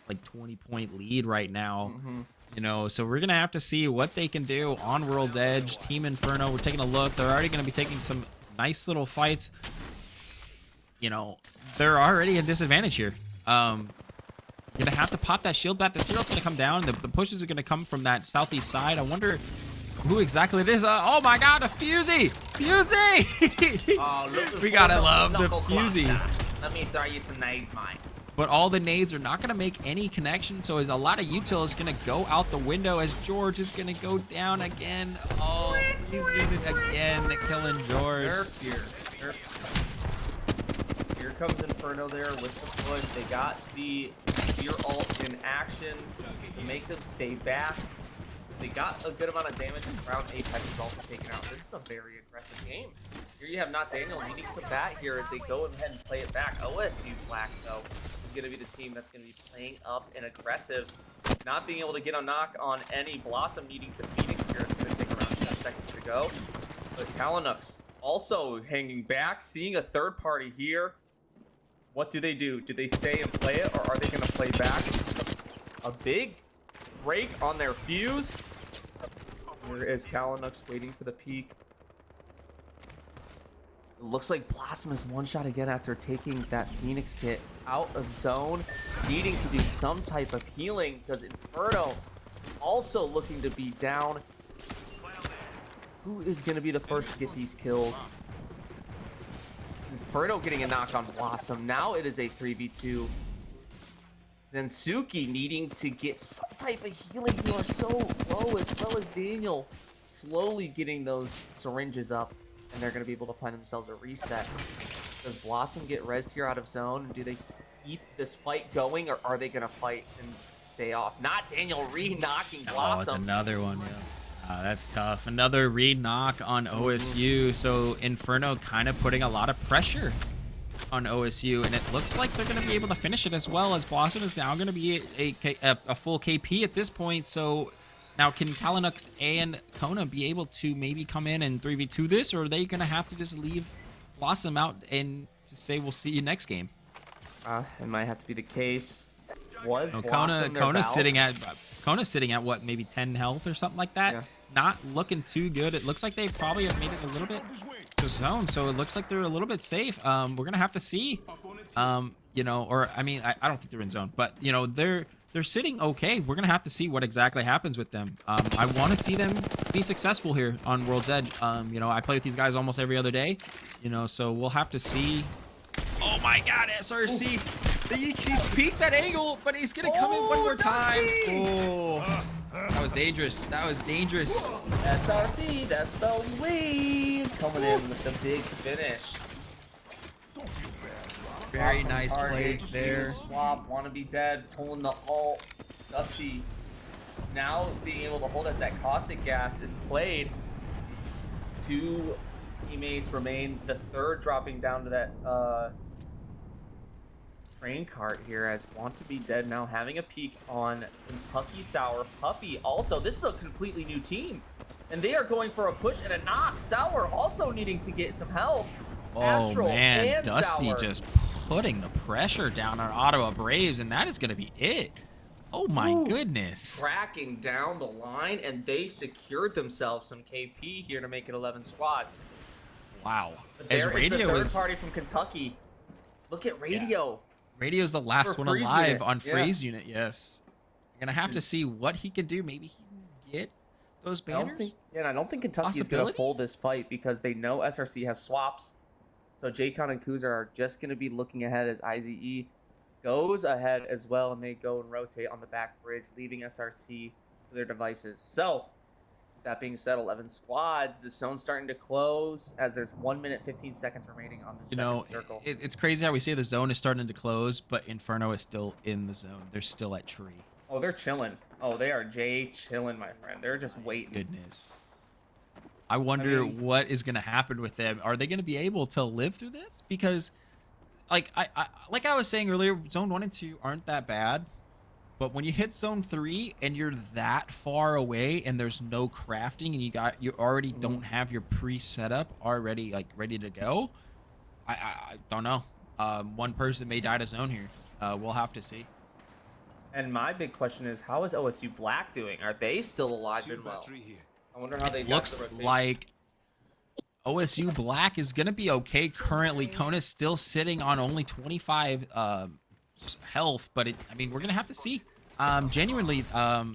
20-point lead right now. You know, so we're gonna have to see what they can do on World's Edge. Team Inferno, we're taking a look. They're already gonna be taking some nice little fights. You know, they're already at disadvantage here. Gonna have to pop that shield back. The Cyril's gonna come down. The pushes are gonna come from that southeast side. I wonder who exactly it is. Oh my god, a Fusey! Fusey! Oh, we gotta love the Fusey. Let me throw you some nades, mine. But all the nades are not gonna make any connection, so as a lot of util is gonna go out the window as George is gonna go down again. Oh, he's unit again, killing George. Nerfs here. Here comes Inferno there with the push. They got the Seer ult in action to make them stay back. They got a good amount of damage, and Crown Apex is also taken out. This is a very aggressive game. Here you have Not Daniel needing to bat here as they go ahead and play it back. OSU Black, though, is going to be the team that's going to be playing up and aggressive. Not being able to get a knock on any. Blossom needing to Phoenix here. It's going to take around 10 seconds to go. But Kalinux also hanging back, seeing a 3rd party here. What do? Do they stay and play it, or are they going to play back? A big break on their fuse. Here is Kalinux waiting for the peak. It looks like Blossom is one shot again after taking that Phoenix kit out of zone, needing to do some type of healing because Inferno also looking to be down. Who is going to be the first to get these kills? Inferno getting a knock on Blossom. Now it is a 3v2. Zensuke needing to get some type of healing. You are so low, as well as Daniel slowly getting those syringes up, and they're going to be able to find themselves a reset. Does Blossom get rezzed here out of zone? Do they keep this fight going, or are they going to fight and stay off? Not Daniel re-knocking Blossom. Oh, it's another one, yeah. That's tough. Another re-knock on OSU. So Inferno kind of putting a lot of pressure on OSU, and it looks like they're going to be able to finish it as well, as Blossom is now going to be a full KP at this point. So now can Kalinux and Kona be able to maybe come in and 3v2 this, or are they going to have to just leave Blossom out and to say we'll see you next game? It might have to be the case. Was Kona's sitting at what, maybe 10 health or something like that? Yeah. Not looking too good. It looks like they probably have made it a little bit to zone, so it looks like they're a little bit safe. We're gonna have to see, you know, or I mean, I don't think they're in zone, but you know, they're sitting okay. We're gonna have to see what exactly happens with them. I want to see them be successful here on World's Edge. You know, I play with these guys almost every other day, you know, so we'll have to see. Oh my God, SRC! He's peaked that angle, but he's gonna come in one more time. Oh, that was dangerous. That was dangerous. SRC, that spells wave, coming in with the big finish. Very nice Target, plays there. Swap, wanna be dead, pulling the ult. Dusty now being able to hold as that caustic gas is played. 2 teammates remain. The third dropping down to that train cart here as Want to Be Dead now having a peek on Kentucky Sour. Puppy also, this is a completely new team. And they are going for a push and a knock. Sour also needing to get some help. Oh Astral man, and Dusty Sour. just putting the pressure down on Ottawa Braves, and that is going to be it. Oh my goodness. Tracking down the line, and they secured themselves some KP here to make it 11 squads. Wow. But As there is Radio the third is party from Kentucky. Look at Radio. Radio's the last For one Freeze alive unit, on yeah. Freeze unit, yes. You're going to have to see what he can do. Maybe he can get those banners. I don't think Kentucky is going to fold this fight because they know SRC has swaps. So Jaycon and Kuzar are just going to be looking ahead as IZE goes ahead as well, and they go and rotate on the back bridge, leaving SRC to their devices. So, that being said, 11 squads. The zone's starting to close as there's 1 minute 15 seconds remaining on the second circle. It's crazy how we say the zone is starting to close, but Inferno is still in the zone. They're still at tree. Oh, they're chilling. Oh, they are chilling, my friend. They're just waiting. Goodness. I wonder what is going to happen with them. Are they going to be able to live through this? Because, like I was saying earlier, Zone 1 and 2 aren't that bad. But when you hit Zone 3 and you're that far away and there's no crafting and you already don't have your pre-setup already ready to go, I don't know. One person may die to Zone here. We'll have to see. And my big question is, how is OSU Black doing? Are they still alive and well? I wonder how they Looks like OSU Black is going to be okay currently. Kona's still sitting on only 25 health, but we're going to have to see. Genuinely, I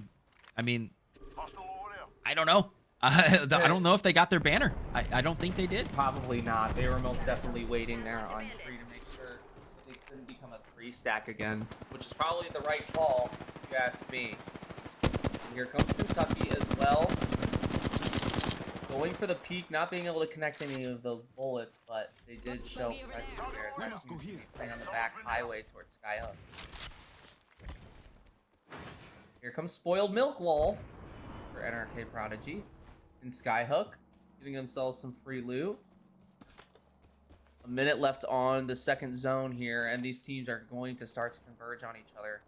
don't know. I don't know if they got their banner. I don't think they did. Probably not. They were most definitely waiting there on tree to make sure they couldn't become a 3-stack again, which is probably the right call, if you ask me. And here comes Kentucky as well. Going for the peak, not being able to connect any of those bullets, but they did show presence here. Playing on the back highway towards Skyhook. Here comes Spoiled Milk Lol for NRK Prodigy and Skyhook, giving themselves some free loot. A minute left on the second zone here, and these teams are going to start to converge on each other.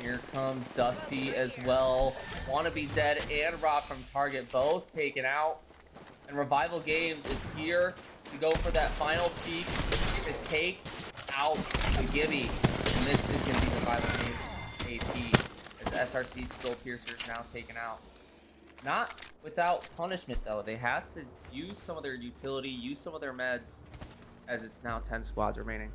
Here comes Dusty as well. Wanna Be Dead and Rock from Target both taken out. And Revival Games is here to go for that final peak to take out the Gibby. And this is going to be Revival Games AP as SRC Skull Piercers now taken out. Not without punishment though. They had to use some of their utility, use some of their meds, as it's now 10 squads remaining.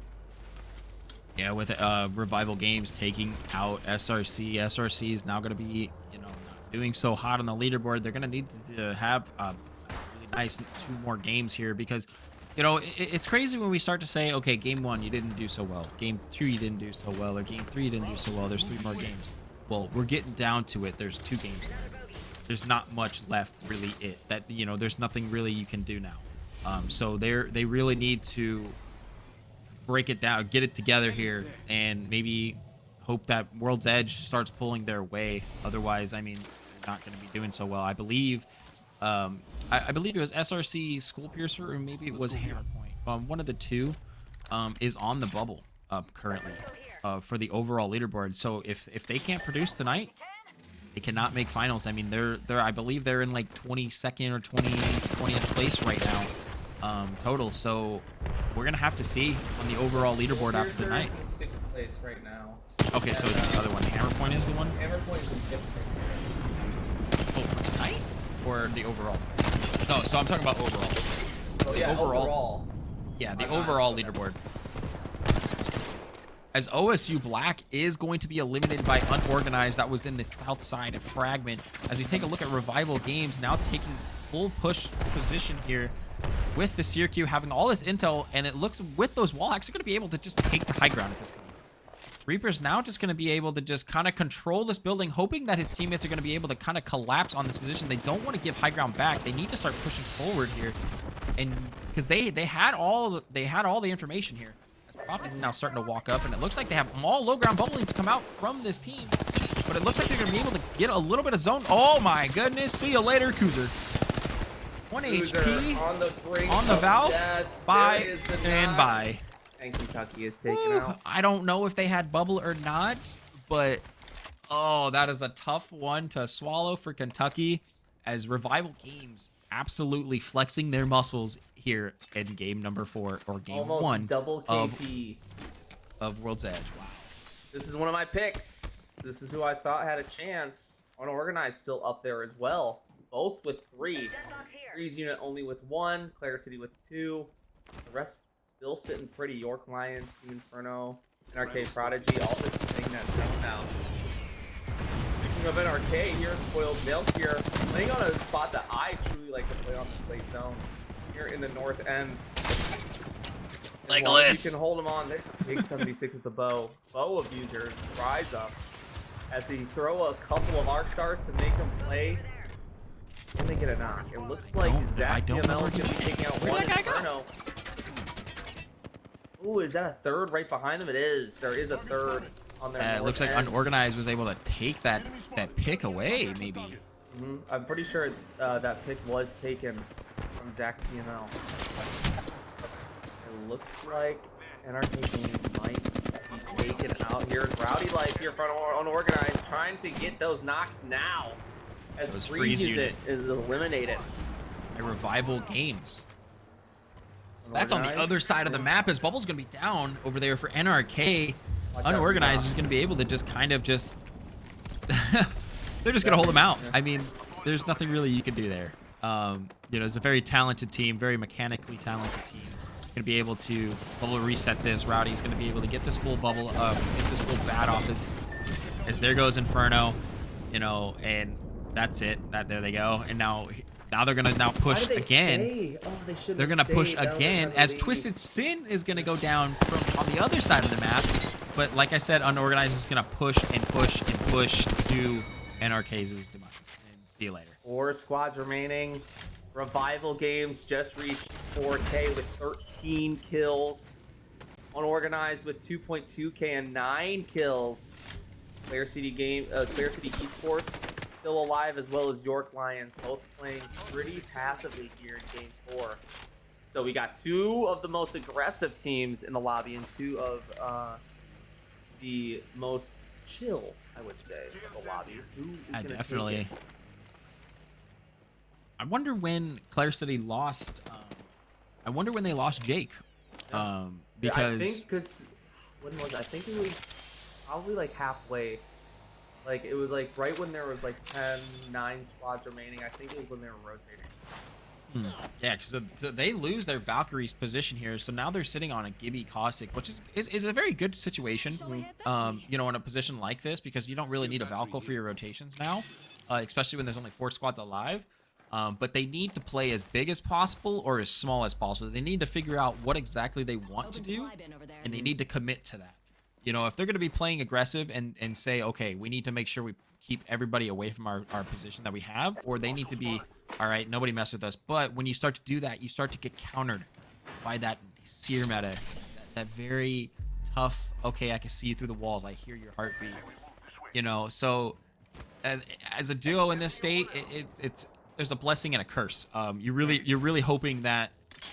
Yeah, with Revival Games taking out SRC. SRC is now going to be, not doing so hot on the leaderboard. They're going to need to have really nice 2 more games here because, it's crazy when we start to say, okay, game 1, you didn't do so well. Game 2, you didn't do so well. Or game 3, you didn't do so well. There's 3 more games. Well, we're getting down to it. There's 2 games left. There's not much left, really, there's nothing really you can do now. So they really need to break it down, get it together here, and maybe hope that World's Edge starts pulling their way. Otherwise, they're not going to be doing so well. I believe it was SRC Skull Piercer, or maybe it was Hammer Point. One of the 2 is on the bubble currently for the overall leaderboard. So if they can't produce tonight, they cannot make finals. I believe they're in 22nd or 20th place right now. Total, so we're gonna have to see on the overall leaderboard after tonight. Is in 6th place right now. Okay, so it's the other one. Hammer Point is the one. Hammer Point is in 5th right Oh, for tonight or the overall? No, so I'm talking about overall. Oh yeah, overall. Yeah, the overall leaderboard. As OSU Black is going to be eliminated by Unorganized, that was in the south side of Fragment. As we take a look at Revival Games, now taking full push position here with the Syracuse, having all this intel, and it looks with those wall hacks, they're going to be able to just take the high ground at this point. Reaper's now just going to be able to just kind of control this building, hoping that his teammates are going to be able to kind of collapse on this position. They don't want to give high ground back. They need to start pushing forward here and because they had all the information here. As Prophet is now starting to walk up, and it looks like they have all low ground bubbling to come out from this team. But it looks like they're gonna be able to get a little bit of zone. Oh my goodness! See you later, Kuzer. 1 HP on the valve. Bye and bye. And Kentucky is taken out. I don't know if they had bubble or not, but oh, that is a tough one to swallow for Kentucky, as Revival Games absolutely flexing their muscles here in game number 4 or game Almost 1 double KP of World's Edge. Wow. This is one of my picks. This is who I thought had a chance. Unorganized still up there as well. Both with 3. Freeze unit only with 1. Clare City with 2. The rest still sitting pretty. York Lions, Team Inferno, NRK Prodigy, all just playing that zone now. Speaking of NRK, here's Spoiled Milk here, playing on a spot that I truly like to play on this late zone. Here in the north end. As long as you can hold them on. There's a big 76 with the bow. Bow abusers rise up as they throw a couple of arc stars to make them play. Then they get a knock. It looks like Zach TML is going to be taking out one Inferno. Ooh, is that a third right behind them? It is. There is a third on their It looks like Unorganized was able to take that pick away, maybe. I'm pretty sure that pick was taken from Zach TML. It looks like NRK Games might be taken out here. Rowdy Life here from Unorganized, trying to get those knocks now. As Freeze unit is eliminated. A Revival Games. So that's on the other side of the map, as Bubble's going to be down over there for NRK. Unorganized is going to be able to just kind of just... they're just going to hold them out. I mean, there's nothing really you can do there. You know, it's a very talented team, very mechanically talented team. Going to be able to bubble reset this. Rowdy's going to be able to get this full bubble up, get this full bat off as there goes Inferno, you know, and that's it. There they go. And now they're gonna push again. Oh, they're gonna push again as Twisted Sin is gonna go down from on the other side of the map. But like I said, Unorganized is gonna push and push and push to NRK's demise. And see you later. 4 squads remaining. Revival Games just reached 4K with 13 kills. Unorganized with 2.2K and 9 kills. Clare City Esports still alive, as well as York Lions, both playing pretty passively here in game 4. So we got 2 of the most aggressive teams in the lobby and 2 of the most chill, I would say, of the lobbies. Who is going to definitely. take it? I wonder when Clare City lost. I wonder when they lost Jake. Because I think when was I think it was probably like halfway. Like, it was like right when there was like 9 squads remaining. I think it was when they were rotating. Yeah, because so they lose their Valkyrie's position here, so now they're sitting on a Gibby Cossack, which is a very good situation. You know, in a position like this, because you don't really need a Valkyrie for your rotations now, especially when there's only 4 squads alive. But they need to play as big as possible or as small as possible. They need to figure out what exactly they want to do, and they need to commit to that. You know, if they're going to be playing aggressive and say, okay, we need to make sure we keep everybody away from our position that we have, or they need to be, all right, nobody mess with us. But when you start to do that, you start to get countered by that seer meta, that very tough, okay, I can see you through the walls, I hear your heartbeat. You know, so as a duo in this state, it's there's a blessing and a curse. You're really hoping that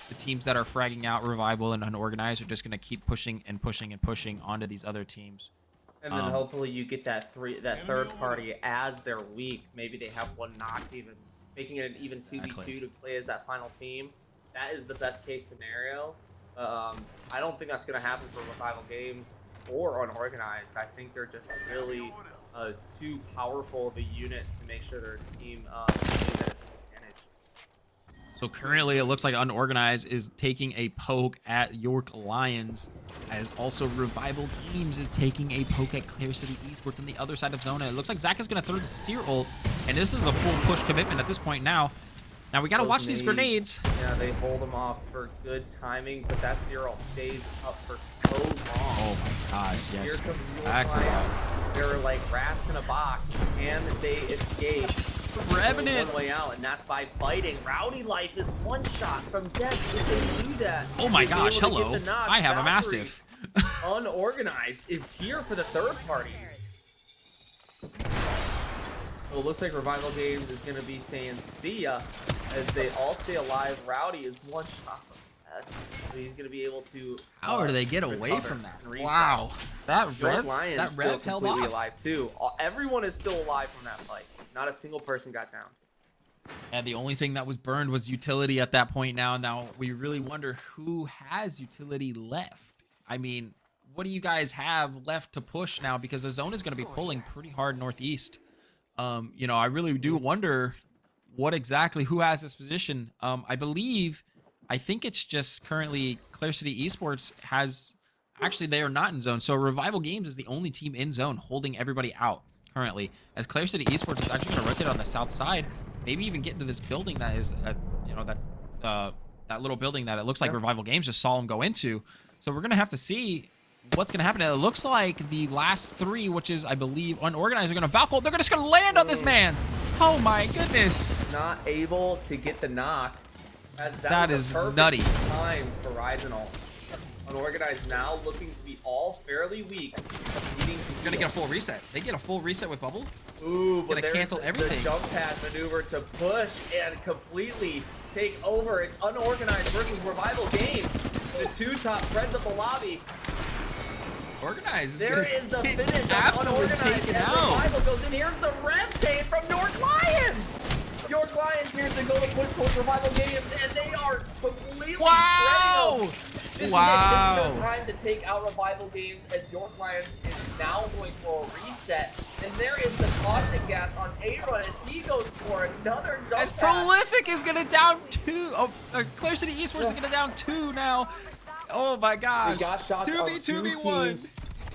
the teams that are fragging out Revival and Unorganized are just going to keep pushing and pushing and pushing onto these other teams. And then hopefully you get that third party as they're weak. Maybe they have one knocked, even making it an even 2v2 to play as that final team. That is the best case scenario. I don't think that's going to happen for Revival Games or Unorganized. I think they're just really too powerful of a unit to make sure their team is at a disadvantage. So currently it looks like Unorganized is taking a poke at York Lions, as also Revival Games is taking a poke at Clare City Esports on the other side of zone. And it looks like Zach is going to throw the Seer ult, and this is a full push commitment at this point now. Now we got to watch these grenades. Yeah, they hold them off for good timing, but that Seer ult stays up for so long. Oh my gosh, yes. Here comes York Lions. They're like rats in a box. Can they escape? Revenant. One way out, and that's by fighting. Rowdy Life is one shot from death if they do that. Oh my They'll be gosh, able to get hello. the knock. I have a Valkyrie, Mastiff. Unorganized is here for the third party. So it looks like Revival Games is going to be saying see ya as they all stay alive. Rowdy is one shot from death. So he's going to be able to. How do they get away recover from that? and reset. Wow. That York Lions that still rev held completely off. alive too. Everyone is still alive from that fight. Not a single person got down. And the only thing that was burned was utility at that point. Now we really wonder who has utility left. I mean, what do you guys have left to push now? Because the zone is going to be pulling pretty hard northeast. You know, I really do wonder what exactly who has this position. I think it's just currently Clear City Esports has. Actually, they are not in zone. So Revival Games is the only team in zone holding everybody out currently. As Clear City Esports is actually going to rotate on the south side, maybe even get into this building that is, that little building that it looks like Revival Games just saw them go into. So we're going to have to see what's going to happen. It looks like the last three, which is, I believe, Unorganized, are going to Valkyrie. They're just going to land on this man's. Oh my goodness. Not able to get the knock. As That was is a perfect nutty. Timed Horizon ult. Unorganized now looking to be all fairly weak. They're gonna get a full reset. They get a full reset with bubble. Ooh, but Gonna there's cancel everything. the jump pad maneuver to push and completely take over. It's Unorganized versus Revival Games. The two top friends of the lobby. Organized. There is the finish of Absolutely Unorganized taken as out. Revival goes in. Here's the rev tape from York Lions. York Lions here to go to push towards Revival Games, and they are completely Wow. shredding them. This Wow. is it. This is their time to take out Revival Games as York Lions is now going for a reset. And there is the caustic gas on A-Run as he goes for another jump As pad. Prolific is going to down two. Oh, Clear City Esports is going to down two now. Oh my gosh. We got shots on 2v1. teams.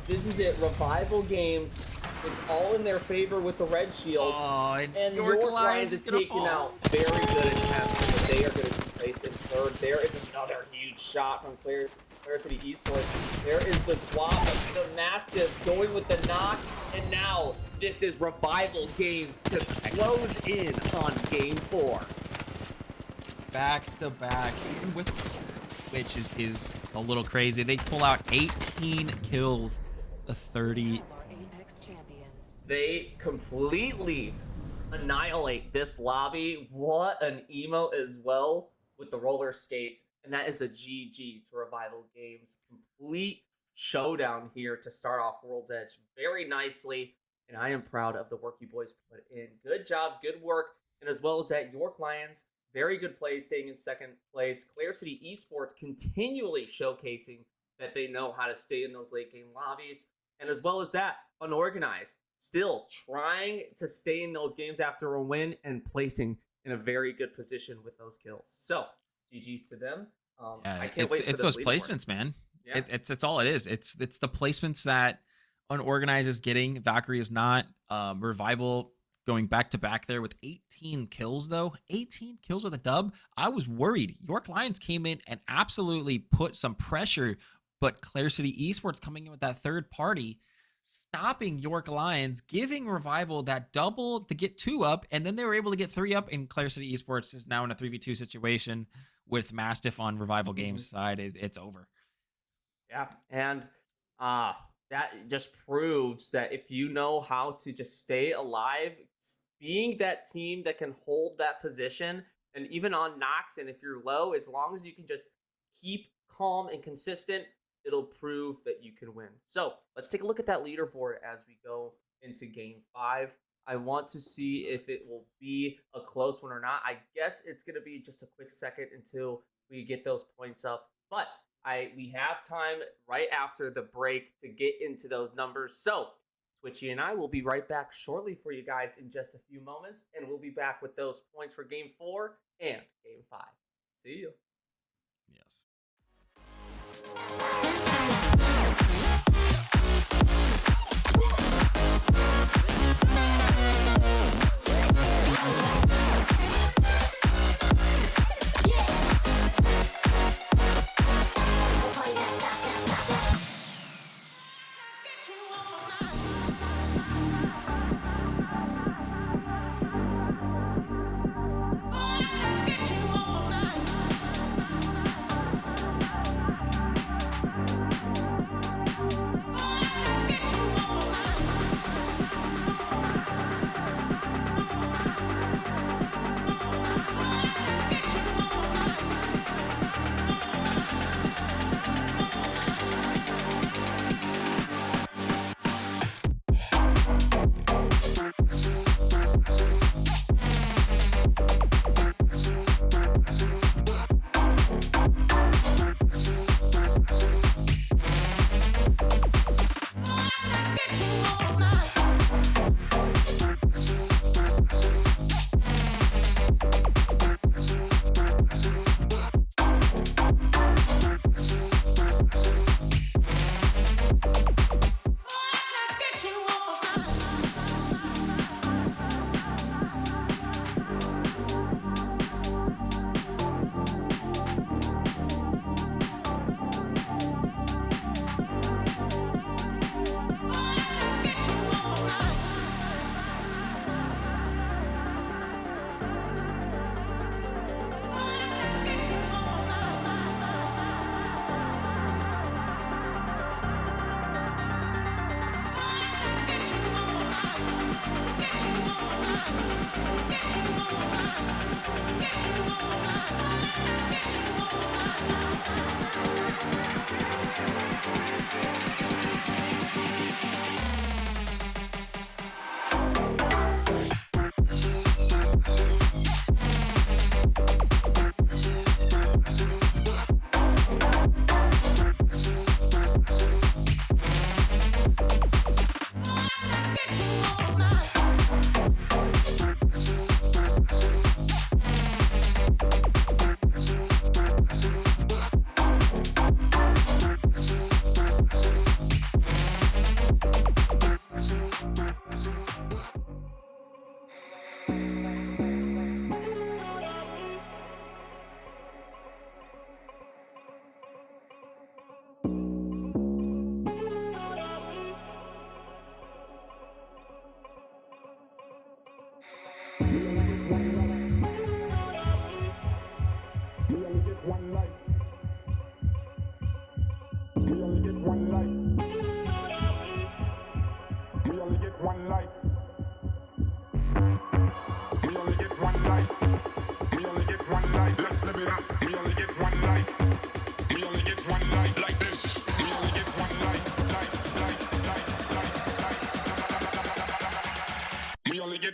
This is it. Revival Games. It's all in their favor with the red shields. Oh, and York York Lions Lions is is gonna taken fall. out very good attempts, but they are going to be placed in third. There is another huge shot from Clear City Esports. There is the swap of the Mastiff going with the knock, and now this is Revival Games to close in on Game 4. Back to back, with Which is a little crazy. They pull out 18 kills to 30. They completely annihilate this lobby. What an emo as well with the roller skates. And that is a GG to Revival Games. Complete showdown here to start off World's Edge very nicely. And I am proud of the work you boys put in. Good jobs, good work. And as well as that, York Lions, very good play, staying in second place. Clear City Esports continually showcasing that they know how to stay in those late game lobbies. And as well as that, Unorganized, still trying to stay in those games after a win and placing in a very good position with those kills. So, GG's to them. I can't wait for it's this those leaderboard. placements, man. Yeah. It's all it is. It's the placements that Unorganized is getting. Valkyrie is not. Revival going back to back there with 18 kills though. 18 kills with a dub. I was worried. York Lions came in and absolutely put some pressure, but Clear City Esports coming in with that third party, stopping York Lions, giving Revival that double to get 2 up, and then they were able to get 3 up, and Clear City Esports is now in a 3v2 situation with Mastiff on Revival Games side. It's over. Yeah, and that just proves that if you know how to just stay alive, being that team that can hold that position, and even on knocks, and if you're low, as long as you can just keep calm and consistent, it'll prove that you can win. So let's take a look at that leaderboard as we go into Game 5. I want to see if it will be a close one or not. I guess it's going to be just a quick second until we get those points up. But we have time right after the break to get into those numbers. So Twitchy and I will be right back shortly for you guys in just a few moments. And we'll be back with those points for Game 4 and Game 5. See you. Yes.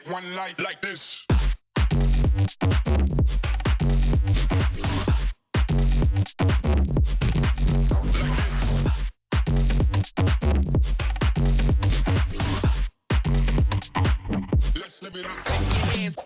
One life like this. Let's live it up. Clap your hands.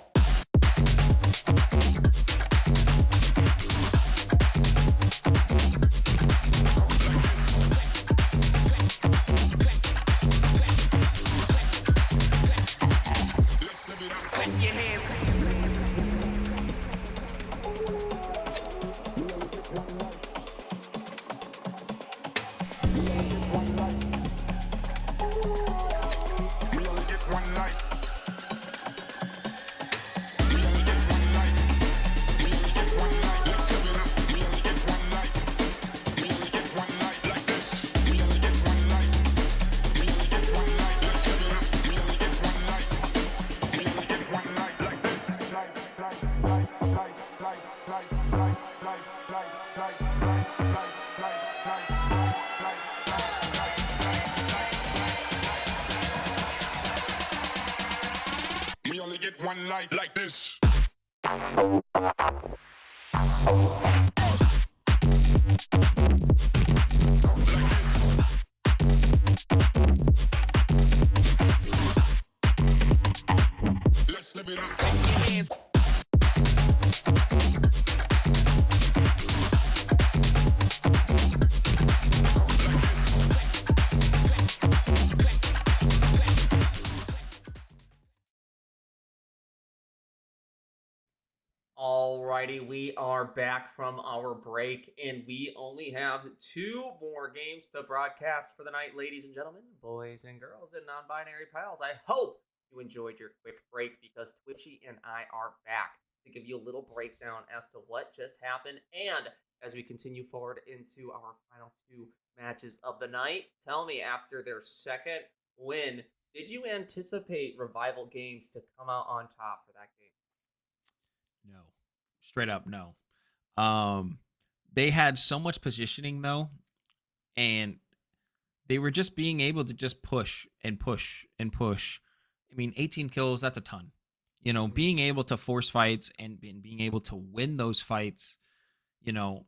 We only get one life like this. Let's live it up. Clap your hands. Alrighty, we are back from our break, and we only have 2 more games to broadcast for the night, ladies and gentlemen, boys and girls, and non-binary pals. I hope you enjoyed your quick break because Twitchy and I are back to give you a little breakdown as to what just happened. And as we continue forward into our final 2 matches of the night, tell me, after their second win, did you anticipate Revival Games to come out on top for that game? No. Straight up, no. They had so much positioning though, and they were just being able to just push and push and push. I mean, 18 kills, that's a ton. You know, being able to force fights and being able to win those fights, you know,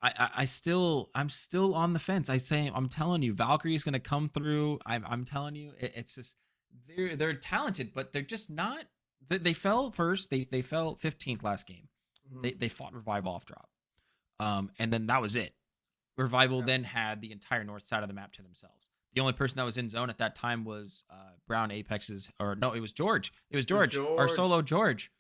I'm still on the fence. I'm telling you, Valkyrie is going to come through. I'm telling you, it's just they're talented, but they're just not. They fell first. They fell 15th last game. They fought Revival off drop, and then that was it. Revival then had the entire north side of the map to themselves. The only person that was in zone at that time was Brown Apex's, or no, it was George. It was George, our solo George.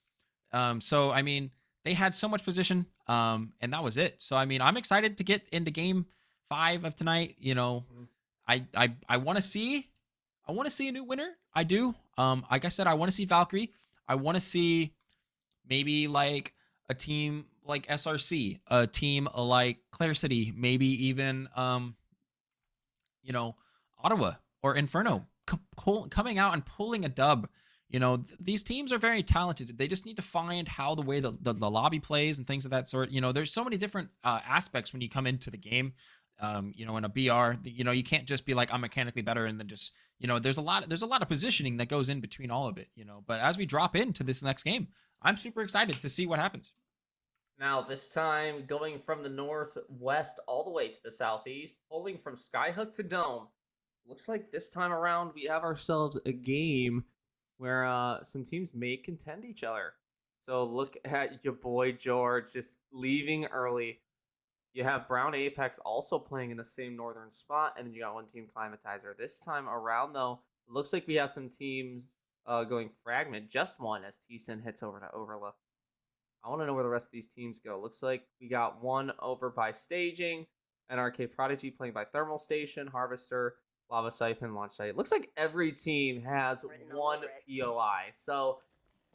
So I mean, they had so much position, and that was it. So I mean, I'm excited to get into game 5 of tonight. You know, I want to see a new winner. I do. Like I said, I want to see Valkyrie. I want to see maybe like a team like SRC, a team like Claire City, maybe even you know, Ottawa or Inferno coming out and pulling a dub. You know, these teams are very talented. They just need to find how the way the lobby plays and things of that sort. You know, there's so many different aspects when you come into the game. You know, in a BR, you know, you can't just be like, I'm mechanically better, and then just, you know, there's a lot of positioning that goes in between all of it, you know. But as we drop into this next game, I'm super excited to see what happens. Now, this time, going from the northwest all the way to the southeast, pulling from Skyhook to Dome. Looks like this time around we have ourselves a game where some teams may contend each other. So look at your boy George just leaving early. You have Brown Apex also playing in the same northern spot, and then you got one team Climatizer. This time around, though, it looks like we have some teams going Fragment, just one, as T-Sin hits over to Overlook. I want to know where the rest of these teams go. Looks like we got one over by Staging, NRK Prodigy playing by Thermal Station, Harvester, Lava Siphon, Launch Site. It looks like every team has one POI. So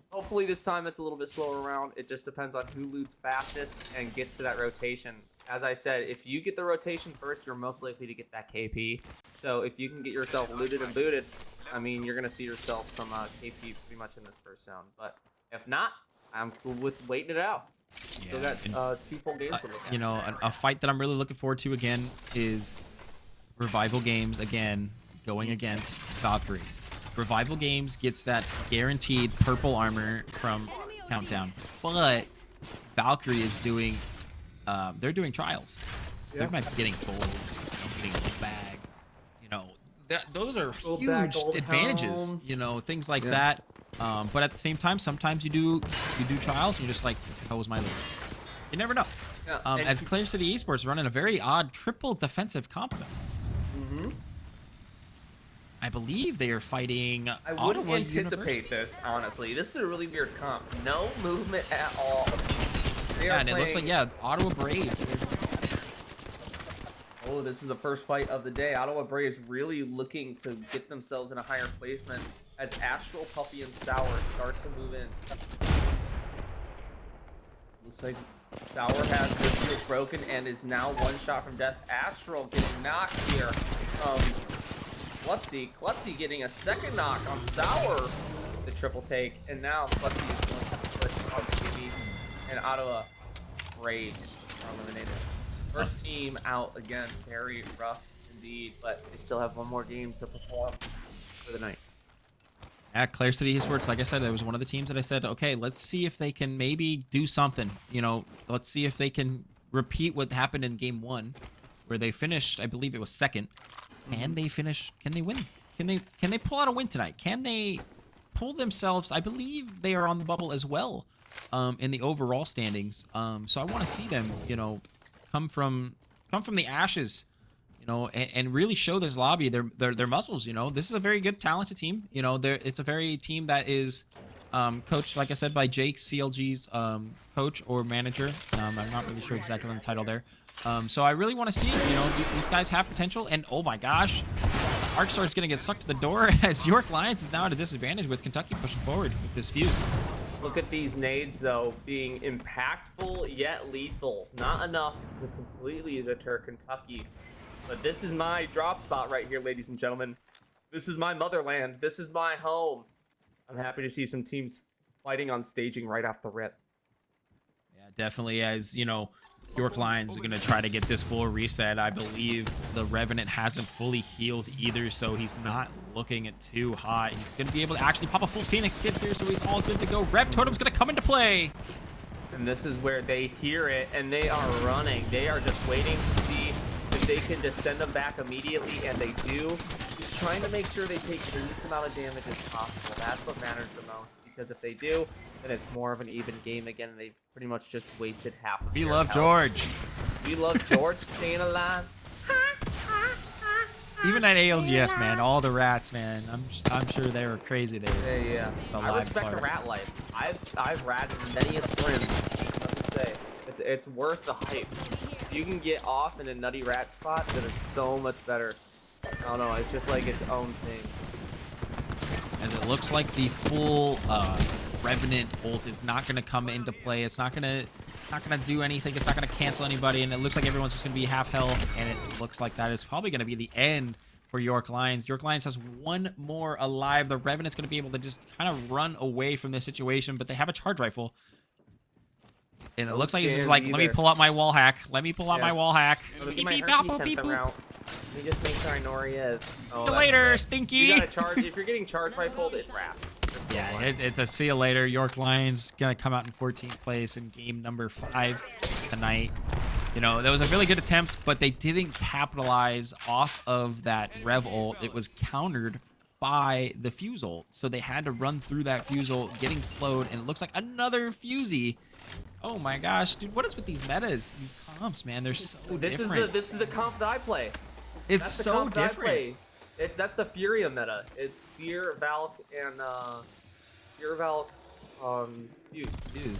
hopefully this time it's a little bit slower around. It just depends on who loots fastest and gets to that rotation. As I said, if you get the rotation first, you're most likely to get that KP. So if you can get yourself looted and booted, I mean, you're going to see yourself some KP pretty much in this first zone. But if not, I'm cool with waiting it out. Still got 2 full games to look at. You know, a fight that I'm really looking forward to again is Revival Games again going against Valkyrie. Revival Games gets that guaranteed purple armor from Countdown, but Valkyrie is doing they're doing trials. So they might be getting gold, getting a bag. You know, those are huge advantages. Helm. You know, things like that. But at the same time, sometimes you do trials and you're just like, how was my loot? You never know. Yeah, as Claire City Esports running a very odd triple defensive comp. I believe they are fighting. I wouldn't anticipate this, honestly. This is a really weird comp. No movement at all. And it looks like, Ottawa Braves. Oh, this is the first fight of the day. Ottawa Braves really looking to get themselves in a higher placement as Astral, Puffy, and Sour start to move in. Looks like Sour has her shield broken and is now one shot from death. Astral getting knocked here from Klutzy. Klutzy getting a second knock on Sour. The triple take, and now Klutzy is going to push on Jimmy, and Ottawa Braves are eliminated. First team out again, very rough indeed, but they still have one more game to perform for the night. At Claire City Esports, like I said, there was one of the teams that I said, okay, let's see if they can maybe do something. You know, let's see if they can repeat what happened in game 1, where they finished, I believe it was second. Can they finish? Can they win? Can they pull out a win tonight? Can they pull themselves? I believe they are on the bubble as well, in the overall standings. So I want to see them, you know, come from the ashes, you know, and really show this lobby their muscles. You know, this is a very good, talented team. You know, it's a very team that is coached, like I said, by Jake, CLG's coach or manager. I'm not really sure exactly on the title there. So I really want to see, you know, these guys have potential. And oh my gosh, Arcstar is going to get sucked to the door as York Lions is now at a disadvantage with Kentucky pushing forward with this fuse. Look at these nades, though, being impactful yet lethal. Not enough to completely deter Kentucky. But this is my drop spot right here, ladies and gentlemen. This is my motherland. This is my home. I'm happy to see some teams fighting on staging right off the rip. Yeah, definitely. As you know, York Lions are going to try to get this full reset. I believe the Revenant hasn't fully healed either, so he's not looking at too hot. He's going to be able to actually pop a full Phoenix Kid here, so he's all good to go. Rev Totem's going to come into play. And this is where they hear it, and they are running. They are just waiting to see if they can just send them back immediately, and they do. He's trying to make sure they take the least amount of damage as possible. That's what matters the most, because if they do, then it's more of an even game again, and they've pretty much just wasted half of We their love health. George. We love George staying alive. Even at ALGS, man, all the rats, man. I'm sure they were crazy there. Yeah. The I live respect the part. rat life. I've ratted many a swim. Let me say, it's worth the hype. If you can get off in a nutty rat spot, then it's so much better. I don't know. It's just like its own thing. As it looks like the full Revenant ult is not going to come into play. It's not going to do anything. It's not going to cancel anybody, and it looks like everyone's just going to be half health, and it looks like that is probably going to be the end for York Lions. York Lions has one more alive. The Revenant's going to be able to just kind of run away from this situation, but they have a charge rifle. And it looks like he's like, let me pull out my wall hack. Let me pull out my wall hack. Look at my Hershey Panther route. Let me just make sure I know where he is. See you later, Stinky. You gotta charge. If you're getting charge rifled, it's rats. Yeah, it's a see you later. York Lions gonna come out in 14th place in game number 5 tonight. You know, that was a really good attempt, but they didn't capitalize off of that Rev ult. It was countered by the Fuse ult, so they had to run through that Fuse ult, getting slowed, and it looks like another Fusey. Oh my gosh, dude, what is with these metas? These comps, man, they're so different. This is the comp that I play. It's That's the so comp that I different. play. That's the Furia meta. It's Seer, Valk, and Seer, Valk, Fuse.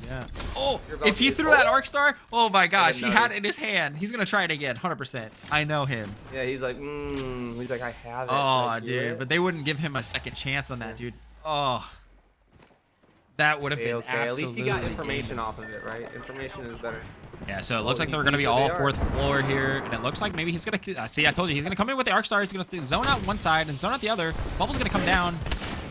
Yeah. Oh, You're about if he to- threw that Arc Star, oh my gosh, he no. had it in his hand. He's gonna try it again, 100%. I know him. Yeah, he's like, I have it. Should Oh, I do dude, it? but they wouldn't give him a second chance on that, dude. Oh, that would have been Okay, at least you got absolutely information off of it, right? Information is better. Yeah, so it looks Oh, like he they're going to sees be who all they are. 4th floor here, and it looks like maybe he's going to... see, I told you, he's going to come in with the Arc Star. He's going to zone out one side and zone out the other. Bubble's going to come down,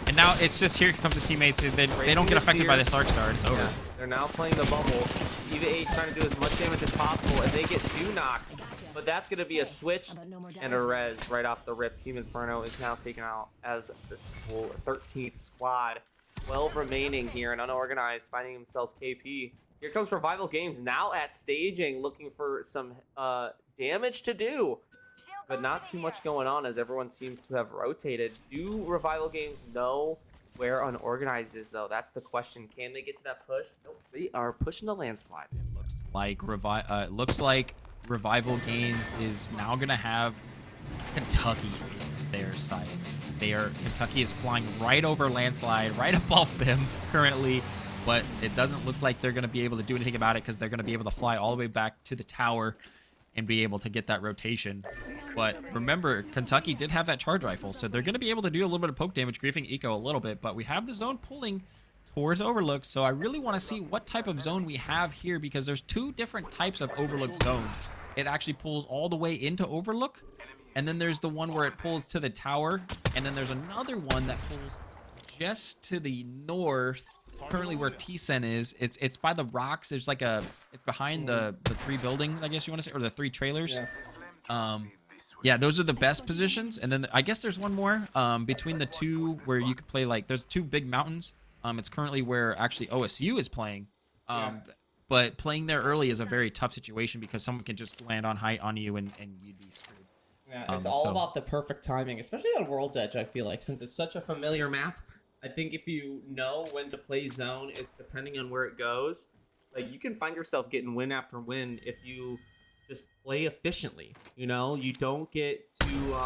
and now it's just here comes his teammates. They don't get affected by this Arc Star. It's over. Yeah, they're now playing the bubble. Eva 8 trying to do as much damage as possible, and they get 2 knocks. But that's going to be a switch and a res right off the rip. Team Inferno is now taken out as this full 13th squad. 12 remaining here and unorganized, finding themselves KP. Here comes Revival Games now at staging, looking for some damage to do. But not too much going on as everyone seems to have rotated. Do Revival Games know where unorganized is, though? That's the question. Can they get to that push? Nope, they are pushing the landslide. It looks like Revival Games is now going to have Kentucky in their sights. Kentucky is flying right over landslide, right above them currently. But it doesn't look like they're going to be able to do anything about it because they're going to be able to fly all the way back to the tower and be able to get that rotation. But remember, Kentucky did have that charge rifle, so they're going to be able to do a little bit of poke damage, griefing Eco a little bit. But we have the zone pulling towards Overlook, so I really want to see what type of zone we have here because there's 2 different types of Overlook zones. It actually pulls all the way into Overlook, and then there's the one where it pulls to the tower, and then there's another one that pulls just to the north. Currently where T-Sen is, it's by the rocks. There's like it's behind the 3 buildings, I guess you want to say, or the 3 trailers. Yeah, those are the best positions. And then I guess there's one more between the 2 where you could play, like, there's 2 big mountains. It's currently where actually OSU is playing. But playing there early is a very tough situation because someone can just land on height on you and you'd be screwed. Yeah, it's all about the perfect timing, especially on World's Edge, I feel like, since it's such a familiar map. I think if you know when to play zone, depending on where it goes, like you can find yourself getting win after win if you just play efficiently. You know, you don't get too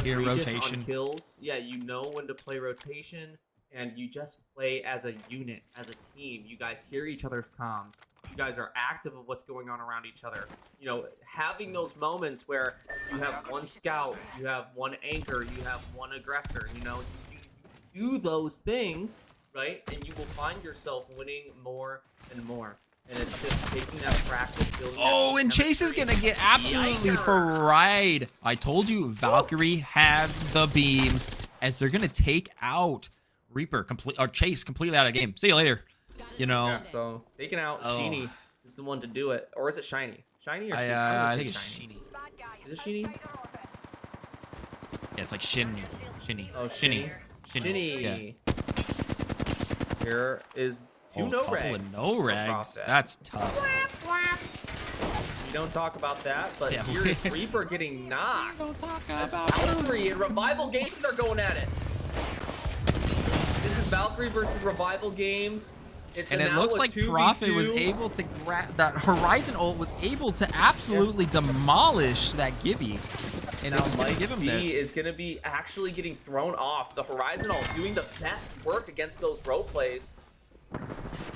Your egregious rotation on kills. Yeah, you know when to play rotation, and you just play as a unit, as a team. You guys hear each other's comms. You guys are active of what's going on around each other. You know, having those moments where you have one scout, you have one anchor, you have one aggressor. You know, you do those things, right? And you will find yourself winning more and more. And it's just taking that practice, building. Oh, and Chase is gonna get absolutely fried. I told you, Valkyrie has the beams as they're gonna take out Reaper Chase completely out of the game. See you later. You know. Yeah, so taking out Sheeny is the one to do it, or is it Shiny? Shiny or Sheeny? I think it's Sheeny. Is it Sheeny? Yeah, it's like Shinny. Oh, Shinny. Shinny. Yeah. Here is two no-rags. No-rags. That's tough. We don't talk about that, but Yeah. here is Reaper getting knocked. Don't talk As about Valkyrie and Revival Games are going at it. This is Valkyrie versus Revival Games. And it looks like Prophet was able to grab that Horizon ult, was able to absolutely demolish that Gibby. And it was going to give him that. is going to be actually getting thrown off. The Horizon ult doing the best work against those rope plays.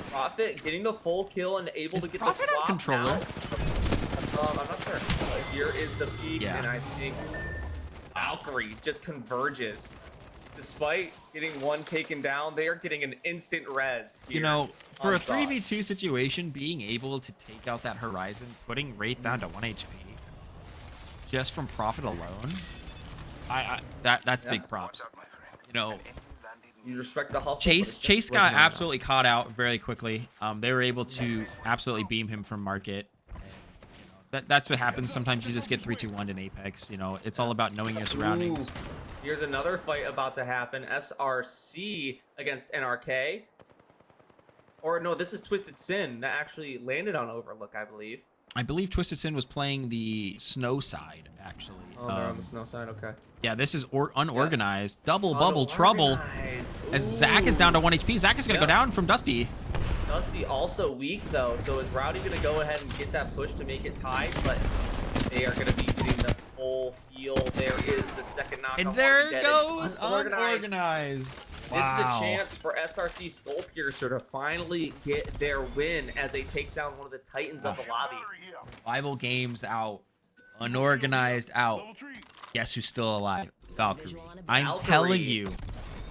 Prophet getting the full kill and able to get Prophet the swap on controller? now. I'm not sure. But here is the peak, Yeah. and I think Valkyrie just converges. Despite getting one taken down, they are getting an instant res here. You know, for on a Sauce. 3v2 situation, being able to take out that Horizon, putting Wraith down to 1 HP, just from Prophet alone, that's big props. You know, You respect the hustle. Chase got absolutely caught out very quickly. They were able to absolutely beam him from market. And, that's what happens. Sometimes you just get 3-2-1 in Apex. You know, it's all about knowing your surroundings. Ooh. Here's another fight about to happen. SRC against NRK. Or no, this is Twisted Sin that actually landed on Overlook, I believe. I believe Twisted Sin was playing the snow side, actually. Oh, they're on the snow side, okay. Yeah, this is unorganized. Double bubble trouble. As Zach is down to 1 HP. Zach is going to go down from Dusty. Dusty also weak, though. So is Rowdy going to go ahead and get that push to make it tied? But they are going to be getting the full heal. There is the second knock. And there it goes. Unorganized. This is a chance for SRC Skullpiercer to finally get their win as they take down one of the titans of the lobby. Rival games out. Unorganized out. Guess who's still alive? Valkyrie. I'm telling you,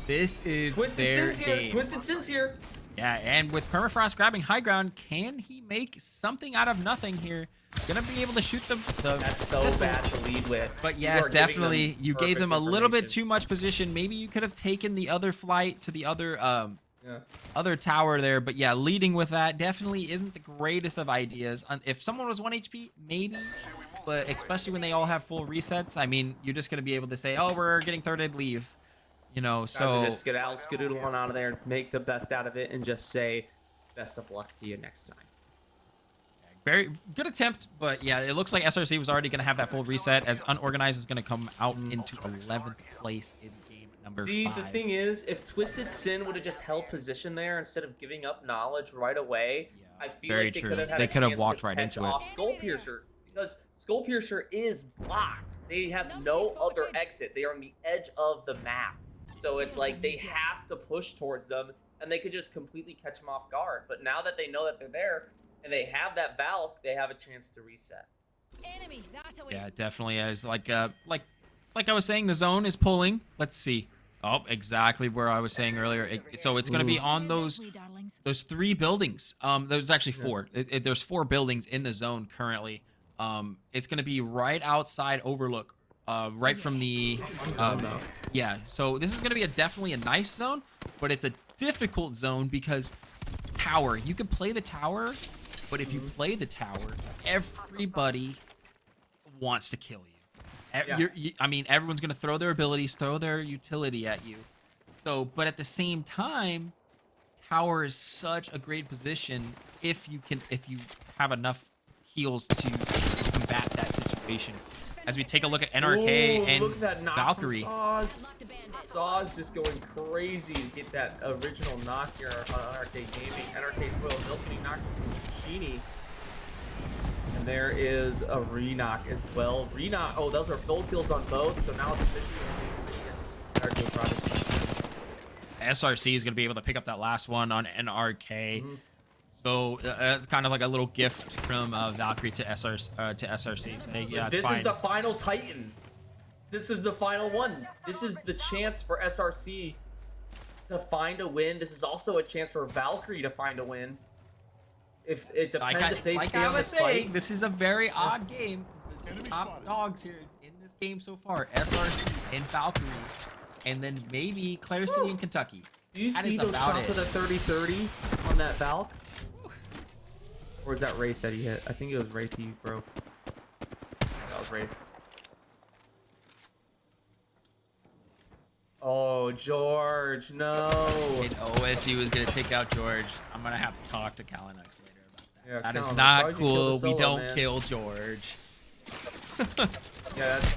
this is their game. Twisted Sin's here. Yeah, and with Permafrost grabbing high ground, can he make something out of nothing here? Gonna be able to shoot the That's so missiles. bad to lead with. But yes, definitely, you gave them a little bit information. too much position. Maybe you could have taken the other flight to the other other tower there. But yeah, leading with that definitely isn't the greatest of ideas. If someone was 1 HP, maybe. But especially when they all have full resets, I mean, you're just gonna be able to say, "Oh, we're getting thirded, leave." You know, so just skedaddle one out of there, make the best out of it, and just say, "Best of luck to you next time." very good attempt, but yeah, it looks like SRC was already going to have that full reset as Unorganized is going to come out into 11th place in game number 5. See, the thing is, if Twisted Sin would have just held position there instead of giving up knowledge right away, I feel very like they true. could have had They a could have chance walked to right catch into it. off Skullpiercer, because Skullpiercer is blocked. They have no other exit. They are on the edge of the map. So it's like they have to push towards them, and they could just completely catch them off guard. But now that they know that they're there, and they have that Valk, they have a chance to reset. Yeah, it definitely is. Like I was saying, the zone is pulling. Let's see. Oh, exactly where I was saying earlier. So it's going to be on those 3 buildings. There's actually 4. There's 4 buildings in the zone currently. It's going to be right outside Overlook, right from the. Yeah. So this is going to be definitely a nice zone, but it's a difficult zone because tower. You can play the tower, but if you play the tower, everybody wants to kill you. I mean, everyone's gonna throw their abilities, throw their utility at you. So, but at the same time, tower is such a great position if you have enough heals to combat that situation. As we take a look at NRK and look at that knock Valkyrie. From Saw's just going crazy to get that original knock here on NRK Gaming. NRK's Will Milk getting knocked from Sheeny. And there is a re-knock as well. Re-knock. Oh, those are full kills on both. So now it's officially NRK Prodigy. SRC is going to be able to pick up that last one on NRK. So it's kind of like a little gift from Valkyrie to SRC. Saying, yeah, this it's fine. is the final Titan. This is the final one. This is the chance for SRC to find a win. This is also a chance for Valkyrie to find a win. If it depends if they stay on this fight. this is a very odd game. The top dogs here in this game so far, SRC and Valkyrie, and then maybe Claire City and Kentucky. Do you That see is those about shots it. of the 30-30 on that Valk? Or is that Wraith that he hit? I think it was Wraith he broke. That was Wraith. Oh, George, no. And OSU is going to take out George. I'm going to have to talk to Kalinux later about that. Yeah, That is Kalinux, not why'd you kill cool. the We solo, don't man? kill George. Yeah, that's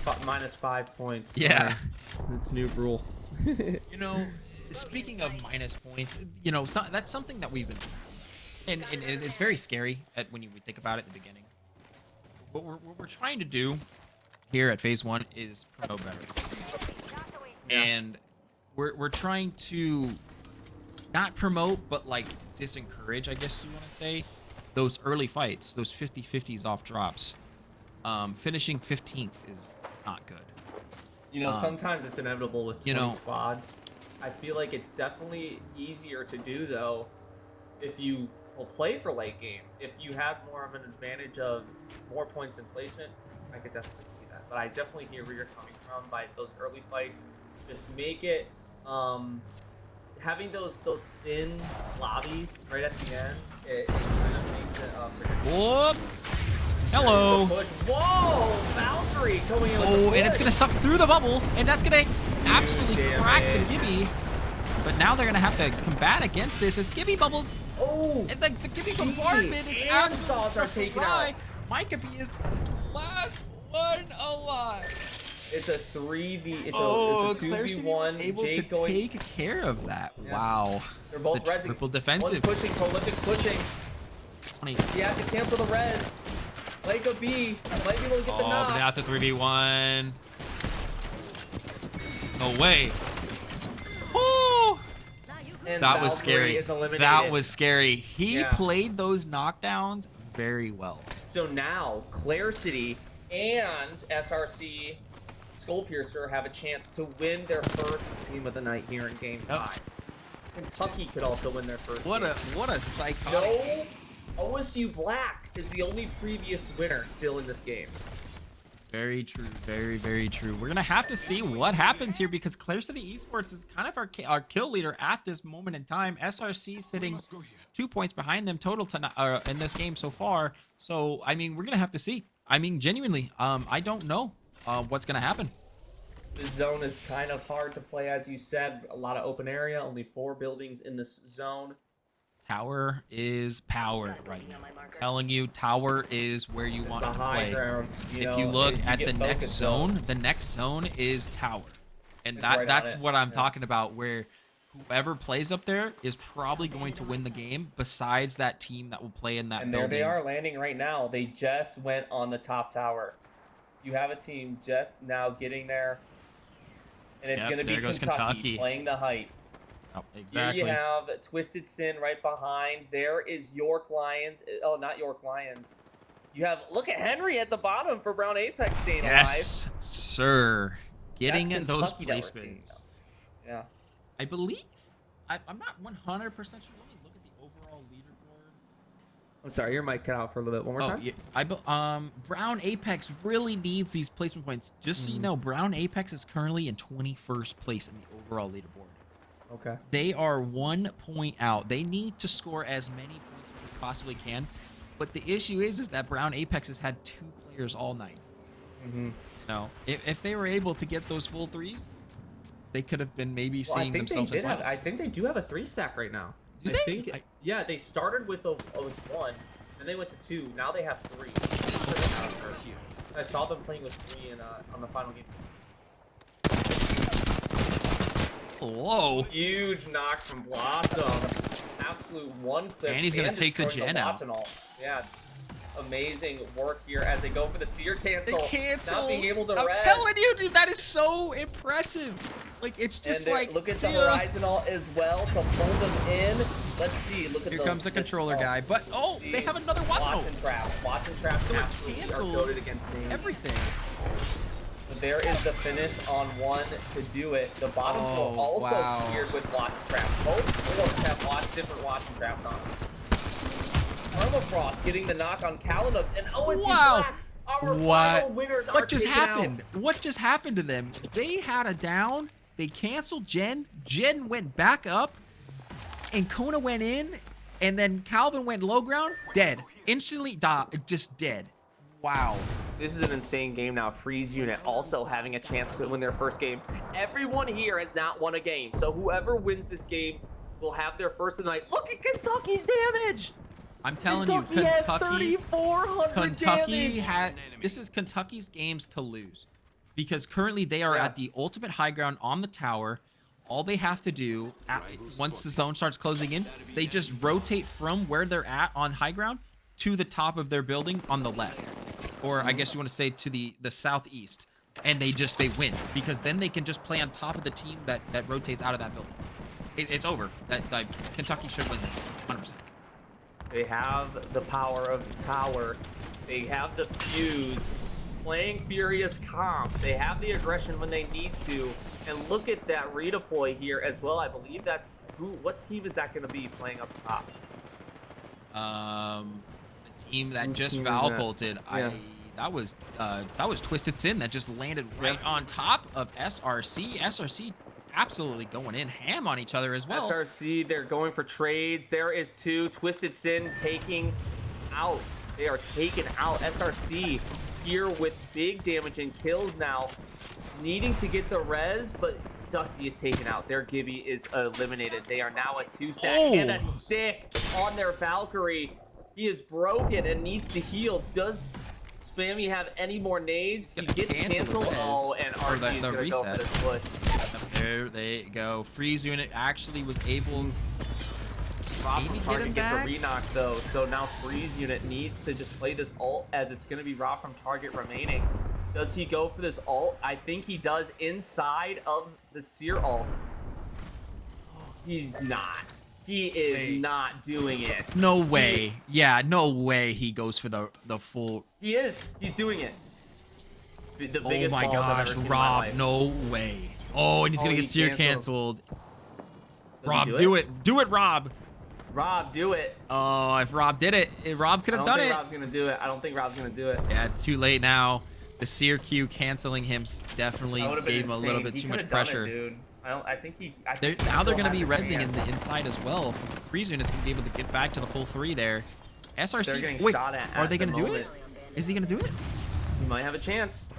-5 points. Yeah. It's new rule. You know, speaking of minus points, you know, that's something that we've been and it's very scary when we think about it at the beginning. What we're trying to do here at Phase 1 is promote better. Yeah. And we're trying to not promote, but like disencourage, I guess you want to say, those early fights, those 50-50s off drops. Finishing 15th is not good. You know, sometimes it's inevitable with 20 you know, squads. I feel like it's definitely easier to do, though, if you will play for late game. If you have more of an advantage of more points in placement, I could definitely see that. But I definitely hear where you're coming from by those early fights. Just make it, having those thin lobbies right at the end, it kind of makes it predictable. Whoop. Hello. Whoa, Valkyrie coming in with the Oh, push. and it's going to suck through the bubble, and that's going to absolutely damn crack it. the Gibby. But now they're going to have to combat against this as Gibby bubbles. Oh, And the Gibby Gee, bombardment is and absolutely Saws are taken out. Micah B is the last one alive. It's a 3v. Oh, It's a Claire City 2v1. was able Jake to going. take care of that. Yeah. Wow. They're both The resing. triple defensive. One's pushing. Prolific's pushing. 20. You have to cancel the res. Lego B might be able to get the Oh, knock. but now it's a 3v1. No way. Woo! And That was Valkyrie scary. is eliminated. That was scary. He Yeah. played those knockdowns very well. So now Claire City and SRC Skullpiercer have a chance to win their first game of the night here in Game 5. Kentucky could also win their first. What game. a psychotic. No, OSU Black is the only previous winner still in this game. Very true. Very, very true. We're going to have to see what happens here because Claire City Esports is kind of our kill leader at this moment in time. SRC sitting 2 points behind them total in this game so far. So, I mean, we're going to have to see. I mean, genuinely, I don't know what's going to happen. This zone is kind of hard to play, as you said. A lot of open area, only 4 buildings in this zone. Tower is power right now. I'm telling you, tower is where you It's want the to high play. ground. If you look at get the next focused, zone, the next zone is tower. And It's right on that's it. what I'm Yeah. talking about, where whoever plays up there is probably going to win the game besides that team that will play in that And there building. they are landing right now. They just went on the top tower. You have a team just now getting there. And it's Yep, going to be there goes Kentucky Kentucky. playing the height. Oh, exactly. Here you have Twisted Sin right behind. There is York Lions. Oh, not York Lions. You have, look at Henry at the bottom for Brown Apex staying Yes, sir. Getting That's those Kentucky that we're seeing, placements. though. Yeah. I believe. I'm not 100% sure. Let me look at the overall leaderboard. I'm sorry, your mic cut out for a little bit. One more time? Yeah, Brown Apex really needs these placement points. Just so you know, Brown Apex is currently in 21st place in the overall leaderboard. Okay. They are 1 point out. They need to score as many points as they possibly can. But the issue is that Brown Apex has had 2 players all night. Mm-hmm. No, if they were able to get those full threes, they could have been maybe Well, seeing themselves in finals. I think they do have a 3-stack right now. Do I they? think, yeah, they started with with 1, then they went to 2. Now they have 3. I saw them playing with 3 on the final game. Whoa. Huge knock from Blossom. Absolute one clip. And he's gonna take the destroying gen out. Watson ult. Yeah. Amazing work here as they go for the seer cancel. They cancel. Not being able to I'm res. telling you, dude, that is so impressive. Like, it's just And like, look at the yeah. Horizon ult as well to pull them in. Let's see. Look at Here comes the controller guy. But, oh, they have another Watson. Watson trap. Watson trap So it absolutely are cancels goated against names. everything. But there is the finish on one to do it. The bottom floor also cleared with watching traps. Both floors have different watching traps on them. Permafrost getting the knock on Kalinux, and OSU Black, our final winners What are just taken happened? out. What just happened to them? They had a down. They canceled Jen. Jen went back up, and Kona went in, and then Calvin went low ground, dead. Instantly, just dead. Wow. This is an insane game now. Freeze Unit also having a chance to win their first game. Everyone here has not won a game, so whoever wins this game will have their first of the night. Look at Kentucky's damage! I'm telling Kentucky you, has Kentucky 3,400 damage. This is Kentucky's games to lose, because currently they are at the ultimate high ground on the tower. All they have to do, once the zone starts closing in, they just rotate from where they're at on high ground to the top of their building on the left, or I guess you want to say to the southeast, and they win, because then they can just play on top of the team that rotates out of that building. It's over. Kentucky should win that 100%. They have the power of the tower. They have the fuse. Playing Furious Comp. They have the aggression when they need to. And look at that redeploy here as well. I believe that's what team is that going to be playing up top? The team that just Val bolted. Yeah. That was Twisted Sin that just landed right on top of SRC. SRC absolutely going in ham on each other as well. SRC, they're going for trades. There is two. Twisted Sin taking out. They are taken out. SRC here with big damage and kills now. Needing to get the res, but Dusty is taken out. Their Gibby is eliminated. They are now a 2-stack and a stick on their Valkyrie. He is broken and needs to heal. Does Spammy have any more nades? He gets canceled. Oh, and RG is going to go for this push. There they go. Freeze Unit actually was able Rob from Target gets a re-knock though, so now Freeze Unit needs to just play this ult as it's going to be Rob from Target remaining. Does he go for this ult? I think he does inside of the Seer ult. He's not. He is not doing it. No way. Yeah, no way he goes for the full. He is. He's doing it. The biggest oh my balls I've gosh, ever seen Rob, in my life. no way. Oh, and he's going to get Seer canceled. Rob, do it. Do it, Rob. Rob, do it. Oh, if Rob did it, Rob could have done it. I don't think Rob's going to do it. I don't think Rob's going to do it. Yeah, it's too late now. The Seer Q canceling him definitely gave him a little bit too much pressure. Dude. I think now they're going to be rezzing in the inside as well. Freeze Unit's going to be able to get back to the full 3 there. SRC, wait, are they going to do it? Is he going to do it? He might have a chance.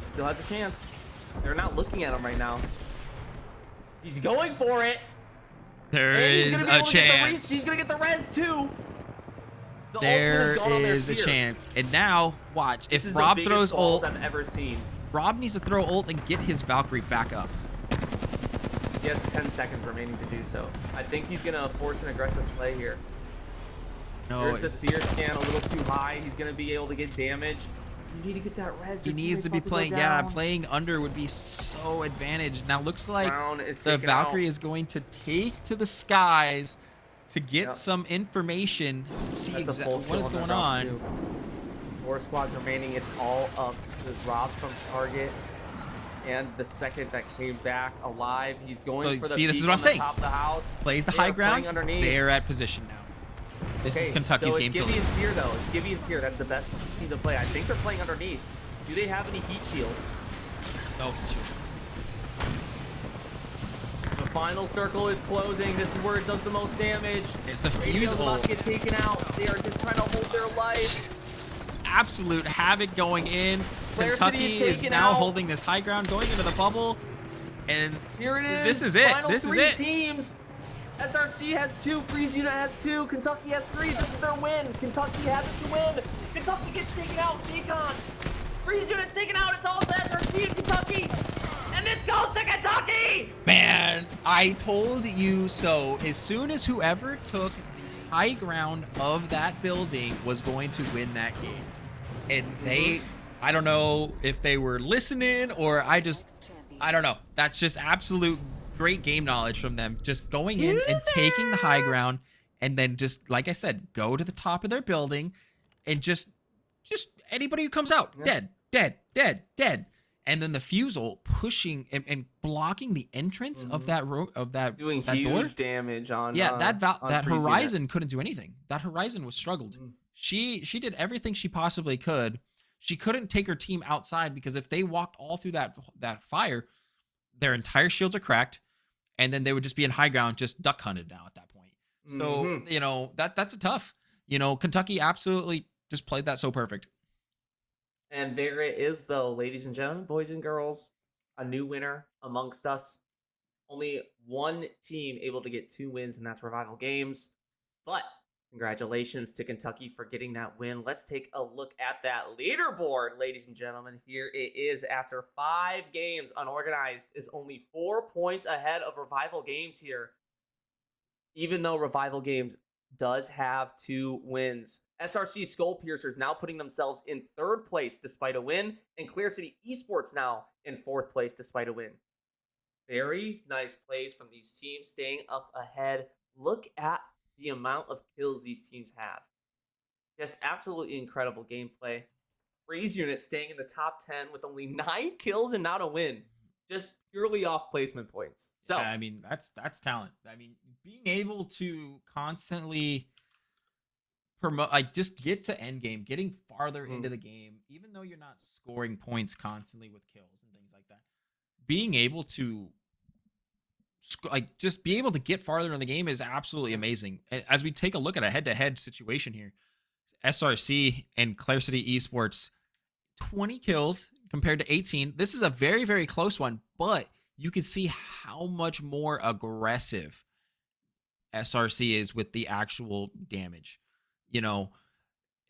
Still has a chance. They're not looking at him right now. He's going for it. There is a chance. He's going to get the res too. There is a chance. And now, watch. If Rob throws ult, I've ever seen. Rob needs to throw ult and get his Valkyrie back up. He has 10 seconds remaining to do so. I think he's going to force an aggressive play here. No, Here's the Seer scan a little too high. He's going to be able to get damage. You need to get that res. He needs to be playing. Yeah, playing under would be so advantaged. Now looks like the Valkyrie is going to take to the skies to get some information to see exactly what is going on. 4 squads remaining. It's all up to Rob from Target. And the second that came back alive, he's going for the this is what I'm saying. Top of the house. Plays the high ground. They're at position now. This is Kentucky's game to lose. It's Gibby and Seer though. It's Gibby and Seer. That's the best team to play. I think they're playing underneath. Do they have any heat shields? No heat shields. The final circle is closing. This is where it does the most damage. It's the fuse ult. Get taken out. They are just trying to hold their life. Absolute havoc going in. Kentucky is now holding this high ground, going into the bubble, and here it is. This is it. Final this is 3 it. Teams. SRC has 2. Freeze Unit has 2. Kentucky has 3. This is their win. Kentucky has it to win. Kentucky gets taken out. Deacon. Freeze Unit's taken out. It's all to SRC and Kentucky. And this goes to Kentucky. Man, I told you so. As soon as whoever took the high ground of that building was going to win that game. And they, I don't know if they were listening or I don't know. That's just absolute great game knowledge from them. Just going in and taking the high ground and then just, like I said, go to the top of their building and just anybody who comes out, dead. and then the Fusel pushing and blocking the entrance of that doing that huge door. damage on That Freeze Horizon couldn't do anything. That Horizon was struggled. Mhm. She did everything she possibly could. She couldn't take her team outside because if they walked all through that fire, their entire shields are cracked, and then they would just be in high ground, just duck hunted now at that point. So Mhm. that's a tough. Kentucky absolutely just played that so perfect. And there it is, though, ladies and gentlemen, boys and girls, a new winner amongst us. Only one team able to get 2 wins, and that's Revival Games. But congratulations to Kentucky for getting that win. Let's take a look at that leaderboard, ladies and gentlemen. Here it is after 5 games. Unorganized is only 4 points ahead of Revival Games here, even though Revival Games does have 2 wins. SRC Skull Piercers now putting themselves in 3rd place despite a win, and Clear City Esports now in 4th place despite a win. Very nice plays from these teams, staying up ahead. Look at the amount of kills these teams have. Just absolutely incredible gameplay. Freeze unit staying in the top 10 with only 9 kills and not a win. Just purely off placement points. So, Yeah, I mean, that's talent. I mean, being able to constantly promote, like, just get to end game, getting farther into the game, even though you're not scoring points constantly with kills and things like that. Being able to just be able to get farther in the game is absolutely amazing. As we take a look at a head-to-head situation here, SRC and Claire City Esports, 20 kills compared to 18. This is a very, very close one, but you can see how much more aggressive SRC is with the actual damage.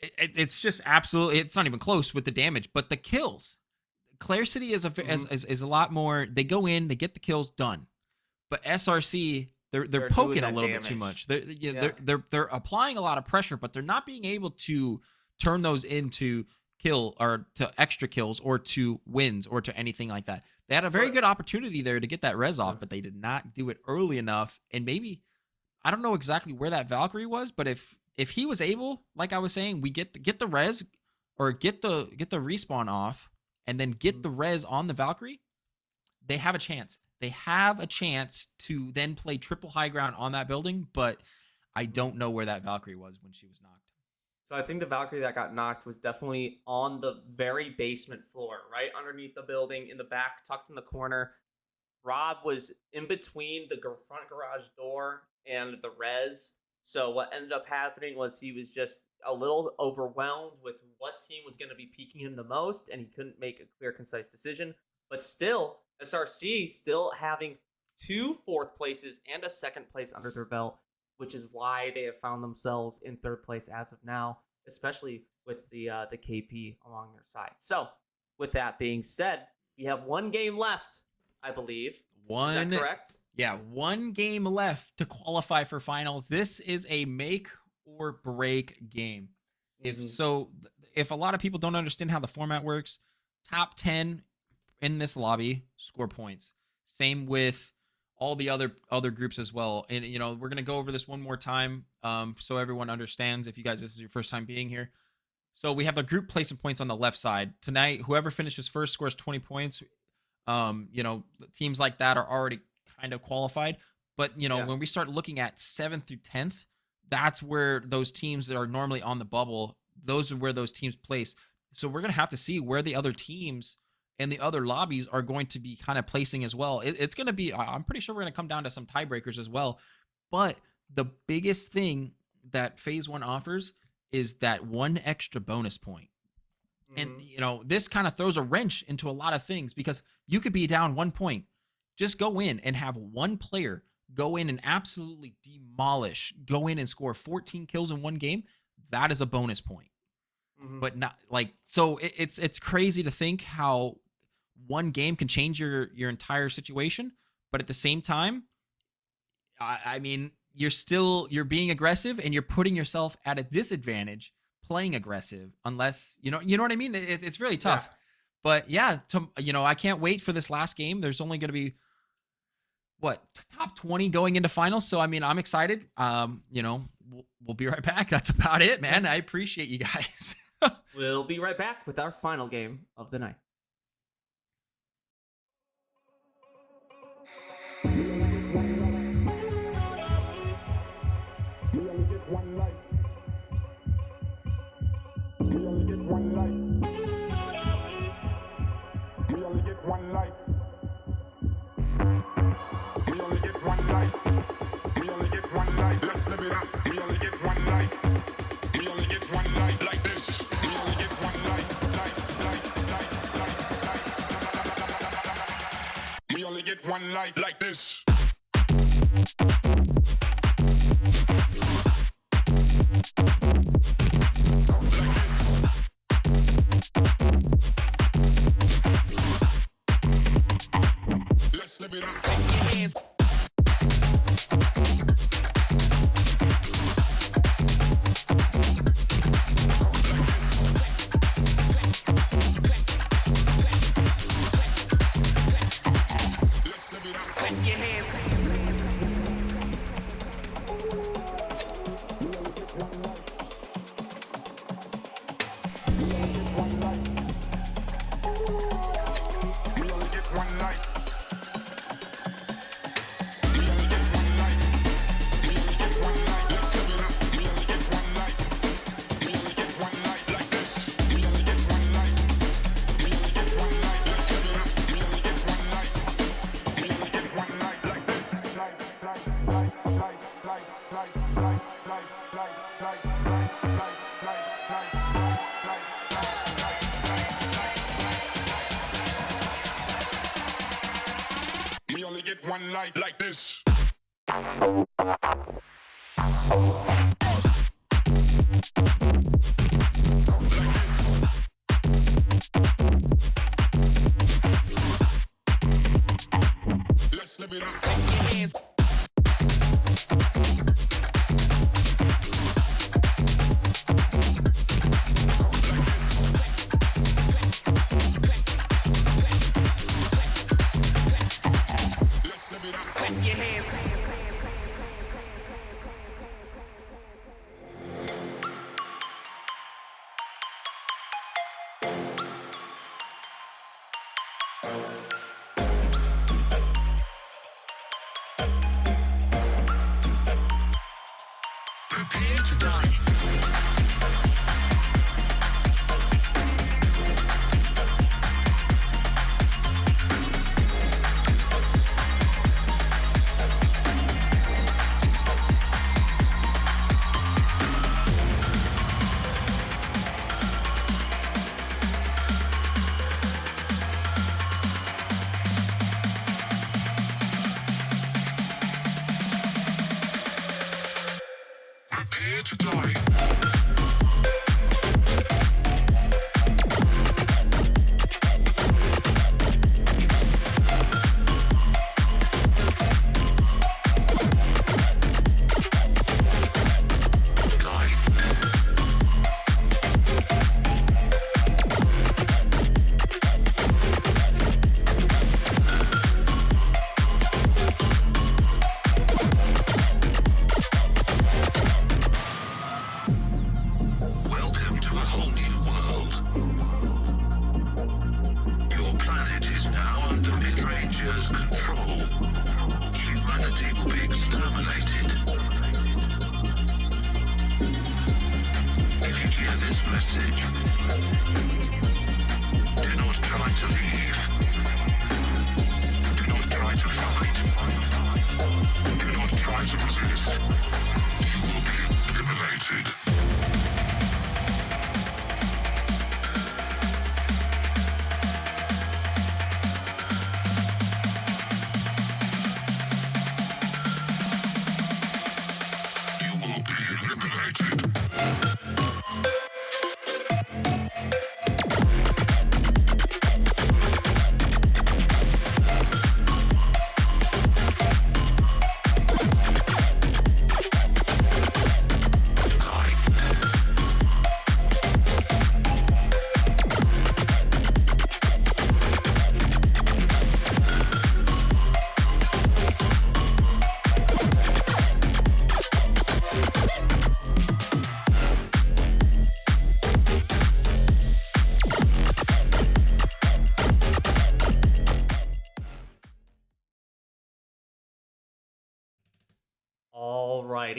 It's just absolutely, it's not even close with the damage, but the kills. Claire City is a lot more. They go in, they get the kills done, but SRC they're poking a little bit too much. They're applying a lot of pressure, but they're not being able to turn those into kill or to extra kills or to wins or to anything like that. They had a very good opportunity there to get that res off, but they did not do it early enough. And maybe I don't know exactly where that Valkyrie was, but if he was able, like I was saying, we get the res or get the respawn off and then get the res on the Valkyrie, they have a chance. They have a chance to then play triple high ground on that building, but I don't know where that Valkyrie was when she was knocked. So I think the Valkyrie that got knocked was definitely on the very basement floor, right underneath the building, in the back, tucked in the corner. Rob was in between the front garage door and the res. So what ended up happening was he was just a little overwhelmed with what team was going to be peeking him the most, and he couldn't make a clear, concise decision. But still, SRC still having 2 4th places and a 2nd place under their belt, which is why they have found themselves in 3rd place as of now, especially with the KP along their side. So, with that being said, we have 1 game left, I believe. Is that correct? Yeah, 1 game left to qualify for finals. This is a make or break game. If a lot of people don't understand how the format works, top 10 in this lobby score points. Same with all the other groups as well. And we're gonna go over this one more time, so everyone understands. If you guys, this is your first time being here, so we have the group placement points on the left side tonight. Whoever finishes first scores 20 points. Teams like that are already kind of qualified. But when we start looking at 7th through 10th, that's where those teams that are normally on the bubble. Those are where those teams place. So we're gonna have to see where the other teams and the other lobbies are going to be kind of placing as well. It's going to be, I'm pretty sure we're going to come down to some tiebreakers as well. But the biggest thing that Phase 1 offers is that 1 extra bonus point. And, this kind of throws a wrench into a lot of things because you could be down 1 point. Just go in and have 1 player go in and absolutely demolish, go in and score 14 kills in 1 game. That is a bonus point. But not so it's crazy to think how 1 game can change your entire situation, but at the same time, I mean, you're being aggressive and you're putting yourself at a disadvantage playing aggressive unless you know what I mean. It's really tough. Yeah. But yeah, I can't wait for this last game. There's only going to be top 20 going into finals, so I mean, I'm excited. We'll be right back. That's about it, man. I appreciate you guys. We'll be right back with our final game of the night. One life like this. Let's live it up. Clap your hands. We only get one life like this. Let's live it up. Clap your hands. Prepare to die. Prepare to die. Welcome to a whole new world. Your planet is now under Mid-Ranger's control. Humanity will be exterminated. If you hear this message, do not try to leave. Do not try to fight. Do not try to resist. You will be eliminated. You will be eliminated.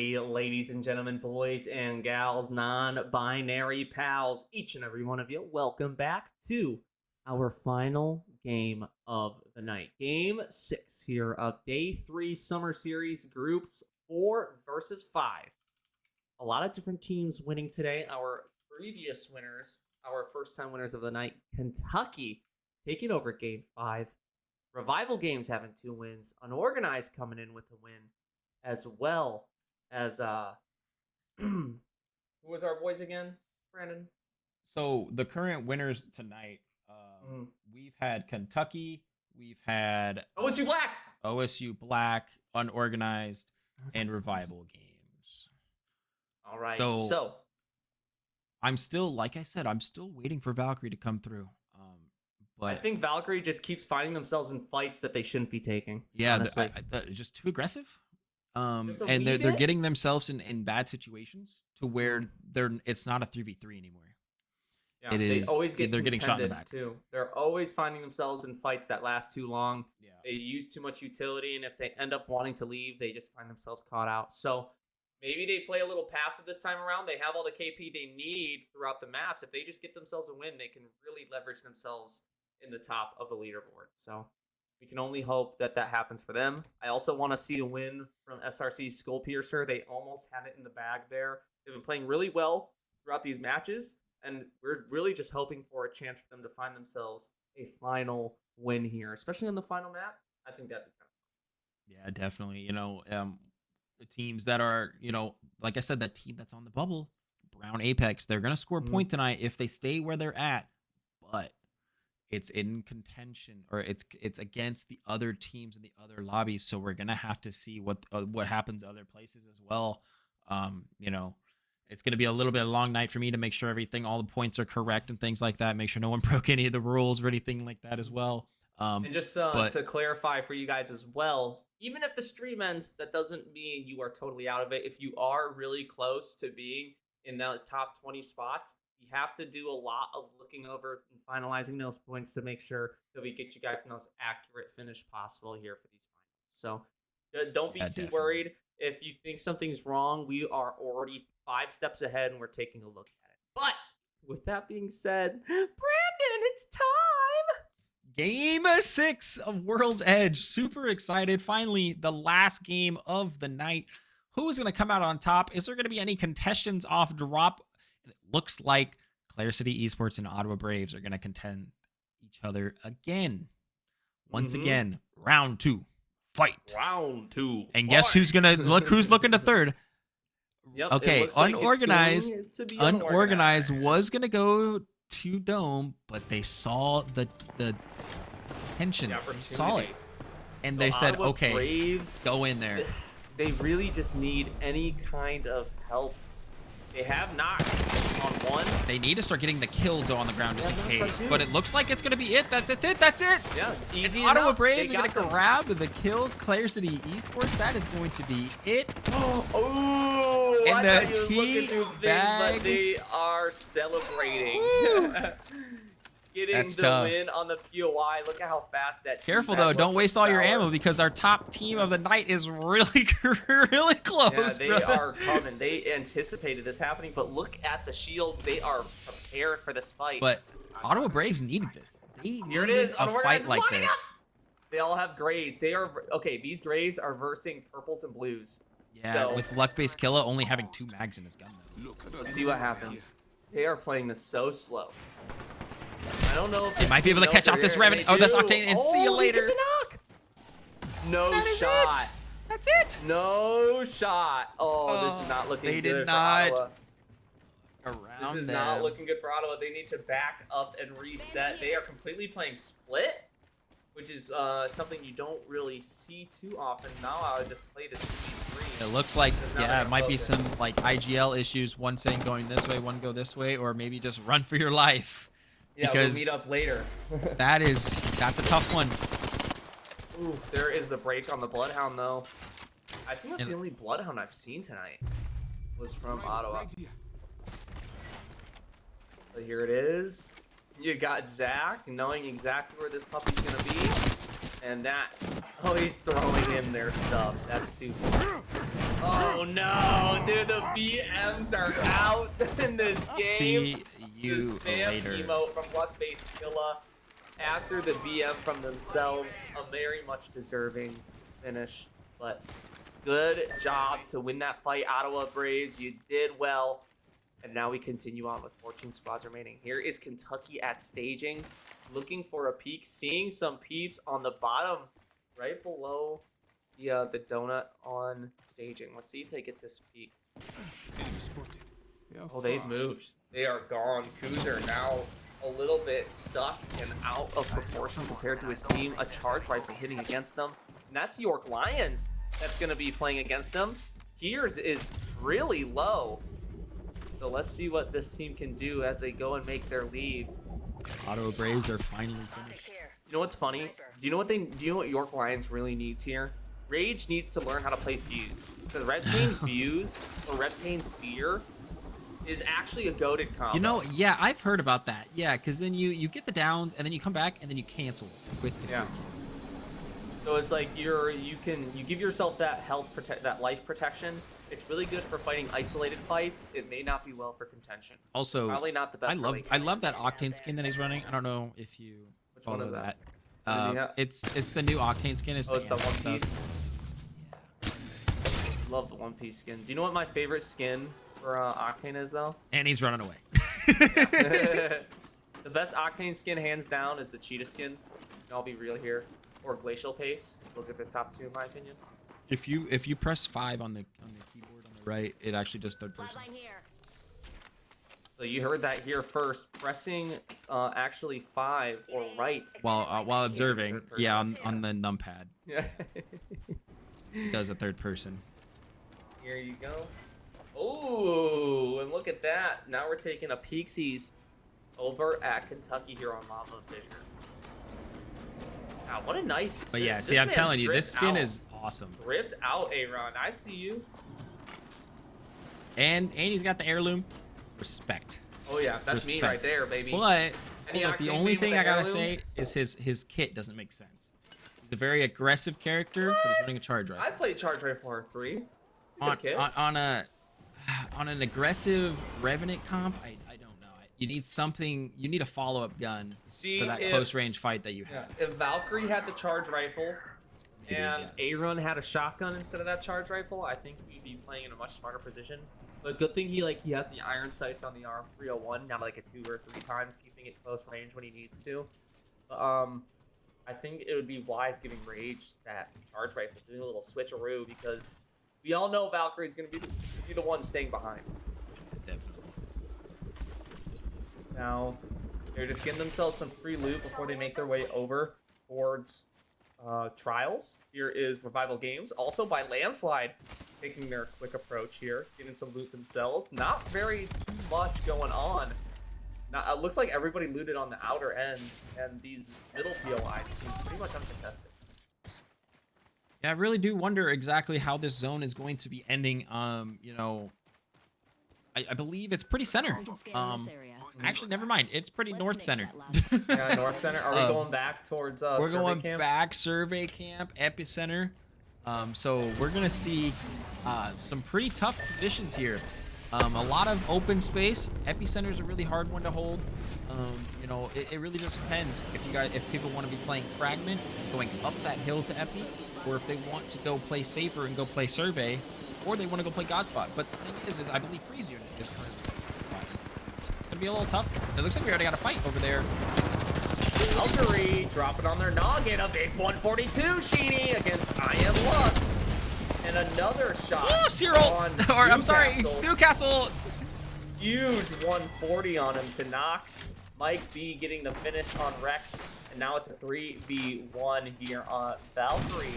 Alrighty, ladies and gentlemen, boys and gals, non-binary pals, each and every one of you, welcome back to our final game of the night. Game 6 here of Day 3 Summer Series, Groups 4 versus 5. A lot of different teams winning today. Our previous winners, our first-time winners of the night, Kentucky taking over Game 5. Revival Games having 2 wins. Unorganized coming in with a win, as well as who was our boys again, Brandon? So the current winners tonight, we've had Kentucky, we've had OSU Black, OSU Black, Unorganized, and Revival Games. All right. So I'm still, like I said, I'm still waiting for Valkyrie to come through. But I think Valkyrie just keeps finding themselves in fights that they shouldn't be taking. yeah, just too aggressive. And they're getting themselves in bad situations to where it's not a 3v3 anymore. Yeah, they always they're getting shot in the back too. They're always finding themselves in fights that last too long. Yeah. They use too much utility, and if they end up wanting to leave, they just find themselves caught out. So maybe they play a little passive this time around. They have all the KP they need throughout the maps. If they just get themselves a win, they can really leverage themselves in the top of the leaderboard. So we can only hope that that happens for them. I also want to see a win from SRC Skullpiercer. They almost had it in the bag there. They've been playing really well throughout these matches, and we're really just hoping for a chance for them to find themselves a final win here, especially on the final map. I think that'd be kind of fun. Yeah, definitely. The teams that are, like I said, that team that's on the bubble, Brown Apex, they're going to score a point tonight if they stay where they're at, but it's in contention, or it's against the other teams in the other lobbies. So we're gonna have to see what happens other places as well. It's gonna be a little bit of a long night for me to make sure all the points are correct and things like that. Make sure no one broke any of the rules or anything like that as well. And just to clarify for you guys as well, even if the stream ends, that doesn't mean you are totally out of it. If you are really close to being in the top 20 spots, you have to do a lot of looking over and finalizing those points to make sure that we get you guys in the most accurate finish possible here for these finals. So don't be too worried. If you think something's wrong, we are already 5 steps ahead and we're taking a look at it. But with that being said, Brandon, it's time! Game 6 of World's Edge. Super excited. Finally, the last game of the night. Who is going to come out on top? Is there going to be any contestants off drop? And it looks like Clare City Esports and Ottawa Braves are going to contend each other again. Once again, round 2. Fight. Round 2. And guess who's going to look? Who's looking to third? Yep, okay, Unorganized was going to go to Dome, but they saw the tension. Saw it. And they said, Ottawa okay, Braves, go in there. They really just need any kind of help. They have knocked on one. They need to start getting the kills though on the ground just in case. But it looks like it's going to be it. That's it. That's it. Yeah, easy. Ottawa Braves are going to grab the kills. Clare City Esports. That is going to be it. Oh, and I the thought you were looking through things, but they are celebrating. Getting That's the tough. win on the POI. Look at how fast that. Careful though, don't waste all your ammo because our top team of the night is really, really close. Yeah, they are coming. They anticipated this happening, but look at the shields. They are prepared for this fight. But Ottawa Braves needed this. They needed a fight like this. They all have grays. They are okay. These grays are versing purples and blues. Yeah, so, with luck-based Killa only having 2 mags in his gun though. Let's see what happens. They are playing this so slow. I don't know if they might be able to catch out this Revenant. Oh, this Octane, and see you later. No shot. That's it. No shot. Oh, this is not looking good for Ottawa. This is not looking good for Ottawa. They need to back up and reset. They are completely playing split, which is something you don't really see too often. Now I'll just play this 2v3. It looks like, yeah, it might be some like IGL issues. One saying going this way, one go this way, or maybe just run for your life. Yeah, because we'll meet up later. that's a tough one. Ooh, there is the break on the Bloodhound though. I think that's the only Bloodhound I've seen tonight. Was from Ottawa. So here it is. You got Zach knowing exactly where this puppy's gonna be. And that, oh, he's throwing in their stuff. That's too funny. Oh no, dude, the BMs are out in this game. See you the spam later. emote from Luck-Based Killa after the BM from themselves. A very much deserving finish, but good job to win that fight, Ottawa Braves. You did well. And now we continue on with 14 squads remaining. Here is Kentucky at staging, looking for a peek, seeing some peeps on the bottom, right below the donut on staging. Let's see if they get this peek. Oh, they've moved. They are gone. Kuz are now a little bit stuck and out of proportion compared to his team. A charge rifle hitting against them. And that's York Lions that's going to be playing against them. Gears is really low. So let's see what this team can do as they go and make their leave. Ottawa Braves are finally finished. You know what's funny? Do you know what York Lions really needs here? Rage needs to learn how to play Fuse. Because Red Pain Fuse or Red Pain Seer is actually a goated combo. You know, yeah, I've heard about that. Yeah, because then you get the downs and then you come back and then you cancel with the circuit. So it's like you give yourself that that life protection. It's really good for fighting isolated fights. It may not be well for contention. Also, probably not the best. I love that Octane skin that he's running. I don't know if you follow that. It's the new Octane skin. It's the One Piece. Yeah. Love the One Piece skin. Do you know what my favorite skin for Octane is though? And he's running away. The best Octane skin, hands down, is the Cheetah skin. And I'll be real here. Or Glacial Pace. Those are the top two in my opinion. If you press 5 on the keyboard on the right, it actually does third person. So you heard that here first. Pressing actually 5 or right while observing, yeah, on the numpad. Yeah. It does a third person. Here you go. Oh, and look at that. Now we're taking a peeksies over at Kentucky here on Lava Fissure. Wow, what a nice. But yeah, see, I'm telling you, this skin is awesome. Ripped out, Aaron. I see you. And he's got the heirloom. Respect. Oh yeah, that's me right there, baby. But the only thing I gotta say is his kit doesn't make sense. He's a very aggressive character, but he's running a charge rifle. I played charge rifle R3. On an aggressive Revenant comp, I don't know. You need something. You need a follow-up gun for that close range fight that you have. If Valkyrie had the charge rifle and Aaron had a shotgun instead of that charge rifle, I think we'd be playing in a much smarter position. But good thing he has the iron sights on the R301, not like a 2 or 3 times, keeping it close range when he needs to. I think it would be wise giving Rage that charge rifle, doing a little switcheroo, because we all know Valkyrie's going to be the one staying behind. Definitely. Now, they're just getting themselves some free loot before they make their way over towards Trials. Here is Revival Games, also by landslide, taking their quick approach here, getting some loot themselves. Not very much going on. Now, it looks like everybody looted on the outer ends, and these middle POIs seem pretty much uncontested. Yeah, I really do wonder exactly how this zone is going to be ending. You know, I believe it's pretty center. Actually, never mind. It's pretty north center. Yeah, north center. Are we going back towards we're going camp? back survey camp, epicenter. So we're gonna see some pretty tough positions here. A lot of open space. Epicenter is a really hard one to hold. You know, it really just depends if people want to be playing fragment, going up that hill to epi, or if they want to go play safer and go play survey, or they want to go play Godspot. But the thing is I believe Freeze Unit is currently. It's gonna be a little tough. It looks like we already got a fight over there. Valkyrie dropping on their noggin. A big 142 Sheeny against I Am Lux. And another shot. Oh, Cyril! Or, I'm sorry, Newcastle. Huge 140 on him to knock Mike B getting the finish on Rex. And now it's a 3v1 here on Valkyrie.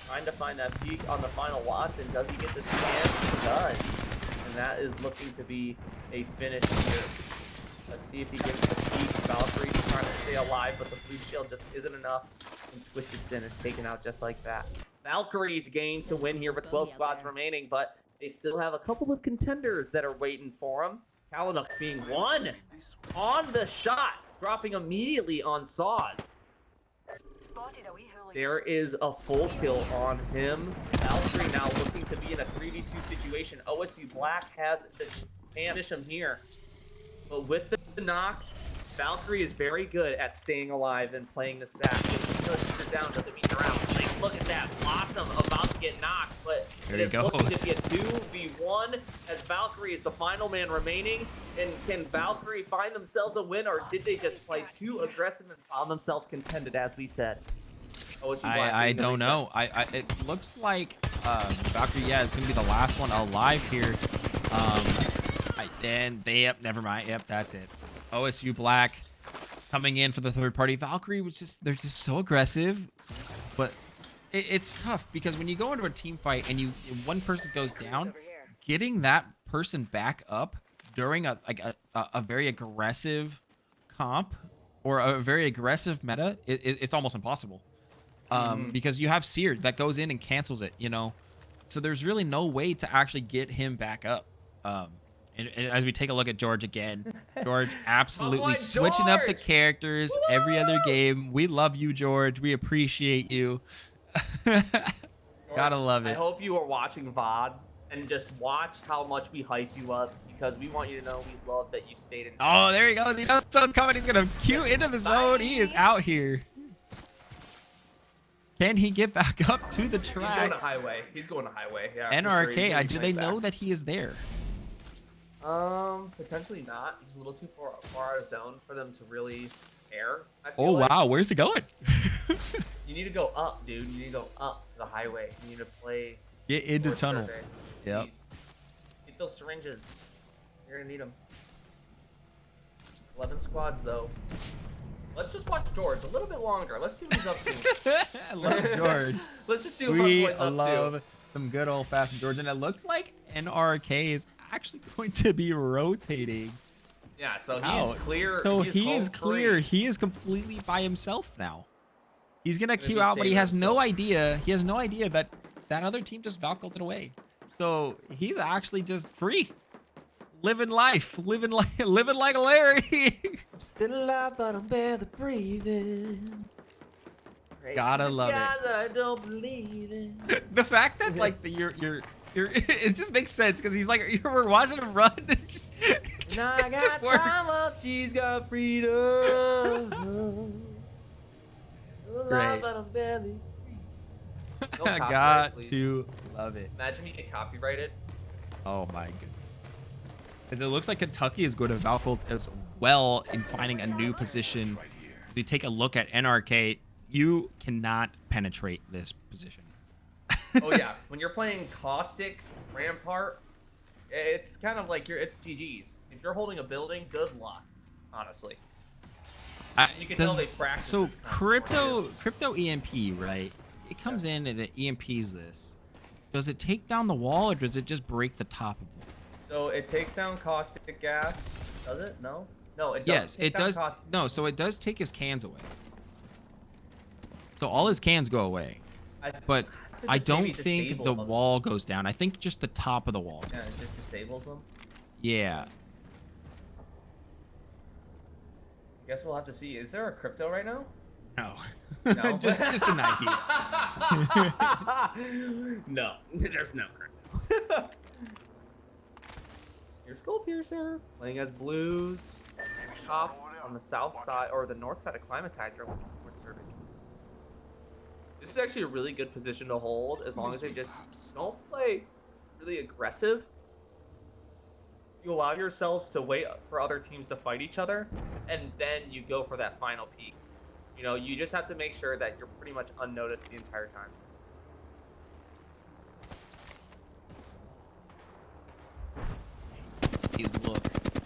Trying to find that peak on the final Watson. Does he get the scan? He does. And that is looking to be a finish here. Let's see if he gets the peak. Valkyrie trying to stay alive, but the blue shield just isn't enough. And Twisted Sin is taken out just like that. Valkyrie's game to win here with 12 spots remaining, but they still have a couple of contenders that are waiting for them. Kalinux being one on the shot, dropping immediately on Saws. There is a full kill on him. Valkyrie now looking to be in a 3v2 situation. OSU Black has the chance to finish him here. But with the knock, Valkyrie is very good at staying alive and playing this back. Because you're down doesn't mean you're out. Like, look at that. Blossom about to get knocked, but There it is he looking goes. to be a 2v1 as Valkyrie is the final man remaining. And can Valkyrie find themselves a win, or did they just play too aggressive and found themselves contended, as we said? OSU Black I being the don't reset. know. It looks like Valkyrie, yeah, is gonna be the last one alive here. Never mind. Yep, that's it. OSU Black coming in for the third party. Valkyrie they're just so aggressive, but it's tough because when you go into a team fight and one person goes down, getting that person back up during a very aggressive comp or a very aggressive meta, it's almost impossible. Because you have Seer that goes in and cancels it, so there's really no way to actually get him back up. And as we take a look at George again, George absolutely switching up the characters every other game. We love you, George. We appreciate you. Gotta love it. I hope you are watching VOD and just watch how much we hype you up, because we want you to know we love that you stayed in. Oh, there he goes. He knows someone's coming. He's gonna queue into the zone. He is out here. Can he get back up to the tracks? He's going to highway. He's going to highway. Yeah. NRK, do they know that he is there? Potentially not. He's a little too far out of zone for them to really care. I Oh, feel like. wow. Where's he going? You need to go up, dude. You need to go up to the highway. You need to play. Get into Force tunnel. Survey. Yep. Please. Get those syringes. You're gonna need them. 11 squads though. Let's just watch George a little bit longer. Let's see what he's up to. I love George. Let's just see what my We boy's up love to. some good old-fashioned George, and it looks like NRK is actually going to be rotating. Yeah, so he's out. clear. So he he is home clear. free. He is completely by himself now. He's gonna Gonna queue be out, but he saving has no himself. idea. He has no idea that that other team just Valkyled it away. So he's actually just free, living life, living like a Larry. I'm still alive, but I'm barely breathing. Gotta love it. That I don't believe in. The fact that like you're it just makes sense because he's like we're watching him run. It just, Now I it got just works. time while she's got freedom. Great. But I'm barely. No I copyright, got please. to love it. Imagine we get copyrighted. Oh my goodness. As it looks like Kentucky is going to Valkyrie as well in finding a new position. If we take a look at NRK, you cannot penetrate this position. Oh yeah, when you're playing Caustic, Rampart, it's kind of like it's GG's. If you're holding a building, good luck, honestly. You can tell they practice. So this kind of crypto EMP, right? It comes in and it EMPs this. Does it take down the wall or does it just break the top of it? So it takes down caustic gas. Does it? No. No, it does. Yes, it does. No, so it does take his cans away. So all his cans go away. But I don't think the wall goes down. I think just the top of the wall. Yeah, it just disables them. Yeah. I guess we'll have to see. Is there a crypto right now? No. No. just an idea. No, there's no crypto. Your Skull Piercer playing as blues. Top on the south side or the north side of Climatizer. This is actually a really good position to hold as long as they just don't play really aggressive. You allow yourselves to wait for other teams to fight each other, and then you go for that final peak. You know, you just have to make sure that you're pretty much unnoticed the entire time. Hey, look,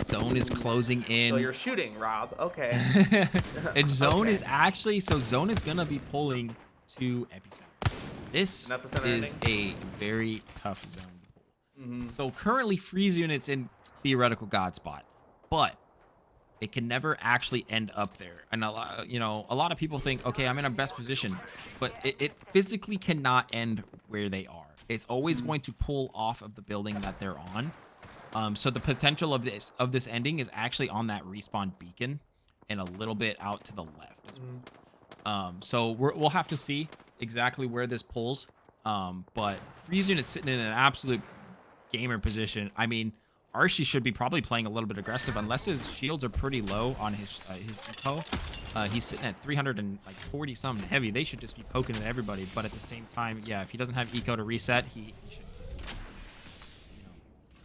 zone is closing in. So you're shooting, Rob. Okay. And zone Okay. is actually zone is gonna be pulling to epicenter. This An epicenter is ending? a very tough zone. Mm-hmm. So currently freeze units in theoretical god spot, but it can never actually end up there. And a lot of people think, okay, I'm in a best position, but it physically cannot end where they are. It's always going to pull off of the building that they're on. So the potential of this ending is actually on that respawn beacon and a little bit out to the left as well. So we'll have to see exactly where this pulls. But Freeze Unit's sitting in an absolute gamer position. I mean, Archie should be probably playing a little bit aggressive unless his shields are pretty low on his eco. He's sitting at 340 something heavy. They should just be poking at everybody. But at the same time, yeah, if he doesn't have eco to reset, he should.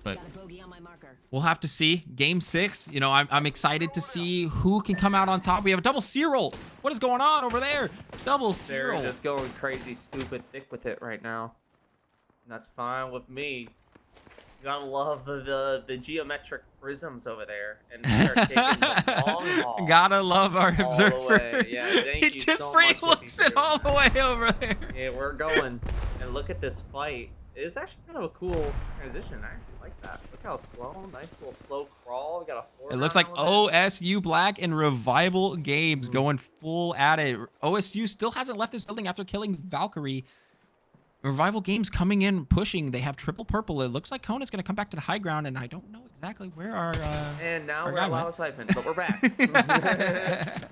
But we'll have to see. Game 6, you know, I'm excited to see who can come out on top. We have a double C-roll. What is going on over there? Double They're C-roll. just going crazy, stupid, thick with it right now. And that's fine with me. You gotta love the geometric prisms over there, and they're taking the long haul. Gotta love our all the observer. way. Yeah, thank He you just so free much, looks it 52. all the way over there. Yeah, we're going. And look at this fight. It's actually kind of a cool transition. I actually like that. Look how slow, nice little slow crawl. We got a 4. It looks like OSU Black and Revival Games going full at it. OSU still hasn't left this building after killing Valkyrie. Revival Games coming in, pushing. They have triple purple. It looks like Kona's going to come back to the high ground, and I don't know exactly where our... And now our we're guy at went. Lava Siphon, but we're back.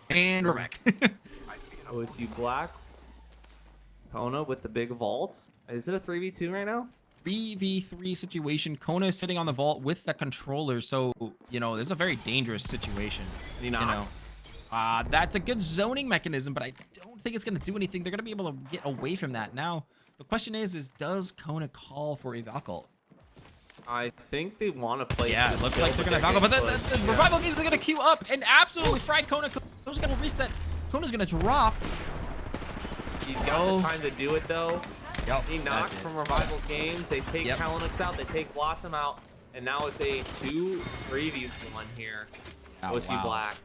And we're back. OSU Black. Kona with the big vaults. Is it a 3v2 right now? 3v3 situation. Kona is sitting on the vault with the controller, so, you know, this is a very dangerous situation. You know, that's a good zoning mechanism, but I don't think it's going to do anything. They're going to be able to get away from that. Now, the question is does Kona call for a Valkyrie? I think they want to play. Yeah, it looks like they're going to Valkyrie, but the Revival Games are going to queue up and absolutely frag Kona. Kona's going to reset. Kona's going to drop. He's got the time to do it, though. Yep, He knocks from Revival Games. They take Kalinux out. They take Blossom out. And now it's a 2-3v1 here. Oh, OSU wow. Black.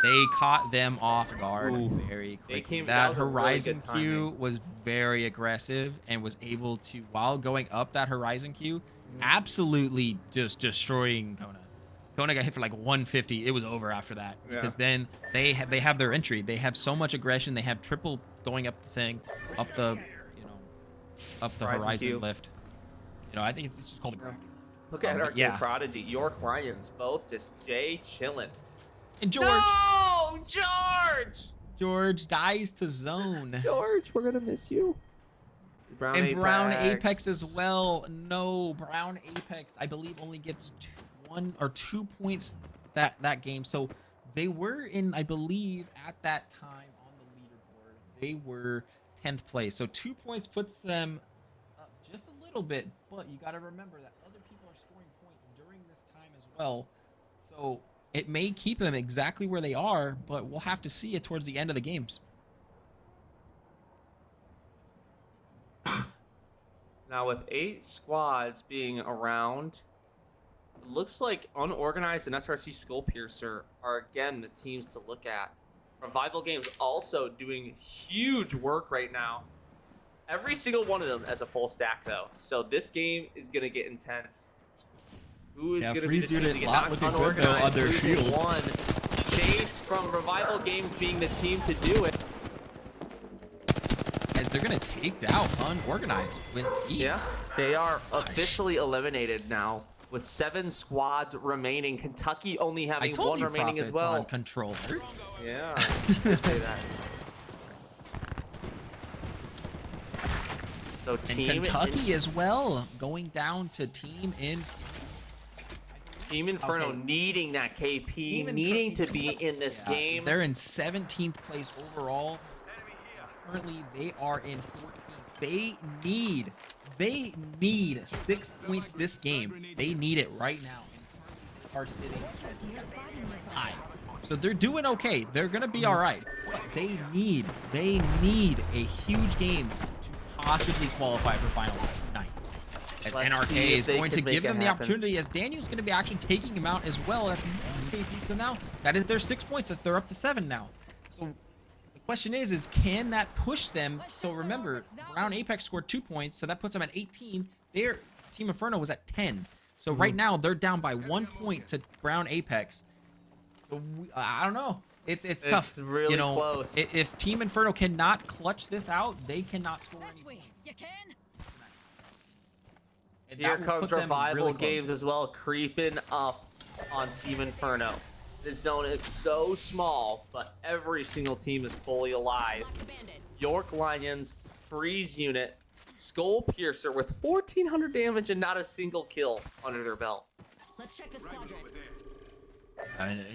They caught them off guard very They quickly. that That was a really Horizon good queue timing. was very aggressive and was able to, while going up that Horizon queue, absolutely just destroying Kona. Kona got hit for like 150. It was over after that because then they have their entry. They have so much aggression. They have triple going up the thing, up the Horizon queue. lift. You know, I think it's just called a ground. Look at our yeah. kid prodigy. York Lions, both just Jay chilling. And George. No, George. George dies to zone. George, we're gonna miss you. Brown Apex as well. No, Brown Apex, I believe, only gets 1 or 2 points that game. So they were in, I believe, at that time on the leaderboard, they were 10th place. So 2 points puts them up just a little bit. But you got to remember that other people are scoring points during this time as well. So it may keep them exactly where they are, but we'll have to see it towards the end of the games. Now with 8 squads being around, it looks like Unorganized and SRC Skullpiercer are again the teams to look at. Revival Games also doing huge work right now. Every single one of them has a full stack though, so this game is gonna get intense. Who is gonna be the team to get knocked? Unorganized on their losing shields. 1. Chase from Revival Games being the team to do it. As they're gonna take out Unorganized with ease. Yeah, they are officially eliminated now with 7 squads remaining. Kentucky only I having told 1 you remaining as profits well. on controller. Yeah, I did say that. So And team Kentucky as well, going down to Team Team Inferno Okay. needing that KP, Team needing Inferno- to be in this game. They're in 17th place overall. Currently, they are in 14th. They need 6 points this game. They need it right now. And currently they are sitting at 5. So they're doing okay. They're gonna be all right. But they need a huge game to possibly qualify for finals tonight. As Let's NRK see if is they going can to make give it them the happen. opportunity, as Daniel's going to be actually taking him out as well. That's more KP. So now that is their 6 points. They're up to 7 now. So the question is can that push them? So remember, Brown Apex scored 2 points, so that puts them at 18. Their Team Inferno was at 10. So right now they're down by 1 point to Brown Apex. So I don't know. It's tough. It's really you know, close. If Team Inferno cannot clutch this out, they cannot score any points. And Here that will comes put them Revival really close. Games as well, creeping up on Team Inferno. This zone is so small, but every single team is fully alive. York Lions, Freeze Unit, Skull Piercer with 1,400 damage and not a single kill under their belt. Let's check this quadrant. And,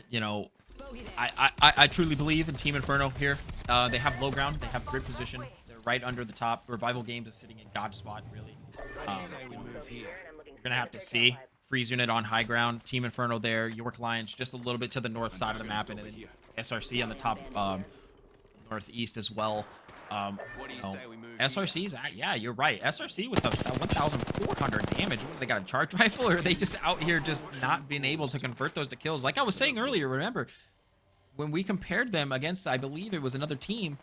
I truly believe in Team Inferno here. They have low ground. They have grid position. They're right under the top. Revival Games is sitting in God spot, really. You're going to have to see. Freeze Unit on high ground. Team Inferno there. York Lions just a little bit to the north side of the map. And then SRC on the top northeast as well. SRC's, yeah, you're right. SRC with that 1,400 damage. What, they got a charge rifle, or are they just out here just not being able to convert those to kills? Like I was saying earlier, remember, when we compared them against, I believe it was another team,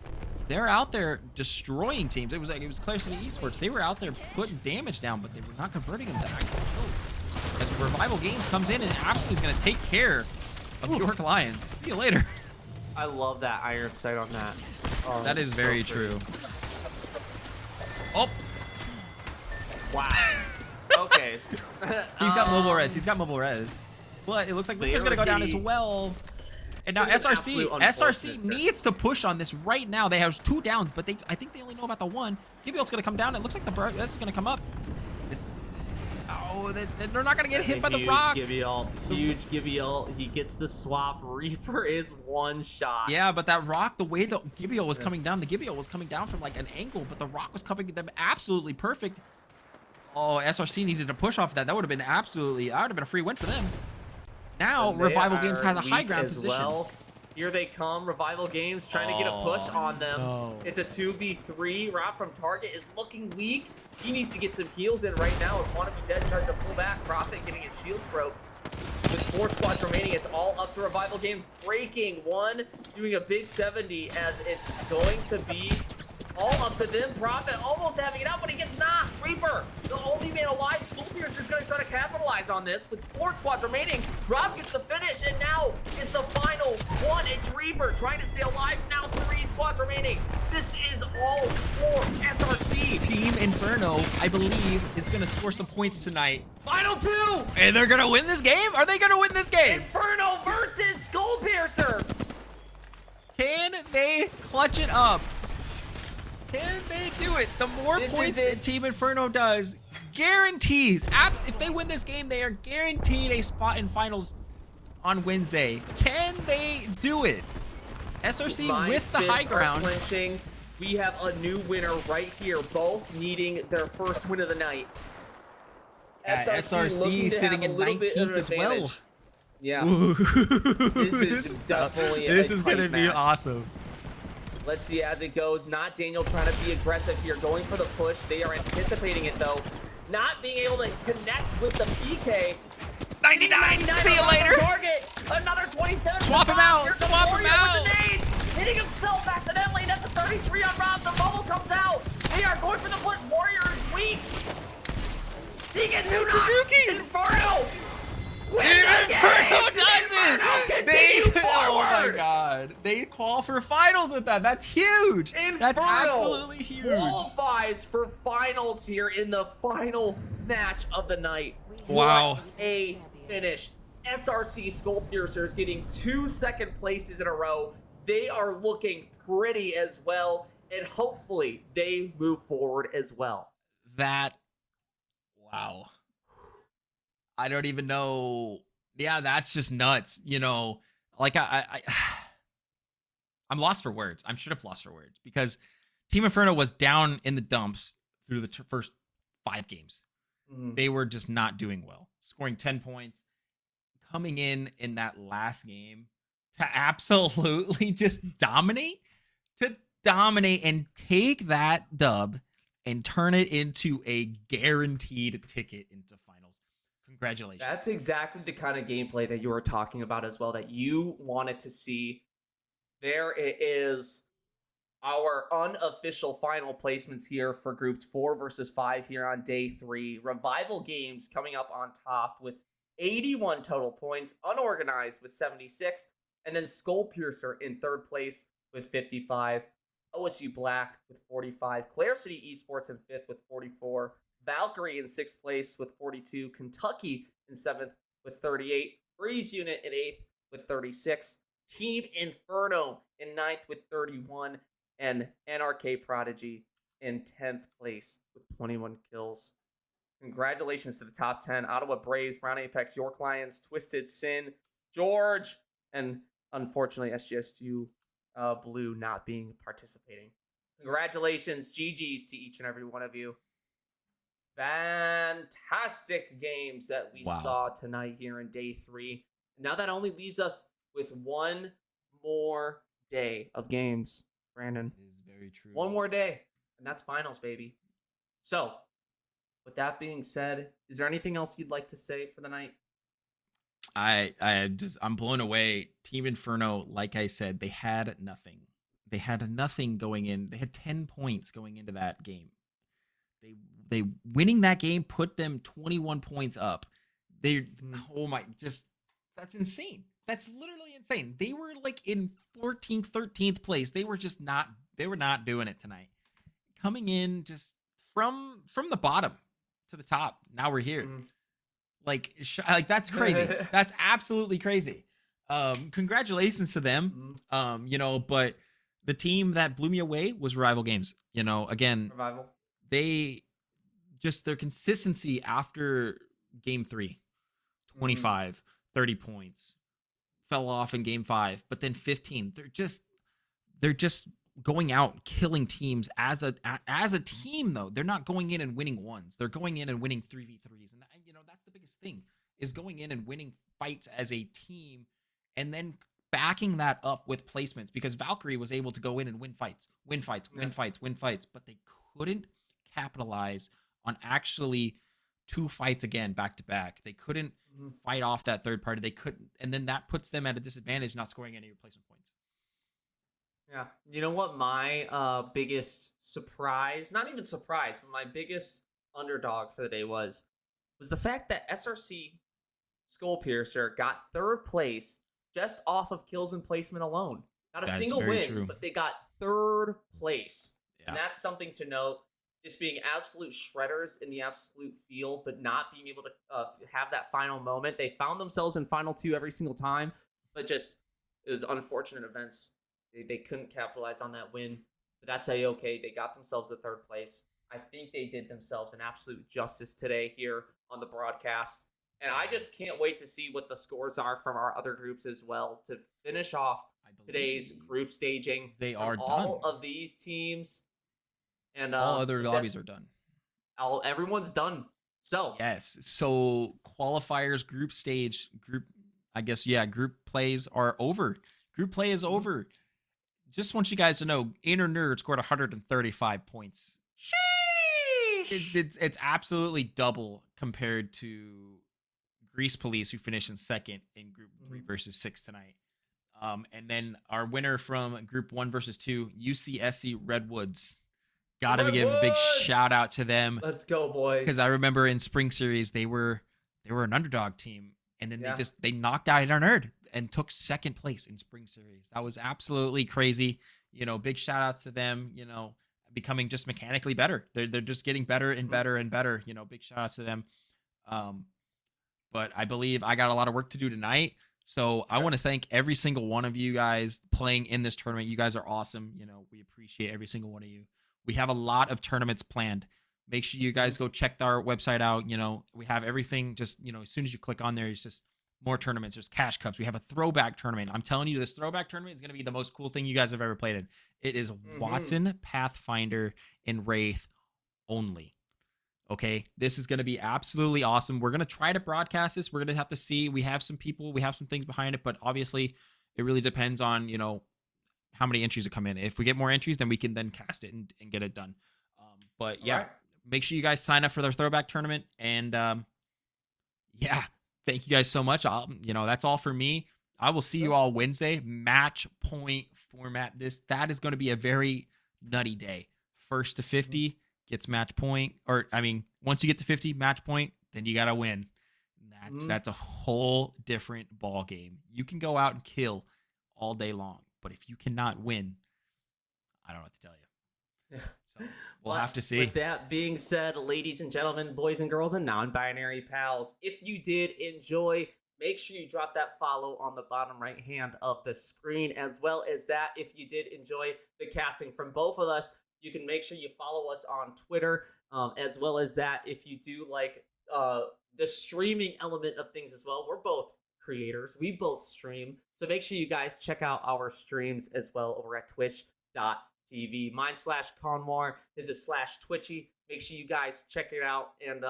they're out there destroying teams. It was Claire City Esports. They were out there putting damage down, but they were not converting them to actual kills. As Revival Games comes in and absolutely is going to take care of York Lions. See you later. I love that iron sight on that. Oh, that is very true. Oh. Wow. Okay. He's got mobile res. He's got mobile res. But it looks like Victor's going to go down as well. And now SRC needs to push on this right now. They have 2 downs, but I think they only know about the 1. Gibeon's going to come down. It looks like the res is going to come up. They're not going to get hit by the rock. Huge Gibeon. He gets the swap. Reaper is 1 shot. Yeah, but that rock, the way the Gibeon was coming down, the Gibeon was coming down from like an angle, but the rock was covering them absolutely perfect. Oh, SRC needed to push off that. That would have been that would have been a free win for them. Now, Revival Games has a high ground position. Well. Here they come. Revival Games trying to get a push on them. No. It's a 2v3. Rob from Target is looking weak. He needs to get some heals in right now. If Want to Be Dead tries to pull back. Prophet getting his shield broke. With 4 squads remaining, it's all up to Revival Games. Breaking 1, doing a big 70 as it's going to be all up to them. Prophet almost having it out, but he gets knocked. Reaper, the only man alive. Skull Piercer's going to try to capitalize on this. With 4 squads remaining, Drop gets the finish, and now it's the final 1. It's Reaper trying to stay alive. Now 3 squads remaining. This is all for SRC. Team Inferno, I believe, is going to score some points tonight. Final 2! And they're going to win this game? Are they going to win this game? Inferno versus Skull Piercer. Can they clutch it up? Can they do it? The more points Team Inferno does, guarantees. If they win this game, they are guaranteed a spot in finals on Wednesday. Can they do it? SRC with the high ground. Clinching. We have a new winner right here, both needing their first win of the night. SRC sitting in 19th as well. Yeah. This is definitely this is going to be awesome. Let's see as it goes. Not Daniel trying to be aggressive here, going for the push. They are anticipating it though. Not being able to connect with the PK. 99. See you later. Target. Another 27. Swap him out. Swap him out. Hitting himself accidentally. That's a 33 on Rob. The bubble comes out. They are going for the push. Warrior is weak. He gets 2 knocks. Inferno. Inferno does it! Oh my god. They call for finals with that. That's huge. Inferno that's absolutely huge. Qualifies for finals here in the final match of the night. Wow. What a finish. SRC Skull Piercers getting 2 second places in a row. They are looking pretty as well, and hopefully they move forward as well. Wow. I don't even know. Yeah, that's just nuts. You know, like I'm lost for words. I'm straight up lost for words because Team Inferno was down in the dumps through the first 5 games. Mm-hmm. They were just not doing well, scoring 10 points, coming in that last game to absolutely just dominate and take that dub and turn it into a guaranteed ticket into finals. Congratulations. That's exactly the kind of gameplay that you were talking about as well, that you wanted to see. There it is, our unofficial final placements here for groups 4 versus 5 here on day 3. Revival Games coming up on top with 81 total points, Unorganized with 76, and then Skull Piercer in 3rd place with 55. OSU Black with 45. Claire City Esports in 5th with 44. Valkyrie in 6th place with 42. Kentucky in 7th with 38. Freeze Unit in 8th with 36. Team Inferno in 9th with 31. And NRK Prodigy in 10th place with 21 kills. Congratulations to the top 10. Ottawa Braves, Brown Apex, York Lions, Twisted Sin, George, and unfortunately SGSU Blue not being participating. Congratulations, GG's to each and every one of you. Fantastic games that we saw tonight here in day 3. Now that only leaves us with one more day of games, Brandon. It is very true. One more day, and that's finals, baby. So, with that being said, is there anything else you'd like to say for the night? I'm blown away. Team Inferno, like I said, they had nothing. They had nothing going in. They had 10 points going into that game. They winning that game put them 21 points up. That's insane. That's literally insane. They were like in 14th, 13th place. They were not doing it tonight. Coming in just from the bottom to the top. Now we're here. Like that's crazy. That's absolutely crazy. Congratulations to them. But the team that blew me away was Revival Games. Again, Revival. Their consistency after game 3, 25, 30 points, fell off in game 5, but then 15. They're just going out killing teams as a team though. They're not going in and winning ones. They're going in and winning 3v3s, and that's the biggest thing, is going in and winning fights as a team and then backing that up with placements, because Valkyrie was able to go in and win fights, but they couldn't capitalize on actually 2 fights again back to back. They couldn't fight off that third party. They couldn't, and then that puts them at a disadvantage, not scoring any replacement points. Yeah. You know what my biggest surprise, not even surprise, but my biggest underdog for the day was the fact that SRC Skullpiercer got 3rd place just off of kills and placement alone. Not a single win, but they got 3rd place. Yeah. And that's something to note. Just being absolute shredders in the absolute field, but not being able to have that final moment. They found themselves in final 2 every single time, but just it was unfortunate events. They couldn't capitalize on that win, but that's A-okay. They got themselves to 3rd place. I think they did themselves an absolute justice today here on the broadcast. And I just can't wait to see what the scores are from our other groups as well to finish off today's group staging. They are all done. of these teams. And all other lobbies are done. Everyone's done. So yes. So qualifiers, group stage, group plays are over. Group play is over. Just want you guys to know, Inner Nerd scored 135 points. It's absolutely double compared to Grease Police, who finished in 2nd in Group 3 versus 6 tonight. And then our winner from Group 1 versus 2, UCSC Redwoods. Gotta give a big shout out to them. Let's go, boys. Because I remember in Spring Series they were an underdog team, and then they knocked out Inner Nerd and took 2nd place in Spring Series. That was absolutely crazy. Big shout outs to them. Becoming just mechanically better. They're just getting better and better and better. Big shout outs to them. But I believe I got a lot of work to do tonight. So I want to thank every single one of you guys playing in this tournament. You guys are awesome. We appreciate every single one of you. We have a lot of tournaments planned. Make sure you guys go check our website out. We have everything. Just, as soon as you click on there, it's just more tournaments. There's cash cups. We have a throwback tournament. I'm telling you, this throwback tournament is going to be the most cool thing you guys have ever played in. It is Watson, Pathfinder, and Wraith only. Okay, this is going to be absolutely awesome. We're going to try to broadcast this. We're going to have to see. We have some people. We have some things behind it, but obviously it really depends on, how many entries that come in. If we get more entries, then we can then cast it and get it done. But yeah, make sure you guys sign up for their throwback tournament. And thank you guys so much. That's all for me. I will see you all Wednesday. Match point format. That is going to be a very nutty day. 1st to 50 gets match point, once you get to 50 match point, then you got to win. That's a whole different ball game. You can go out and kill all day long, but if you cannot win, I don't know what to tell you. So we'll have to see. With that being said, ladies and gentlemen, boys and girls, and non-binary pals, if you did enjoy make sure you drop that follow on the bottom right hand of the screen. As well as that, if you did enjoy the casting from both of us, you can make sure you follow us on Twitter. As well as that, if you do like the streaming element of things as well, we're both creators. We both stream. So make sure you guys check out our streams as well over at twitch.tv. Mine /Conmar, his is /Twitchy. Make sure you guys check it out. And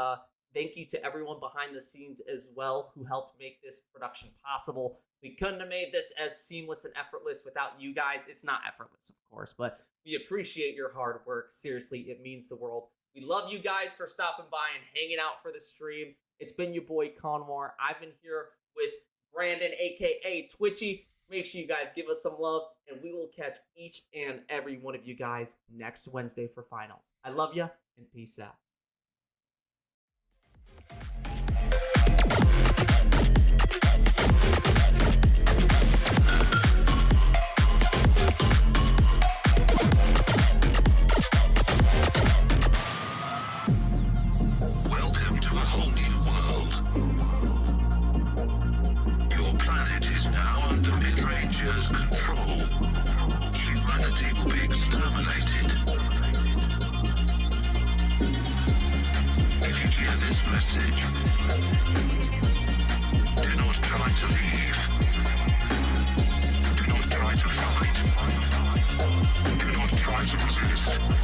thank you to everyone behind the scenes as well who helped make this production possible. We couldn't have made this as seamless and effortless without you guys. It's not effortless, of course, but we appreciate your hard work. Seriously, it means the world. We love you guys for stopping by and hanging out for the stream. It's been your boy Conmar. I've been here with Brandon, aka Twitchy. Make sure you guys give us some love, and we will catch each and every one of you guys next Wednesday for finals. I love you, and peace out. Welcome to a whole new world. Your planet is now under Mid-Ranger's control. Humanity will be exterminated. If you hear this message, do not try to leave. Do not try to fight. Do not try to resist.